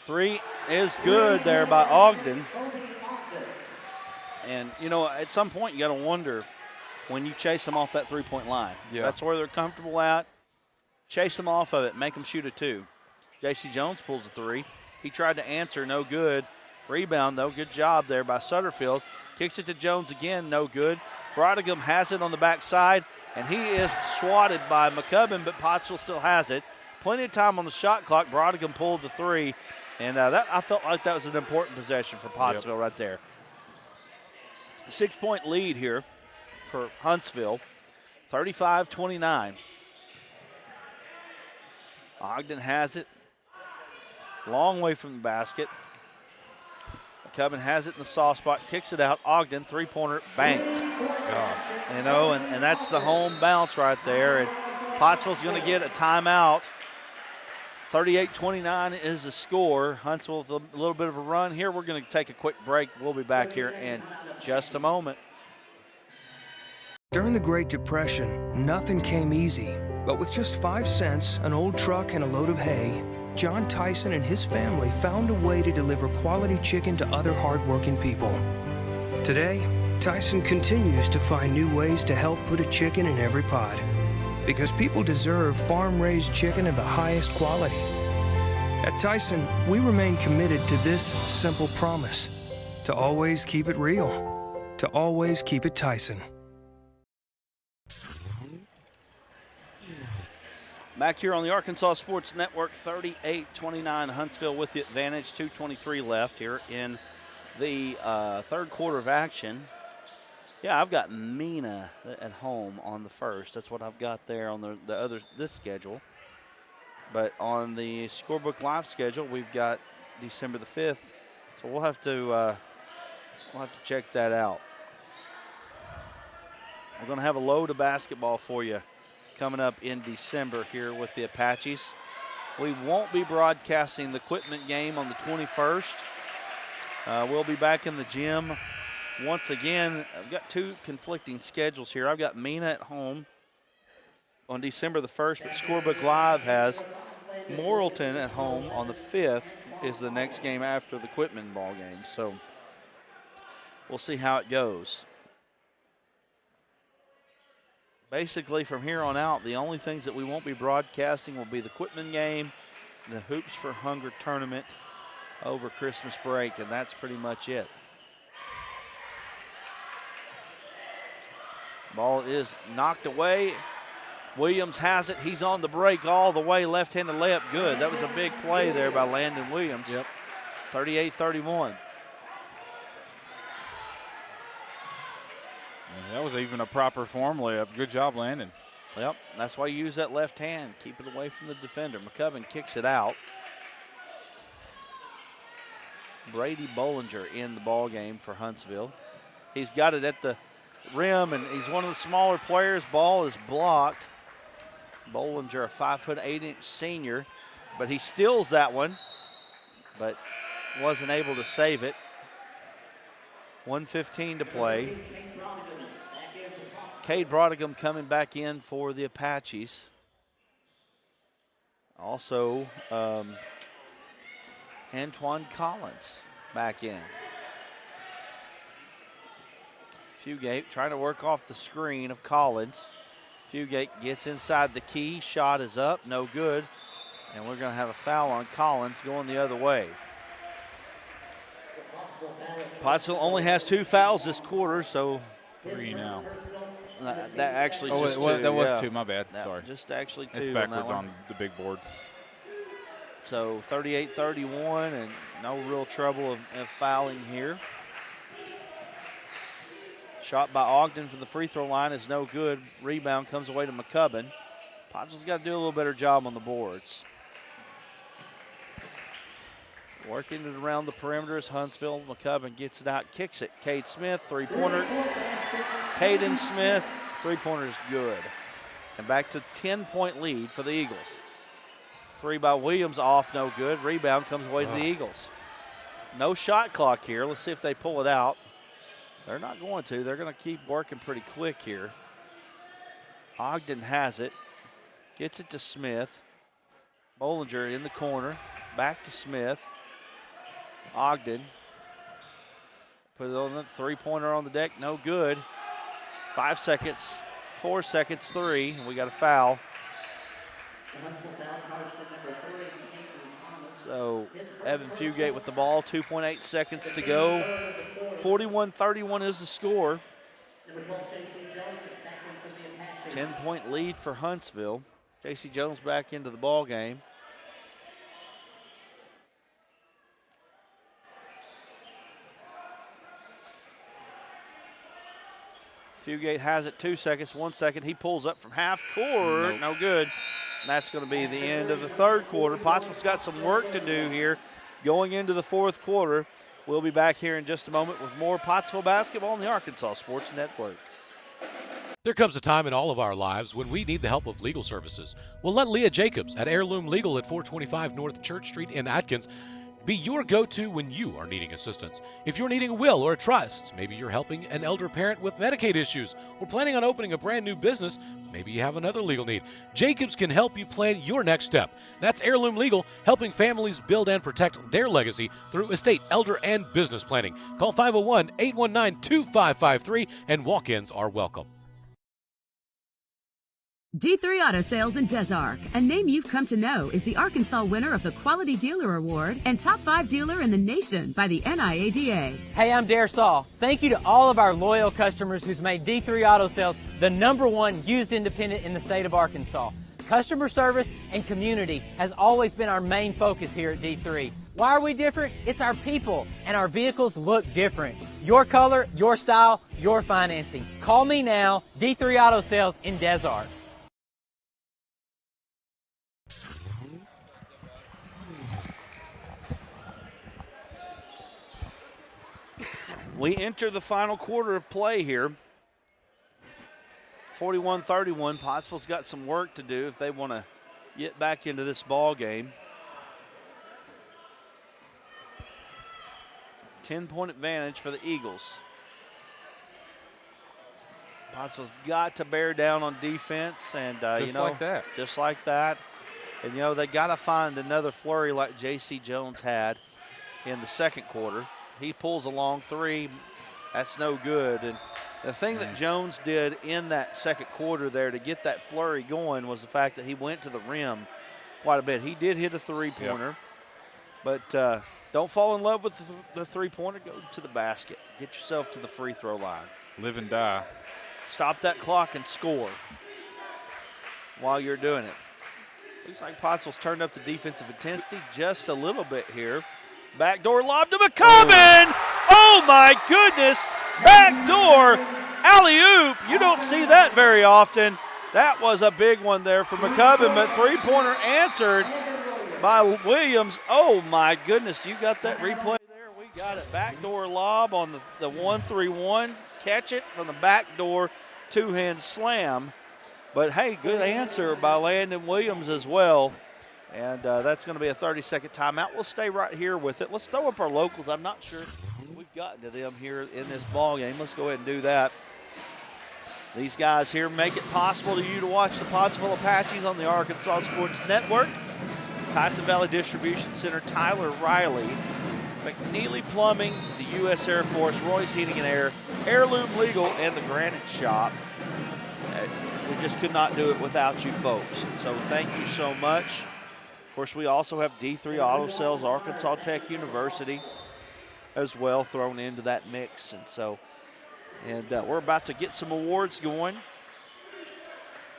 Three is good there by Ogden. And, you know, at some point you got to wonder when you chase them off that three-point line. Yeah. That's where they're comfortable at. Chase them off of it. Make them shoot a two. J.C. Jones pulls a three. He tried to answer, no good. Rebound, though, good job there by Sutterfield. Kicks it to Jones again, no good. Brodigham has it on the backside, and he is swatted by McCubbin, but Pottsville still has it. Plenty of time on the shot clock. Brodigham pulled the three, and I felt like that was an important possession for Pottsville right there. 6-point lead here for Huntsville, 35-29. Ogden has it. Long way from the basket. McCubbin has it in the soft spot, kicks it out. Ogden, three-pointer, bang. Gosh. You know, and that's the home bounce right there. And Pottsville's going to get a timeout. 38-29 is the score. Huntsville with a little bit of a run here. We're going to take a quick break. We'll be back here in just a moment. During the Great Depression, nothing came easy. But with just 5 cents, an old truck, and a load of hay, John Tyson and his family found a way to deliver quality chicken to other hardworking people. Today, Tyson continues to find new ways to help put a chicken in every pot. Because people deserve farm-raised chicken of the highest quality. At Tyson, we remain committed to this simple promise: to always keep it real, to always keep it Tyson. Back here on the Arkansas Sports Network, 38-29, Huntsville with the advantage, 2:23 left here in the third quarter of action. Yeah, I've got Mina at home on the first. That's what I've got there on this schedule. But on the Scorebook Live schedule, we've got December the 5th. So we'll have to check that out. We're going to have a load of basketball for you coming up in December here with the Apaches. We won't be broadcasting the equipment game on the 21st. We'll be back in the gym once again. I've got two conflicting schedules here. I've got Mina at home on December the 1st, but Scorebook Live has Morrilton at home on the 5th is the next game after the equipment ball game. So we'll see how it goes. Basically, from here on out, the only things that we won't be broadcasting will be the Quitman game, the Hoops for Hunger tournament over Christmas break, and that's pretty much it. Ball is knocked away. Williams has it. He's on the break all the way. Left-handed layup, good. That was a big play there by Landon Williams. Yep. 38-31. That was even a proper form layup. Good job, Landon. Yep, that's why you use that left hand. Keep it away from the defender. McCubbin kicks it out. Brady Bollinger in the ball game for Huntsville. He's got it at the rim, and he's one of the smaller players. Ball is blocked. Bollinger, a 5'8" senior, but he steals that one, but wasn't able to save it. 1:15 to play. Cade Brodigan coming back in for the Apaches. Also, Antoine Collins back in. Fugate trying to work off the screen of Collins. Fugate gets inside the key. Shot is up, no good. And we're going to have a foul on Collins going the other way. Pottsville only has 2 fouls this quarter, so 3 now. That actually just 2. That was 2, my bad. Sorry. Just actually 2. It's backwards on the big board. So 38-31, and no real trouble of fouling here. Shot by Ogden from the free throw line is no good. Rebound comes away to McCubbin. Pottsville's got to do a little better job on the boards. Working it around the perimeter is Huntsville. McCubbin gets it out, kicks it. Cade Smith, three-pointer. Caden Smith, three-pointer is good. And back to 10-point lead for the Eagles. 3 by Williams off, no good. Rebound comes away to the Eagles. No shot clock here. Let's see if they pull it out. They're not going to. They're going to keep working pretty quick here. Ogden has it. Gets it to Smith. Bollinger in the corner. Back to Smith. Ogden. Put it on the three-pointer on the deck. No good. 5 seconds. 4 seconds. 3. And we got a foul. So Evan Fugate with the ball. 2.8 seconds to go. 41-31 is the score. 10-point lead for Huntsville. J.C. Jones back into the ball game. Fugate has it. 2 seconds, 1 second. He pulls up from half court. No good. And that's going to be the end of the third quarter. Pottsville's got some work to do here going into the fourth quarter. We'll be back here in just a moment with more Pottsville basketball on the Arkansas Sports Network. There comes a time in all of our lives when we need the help of legal services. Well, let Leah Jacobs at Heirloom Legal at 425 North Church Street in Atkins be your go-to when you are needing assistance. If you're needing a will or a trust, maybe you're helping an elder parent with Medicaid issues, or planning on opening a brand new business, maybe you have another legal need. Jacobs can help you plan your next step. That's Heirloom Legal, helping families build and protect their legacy through estate, elder, and business planning. Call 501-819-2553, and walk-ins are welcome. D3 Auto Sales in Des Arc, a name you've come to know, is the Arkansas winner of the Quality Dealer Award and Top 5 Dealer in the Nation by the NIADA. Hey, I'm Dare Saul. Thank you to all of our loyal customers who's made D3 Auto Sales the #1 used independent in the state of Arkansas. Customer service and community has always been our main focus here at D3. Why are we different? It's our people, and our vehicles look different. Your color, your style, your financing. Call me now, D3 Auto Sales in Des Arc. We enter the final quarter of play here. 41-31. Pottsville's got some work to do if they want to get back into this ball game. 10-point advantage for the Eagles. Pottsville's got to bear down on defense, and just like that. Just like that. And they got to find another flurry like J.C. Jones had in the second quarter. He pulls a long three. That's no good. And the thing that Jones did in that second quarter there to get that flurry going was the fact that he went to the rim quite a bit. He did hit a three-pointer, but don't fall in love with the three-pointer. Go to the basket. Get yourself to the free throw line. Live and die. stop that clock and score while you're doing it. Looks like Pottsville's turned up the defensive intensity just a little bit here. Backdoor lob to McCubbin. Oh my goodness. Backdoor alley-oop. You don't see that very often. That was a big one there for McCubbin, but three-pointer answered by Williams. Oh my goodness. You got that replay there? We got it. Backdoor lob on the 1-3-1. Catch it from the backdoor two-hand slam. But, hey, good answer by Landon Williams as well. And that's going to be a 30-second timeout. We'll stay right here with it. Let's throw up our locals. I'm not sure we've gotten to them here in this ball game. Let's go ahead and do that. These guys here make it possible to you to watch the Pottsville Apaches on the Arkansas Sports Network. Tyson Valley Distribution Center, Tyler Riley. McNeely Plumbing, the U.S. Air Force, Roy's Heating and Air, Heirloom Legal, and the Granite Shop. We just could not do it without you folks. So thank you so much. Of course, we also have D3 Auto Sales, Arkansas Tech University as well thrown into that mix. And we're about to get some awards going.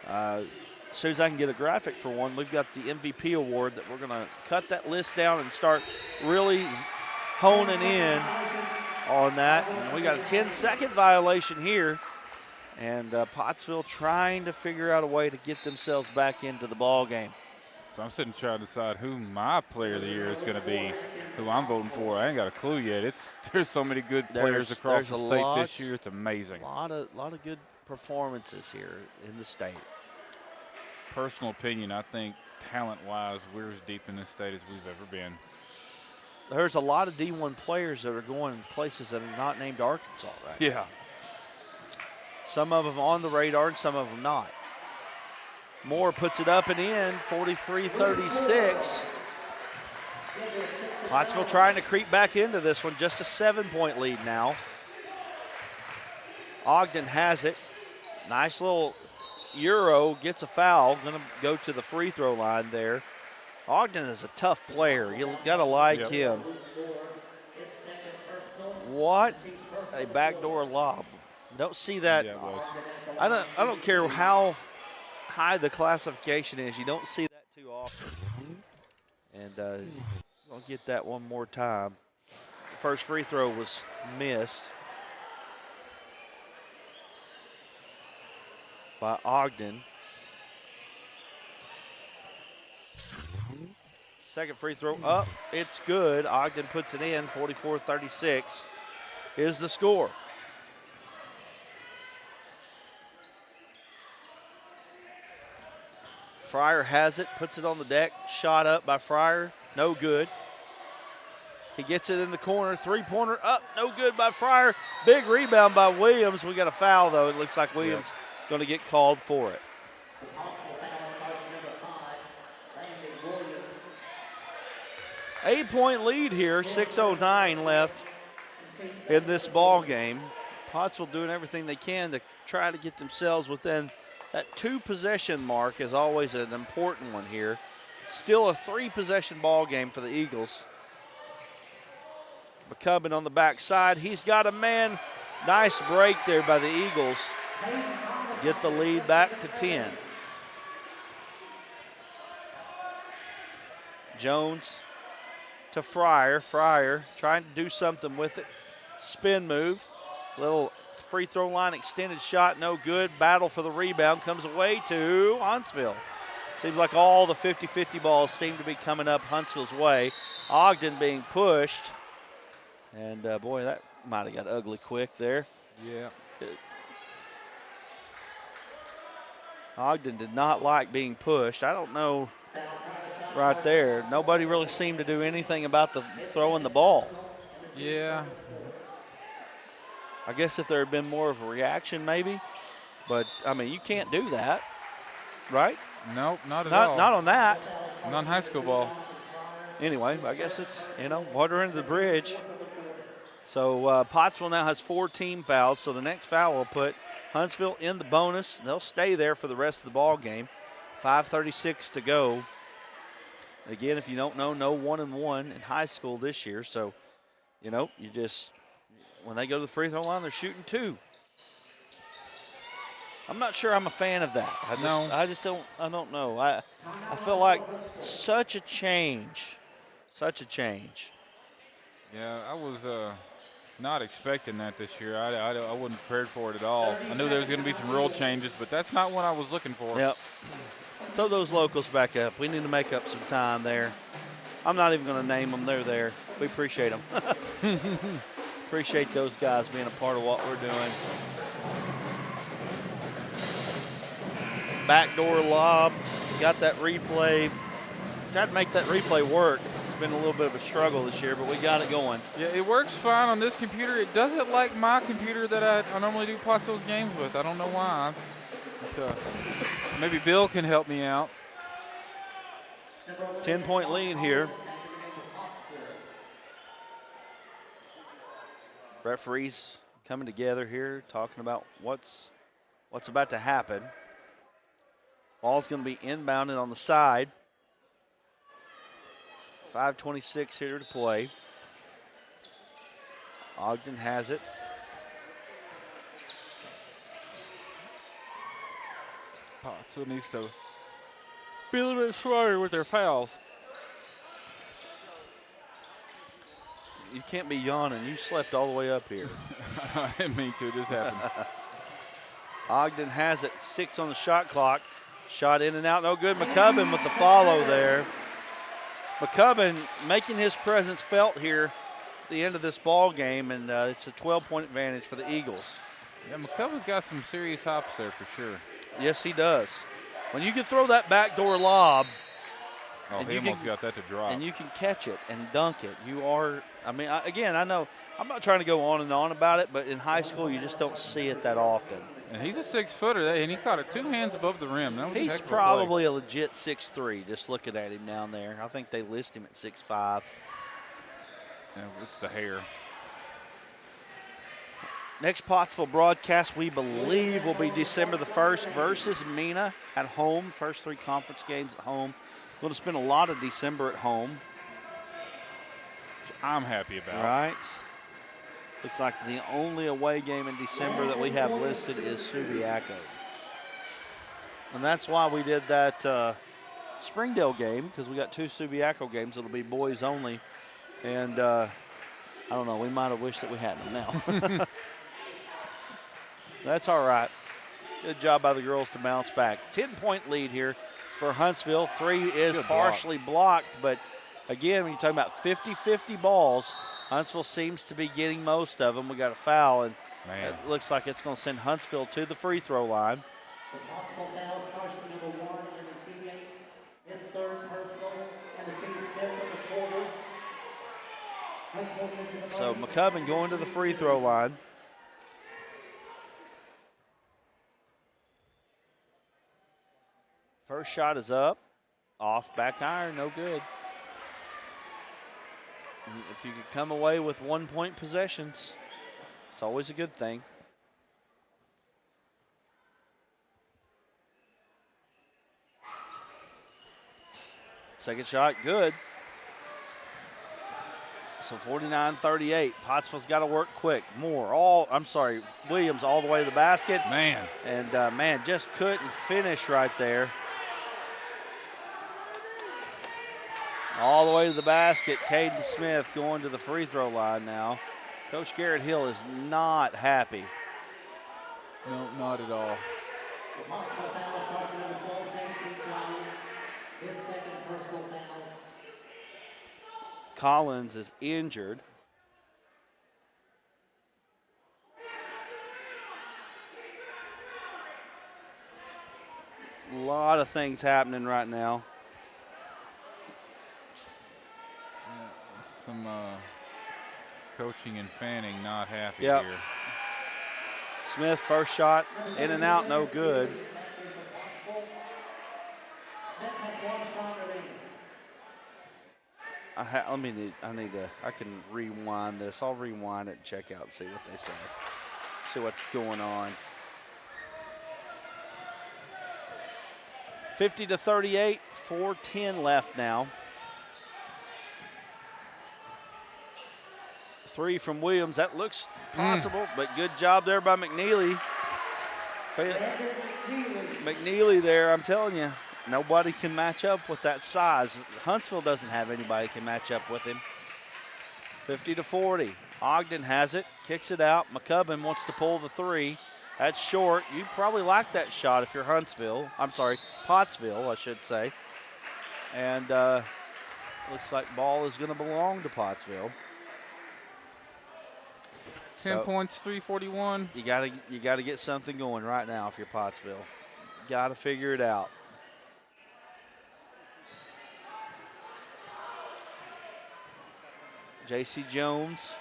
As soon as I can get a graphic for one, we've got the MVP award that we're going to cut that list down and start really honing in on that. And we got a 10-second violation here. And Pottsville trying to figure out a way to get themselves back into the ball game. So I'm sitting trying to decide who my player of the year is going to be, who I'm voting for. I ain't got a clue yet. There's so many good players across the state this year. It's amazing. A lot of good performances here in the state. Personal opinion, I think talent-wise, we're as deep in this state as we've ever been. There's a lot of D1 players that are going places that are not named Arkansas right now. Yeah. Some of them on the radar and some of them not. Moore puts it up and in, 43-36. Pottsville trying to creep back into this one, just a 7-point lead now. Ogden has it. Nice little Euro, gets a foul, gonna go to the free throw line there. Ogden is a tough player, you gotta like him. What a backdoor lob. Don't see that. Yeah, it was. I don't care how high the classification is. You don't see that too often. And I'll get that one more time. The first free throw was missed by Ogden. Second free throw up. It's good. Ogden puts it in. 44-36 is the score. Fryer has it, puts it on the deck. Shot up by Fryer, no good. He gets it in the corner, three-pointer up, no good by Fryer. Big rebound by Williams. We got a foul, though. It looks like Williams going to get called for it. 8-point lead here, 6:09 left in this ball game. Pottsville doing everything they can to try to get themselves within that 2-possession mark is always an important one here. Still a 3-possession ball game for the Eagles. McCubbin on the backside. He's got a man. Nice break there by the Eagles. Get the lead back to 10. Jones to Fryer. Fryer trying to do something with it. Spin move. Little free throw line extended shot, no good. Battle for the rebound comes away to Huntsville. Seems like all the 50-50 balls seem to be coming up Huntsville's way. Ogden being pushed. And, boy, that might have got ugly quick there. Yeah. Good. Ogden did not like being pushed. I don't know right there. Nobody really seemed to do anything about the throwing the ball. Yeah. I guess if there had been more of a reaction maybe. But, I mean, you can't do that, right? Nope, not at all. Not on that. Not in high school ball. Anyway, I guess it's, water under the bridge. So Pottsville now has 4 team fouls, so the next foul will put Huntsville in the bonus. They'll stay there for the rest of the ball game. 5:36 to go. Again, if you don't know, no 1-1 in high school this year. So, you just, when they go to the free throw line, they're shooting 2. I'm not sure I'm a fan of that. No. I don't know. I feel like such a change. Yeah, I was not expecting that this year. I wasn't prepared for it at all. I knew there was going to be some rule changes, but that's not what I was looking for. Yep. Throw those locals back up. We need to make up some time there. I'm not even going to name them. They're there. We appreciate them. Appreciate those guys being a part of what we're doing. Backdoor lob. Got that replay. Tried to make that replay work. It's been a little bit of a struggle this year, but we got it going. Yeah, it works fine on this computer. It doesn't like my computer that I normally do Pottsville's games with. I don't know why. Maybe Bill can help me out. 10-point lead here. Referees coming together here, talking about what's about to happen. Ball's going to be inbounded on the side. 5:26 here to play. Ogden has it. Pottsville needs to be a little bit smarter with their fouls. You can't be yawning. You slept all the way up here. I didn't mean to. It just happened. Ogden has it. 6 on the shot clock. Shot in and out. No good. McCubbin with the follow there. McCubbin making his presence felt here at the end of this ball game, and it's a 12-point advantage for the Eagles. Yeah, McCubbin's got some serious hops there for sure. Yes, he does. When you can throw that backdoor lob, oh, he almost got that to drop. and you can catch it and dunk it, you are, I mean, I know, I'm not trying to go on and on about it, but in high school you just don't see it that often. And he's a 6-footer, and he caught it 2 hands above the rim. That was He's a heck of probably a legit 6'3", just looking at him down there. I think they list him at 6'5". Yeah, it's the hair. Next Pottsville broadcast, we believe, will be December the 1st versus Mena at home. First 3 conference games at home. Going to spend a lot of December at home. Which I'm happy about. Right. Looks like the only away game in December that we have listed is Subiaco. And that's why we did that Springdale game, because we got 2 Subiaco games. It'll be boys only. And I don't know, we might have wished that we had them now. That's all right. Good job by the girls to bounce back. 10-point lead here for Huntsville. 3 is partially blocked, but again, when you're talking about 50-50 balls, Huntsville seems to be getting most of them. We got a foul, and it looks like it's going to send Huntsville to the free throw line. The Pottsville fouls charged for number 1 and the teammate. His 3rd personal and the team's 5th in the quarter. So McCubbin going to the free throw line. First shot is up, off, back iron, no good. And if you could come away with 1-point possessions, it's always a good thing. Second shot, good. So 49-38. Pottsville's got to work quick. Williams all the way to the basket. Man. And, just couldn't finish right there. All the way to the basket. Caden Smith going to the free throw line now. Coach Garrett Hill is not happy. No, not at all. The Pottsville foul charged number 12, Jason Jones. His 2nd personal foul. Collins is injured. A lot of things happening right now. Some coaching and Fanning not happy Yep. here. Smith, first shot, in and out, no good. Smith has 1 shot remaining. I can rewind this. I'll rewind it and check out and see what they say. See what's going on. 50-38, 4:10 left now. 3 from Williams. That looks possible, but good job there by McNeely. McNeely there, I'm telling you, nobody can match up with that size. Huntsville doesn't have anybody can match up with him. 50-40. Ogden has it, kicks it out. McCubbin wants to pull the three. That's short. You probably like that shot if you're Huntsville. I'm sorry, Pottsville, I should say. And looks like ball is going to belong to Pottsville. 10 points, 3:41. You gotta get something going right now if you're Pottsville. Got to figure it out. J.C. Jones.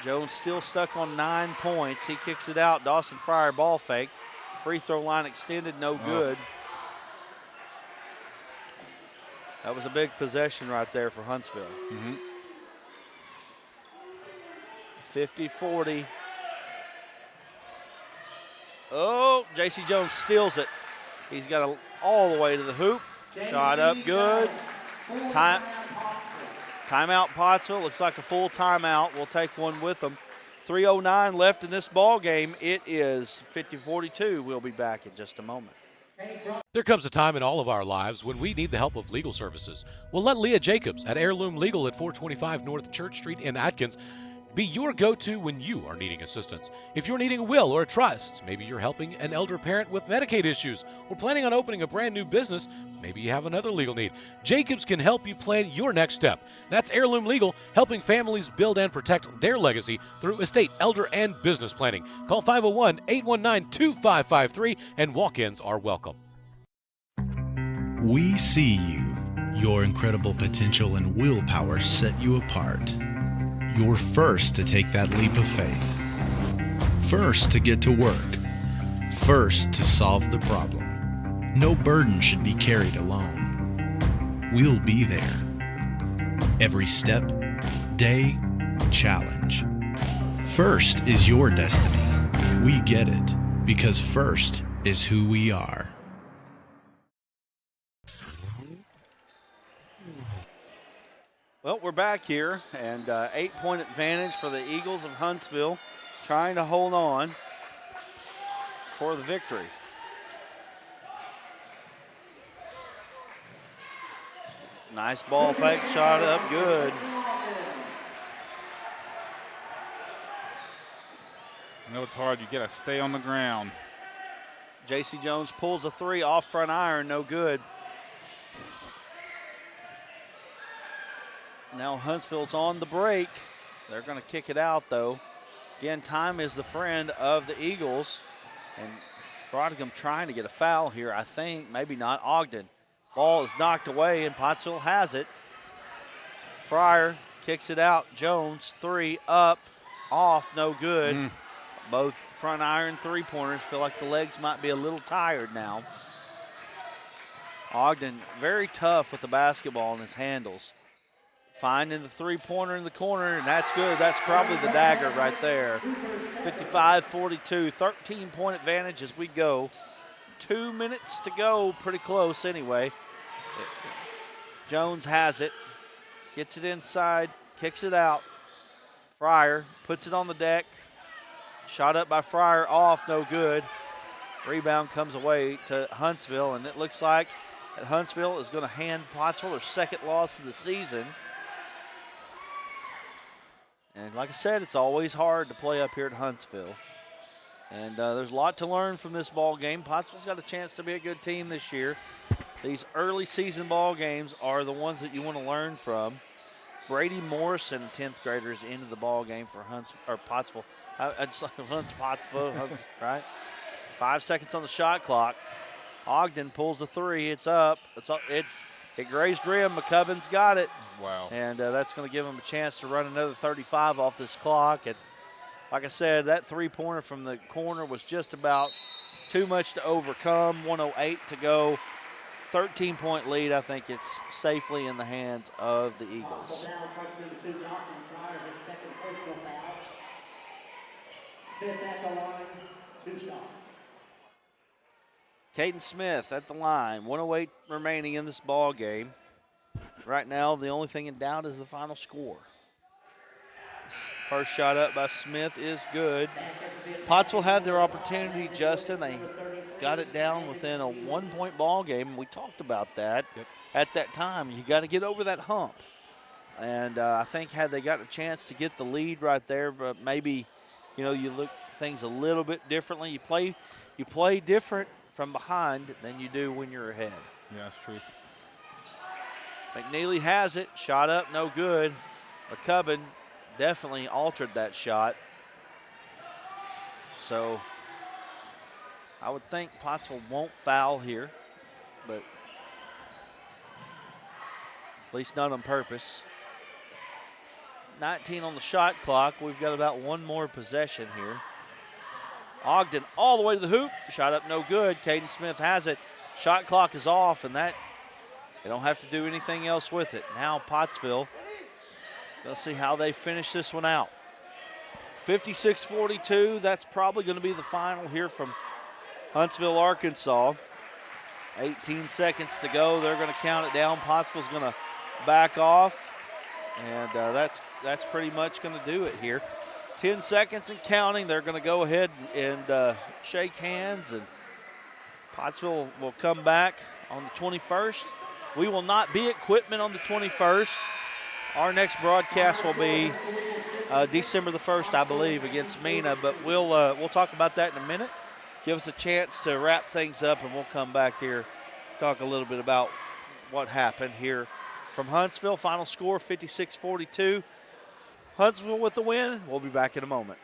Jones still stuck on 9 points. He kicks it out. Dawson Fryer ball fake. Free throw line extended, no good. That was a big possession right there for Huntsville. 50-40. Oh, J.C. Jones steals it. He's got it all the way to the hoop. Shot up good. Timeout Pottsville. Looks like a full timeout. We'll take one with them. 3:09 left in this ball game. It is 50-42. We'll be back in just a moment. There comes a time in all of our lives when we need the help of legal services. Well, let Leah Jacobs at Heirloom Legal at 425 North Church Street in Atkins be your go-to when you are needing assistance. If you're needing a will or a trust, maybe you're helping an elder parent with Medicaid issues, or planning on opening a brand new business, maybe you have another legal need. Jacobs can help you plan your next step. That's Heirloom Legal, helping families build and protect their legacy through estate, elder, and business planning. Call 501-819-2553, and walk-ins are welcome. We see you. Your incredible potential and willpower set you apart. You're first to take that leap of faith. First to get to work. First to solve the problem. No burden should be carried alone. We'll be there. Every step, day, challenge. First is your destiny. We get it because first is who we are. Well, we're back here, and 8-point advantage for the Eagles of Huntsville, trying to hold on for the victory. Nice ball fake, shot up, good. I know it's hard. You got to stay on the ground. J.C. Jones pulls a three off front iron, no good. Now Huntsville's on the break. They're going to kick it out, though. Again, time is the friend of the Eagles. And Brodicom trying to get a foul here, I think. Maybe not. Ogden. Ball is knocked away, and Pottsville has it. Fryer kicks it out. Jones, three, up, off, no good. Both front iron three-pointers feel like the legs might be a little tired now. Ogden very tough with the basketball in his handles. Finding the three-pointer in the corner, and that's good. That's probably the dagger right there. 55-42, 13-point advantage as we go. 2 minutes to go, pretty close anyway. Jones has it, gets it inside, kicks it out. Fryer puts it on the deck. Shot up by Fryer, off, no good. Rebound comes away to Huntsville, and it looks like that Huntsville is going to hand Pottsville their second loss of the season. And like I said, it's always hard to play up here at Huntsville. And there's a lot to learn from this ball game. Pottsville's got a chance to be a good team this year. These early season ball games are the ones that you want to learn from. Brady Morrison, 10th grader, is into the ball game for Pottsville. I just like Pottsville, right? 5 seconds on the shot clock. Ogden pulls the three. It's up. It grazed rim. McCubbin's got it. Wow. And that's going to give him a chance to run another 35 off this clock. And like I said, that three-pointer from the corner was just about too much to overcome. 1:08 to go. 13-point lead. I think it's safely in the hands of the Eagles. Now charge number 2, Dawson Fryer, his second personal foul. Smith at the line, 2 shots. Caden Smith at the line. 1:08 remaining in this ball game. Right now, the only thing in doubt is the final score. First shot up by Smith is good. Pottsville had their opportunity, Justin. They got it down within a 1-point ball game. We talked about that at that time. You got to get over that hump. And I think had they got a chance to get the lead right there, but maybe, you know, you look things a little bit differently. You play different from behind than you do when you're ahead. Yeah, that's true. McNeely has it. Shot up, no good. McCubbin definitely altered that shot. So I would think Pottsville won't foul here, but at least not on purpose. 19 on the shot clock. We've got about one more possession here. Ogden all the way to the hoop. Shot up, no good. Caden Smith has it. Shot clock is off, and that they don't have to do anything else with it. Now Pottsville, they'll see how they finish this one out. 56-42, that's probably going to be the final here from Huntsville, Arkansas. 18 seconds to go. They're going to count it down. Pottsville's going to back off, and that's pretty much going to do it here. 10 seconds and counting. They're going to go ahead and shake hands, and Pottsville will come back on the 21st. We will not be at Quitman on the 21st. Our next broadcast will be December the 1st, I believe, against Mena, but we'll talk about that in a minute. Give us a chance to wrap things up, and we'll come back here, talk a little bit about what happened here from Huntsville. Final score, 56-42. Huntsville with the win. We'll be back in a moment.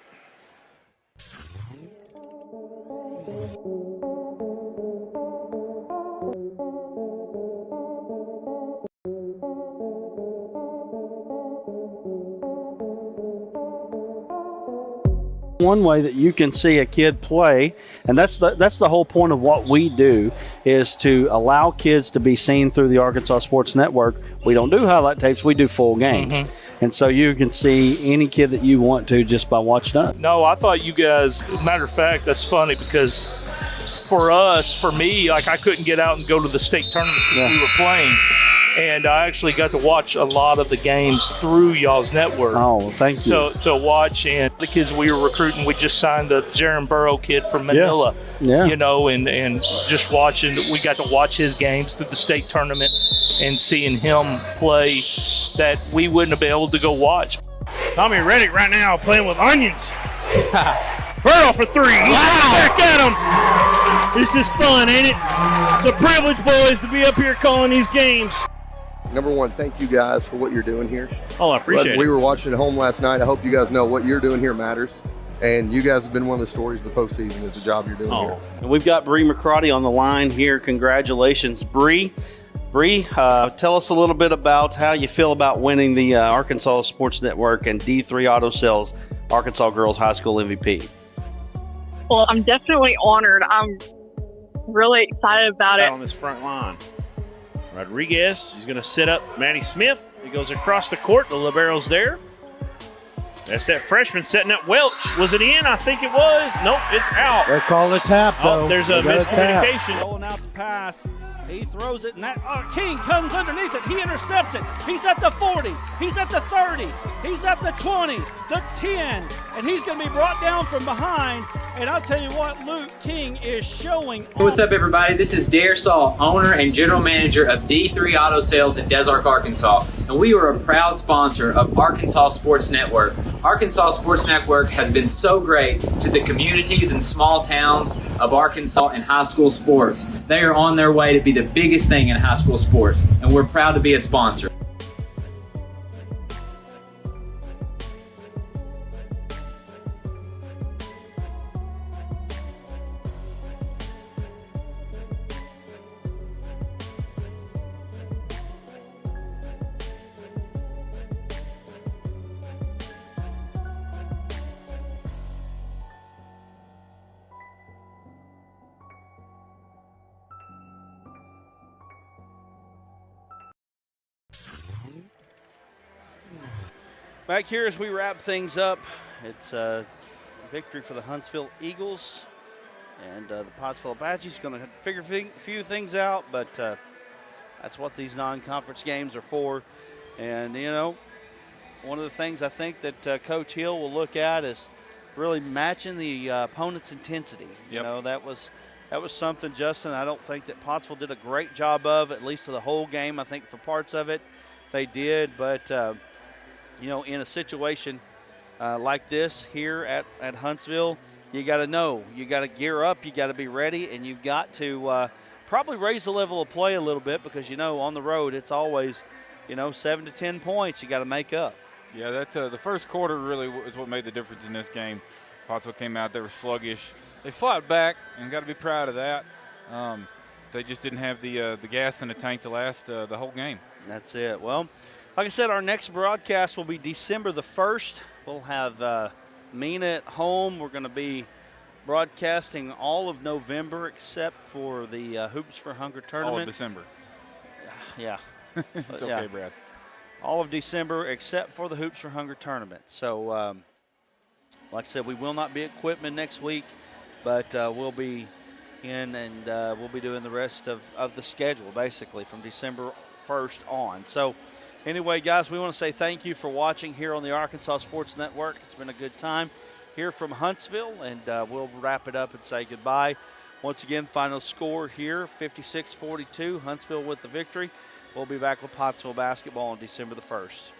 One way that you can see a kid play, and that's the whole point of what we do, is to allow kids to be seen through the Arkansas Sports Network. We don't do highlight tapes, we do full games. And so you can see any kid that you want to just by watching us. No, I thought you guys, matter of fact, that's funny because for me, like I couldn't get out and go to the state tournaments because we were playing. And I actually got to watch a lot of the games through y'all's network. Oh, well, thank you. To watch, and the kids we were recruiting, we just signed the Jaron Burrow kid from Manila. Yeah. You know, and just watching, we got to watch his games through the state tournament and seeing him play that we wouldn't have been able to go watch. Tommy Reddick right now playing with onions. Burrow for three. He's back at him. This is fun, ain't it? It's a privilege, boys, to be up here calling these games. Number one, thank you guys for what you're doing here. Oh, I appreciate it. We were watching at home last night. I hope you guys know what you're doing here matters. And you guys have been one of the stories of the postseason is the job you're doing here. And we've got Bree McCarty on the line here. Congratulations, Bree. Bree, tell us a little bit about how you feel about winning the Arkansas Sports Network and D3 Auto Sales Arkansas Girls High School MVP. Well, I'm definitely honored. I'm really excited about it. On this front line. Rodriguez, he's going to set up Maddie Smith. He goes across the court. The libero's there. That's that freshman setting up Welch. Was it in? I think it was. Nope, it's out. They're calling a tap, though. Oh, there's a miscommunication. Rolling out the pass. He throws it, and that King comes underneath it. He intercepts it. He's at the 40. He's at the 30. He's at the 20, the 10, and he's going to be brought down from behind. And I'll tell you what, Luke King is showing. What's up, everybody? This is Dare Saul, owner and general manager of D3 Auto Sales in Des Arc, Arkansas, and we are a proud sponsor of Arkansas Sports Network. Arkansas Sports Network has been so great to the communities and small towns of Arkansas and high school sports. They are on their way to be the biggest thing in high school sports, and we're proud to be a sponsor. Back here as we wrap things up, it's a victory for the Huntsville Eagles. And the Pottsville Apaches going to figure a few things out, but that's what these non-conference games are for. And, you know, one of the things I think that Coach Hill will look at is really matching the opponent's intensity. You know, that was something, Justin, I don't think that Pottsville did a great job of, at least for the whole game. I think for parts of it they did, but you know, in a situation like this here at Huntsville, you got to know, you got to gear up, you got to be ready, and you've got to probably raise the level of play a little bit, because, you know, on the road it's always, you know, 7 to 10 points you got to make up. Yeah, that's the first quarter really is what made the difference in this game. Pottsville came out, they were sluggish. They fought back, and got to be proud of that. They just didn't have the gas in the tank to last the whole game. That's it. Well, like I said, our next broadcast will be December the 1st. We'll have Mina at home. We're going to be broadcasting all of November except for the Hoops for Hunger tournament. All of December. Yeah. It's okay, Brad. All of December except for the Hoops for Hunger tournament. So, like I said, we will not be at Quitman next week, but we'll be in, and we'll be doing the rest of the schedule, basically, from December 1st on. So, anyway, guys, we want to say thank you for watching here on the Arkansas Sports Network. It's been a good time here from Huntsville, and we'll wrap it up and say goodbye. Once again, final score here, 56-42, Huntsville with the victory. We'll be back with Pottsville basketball on December the 1st.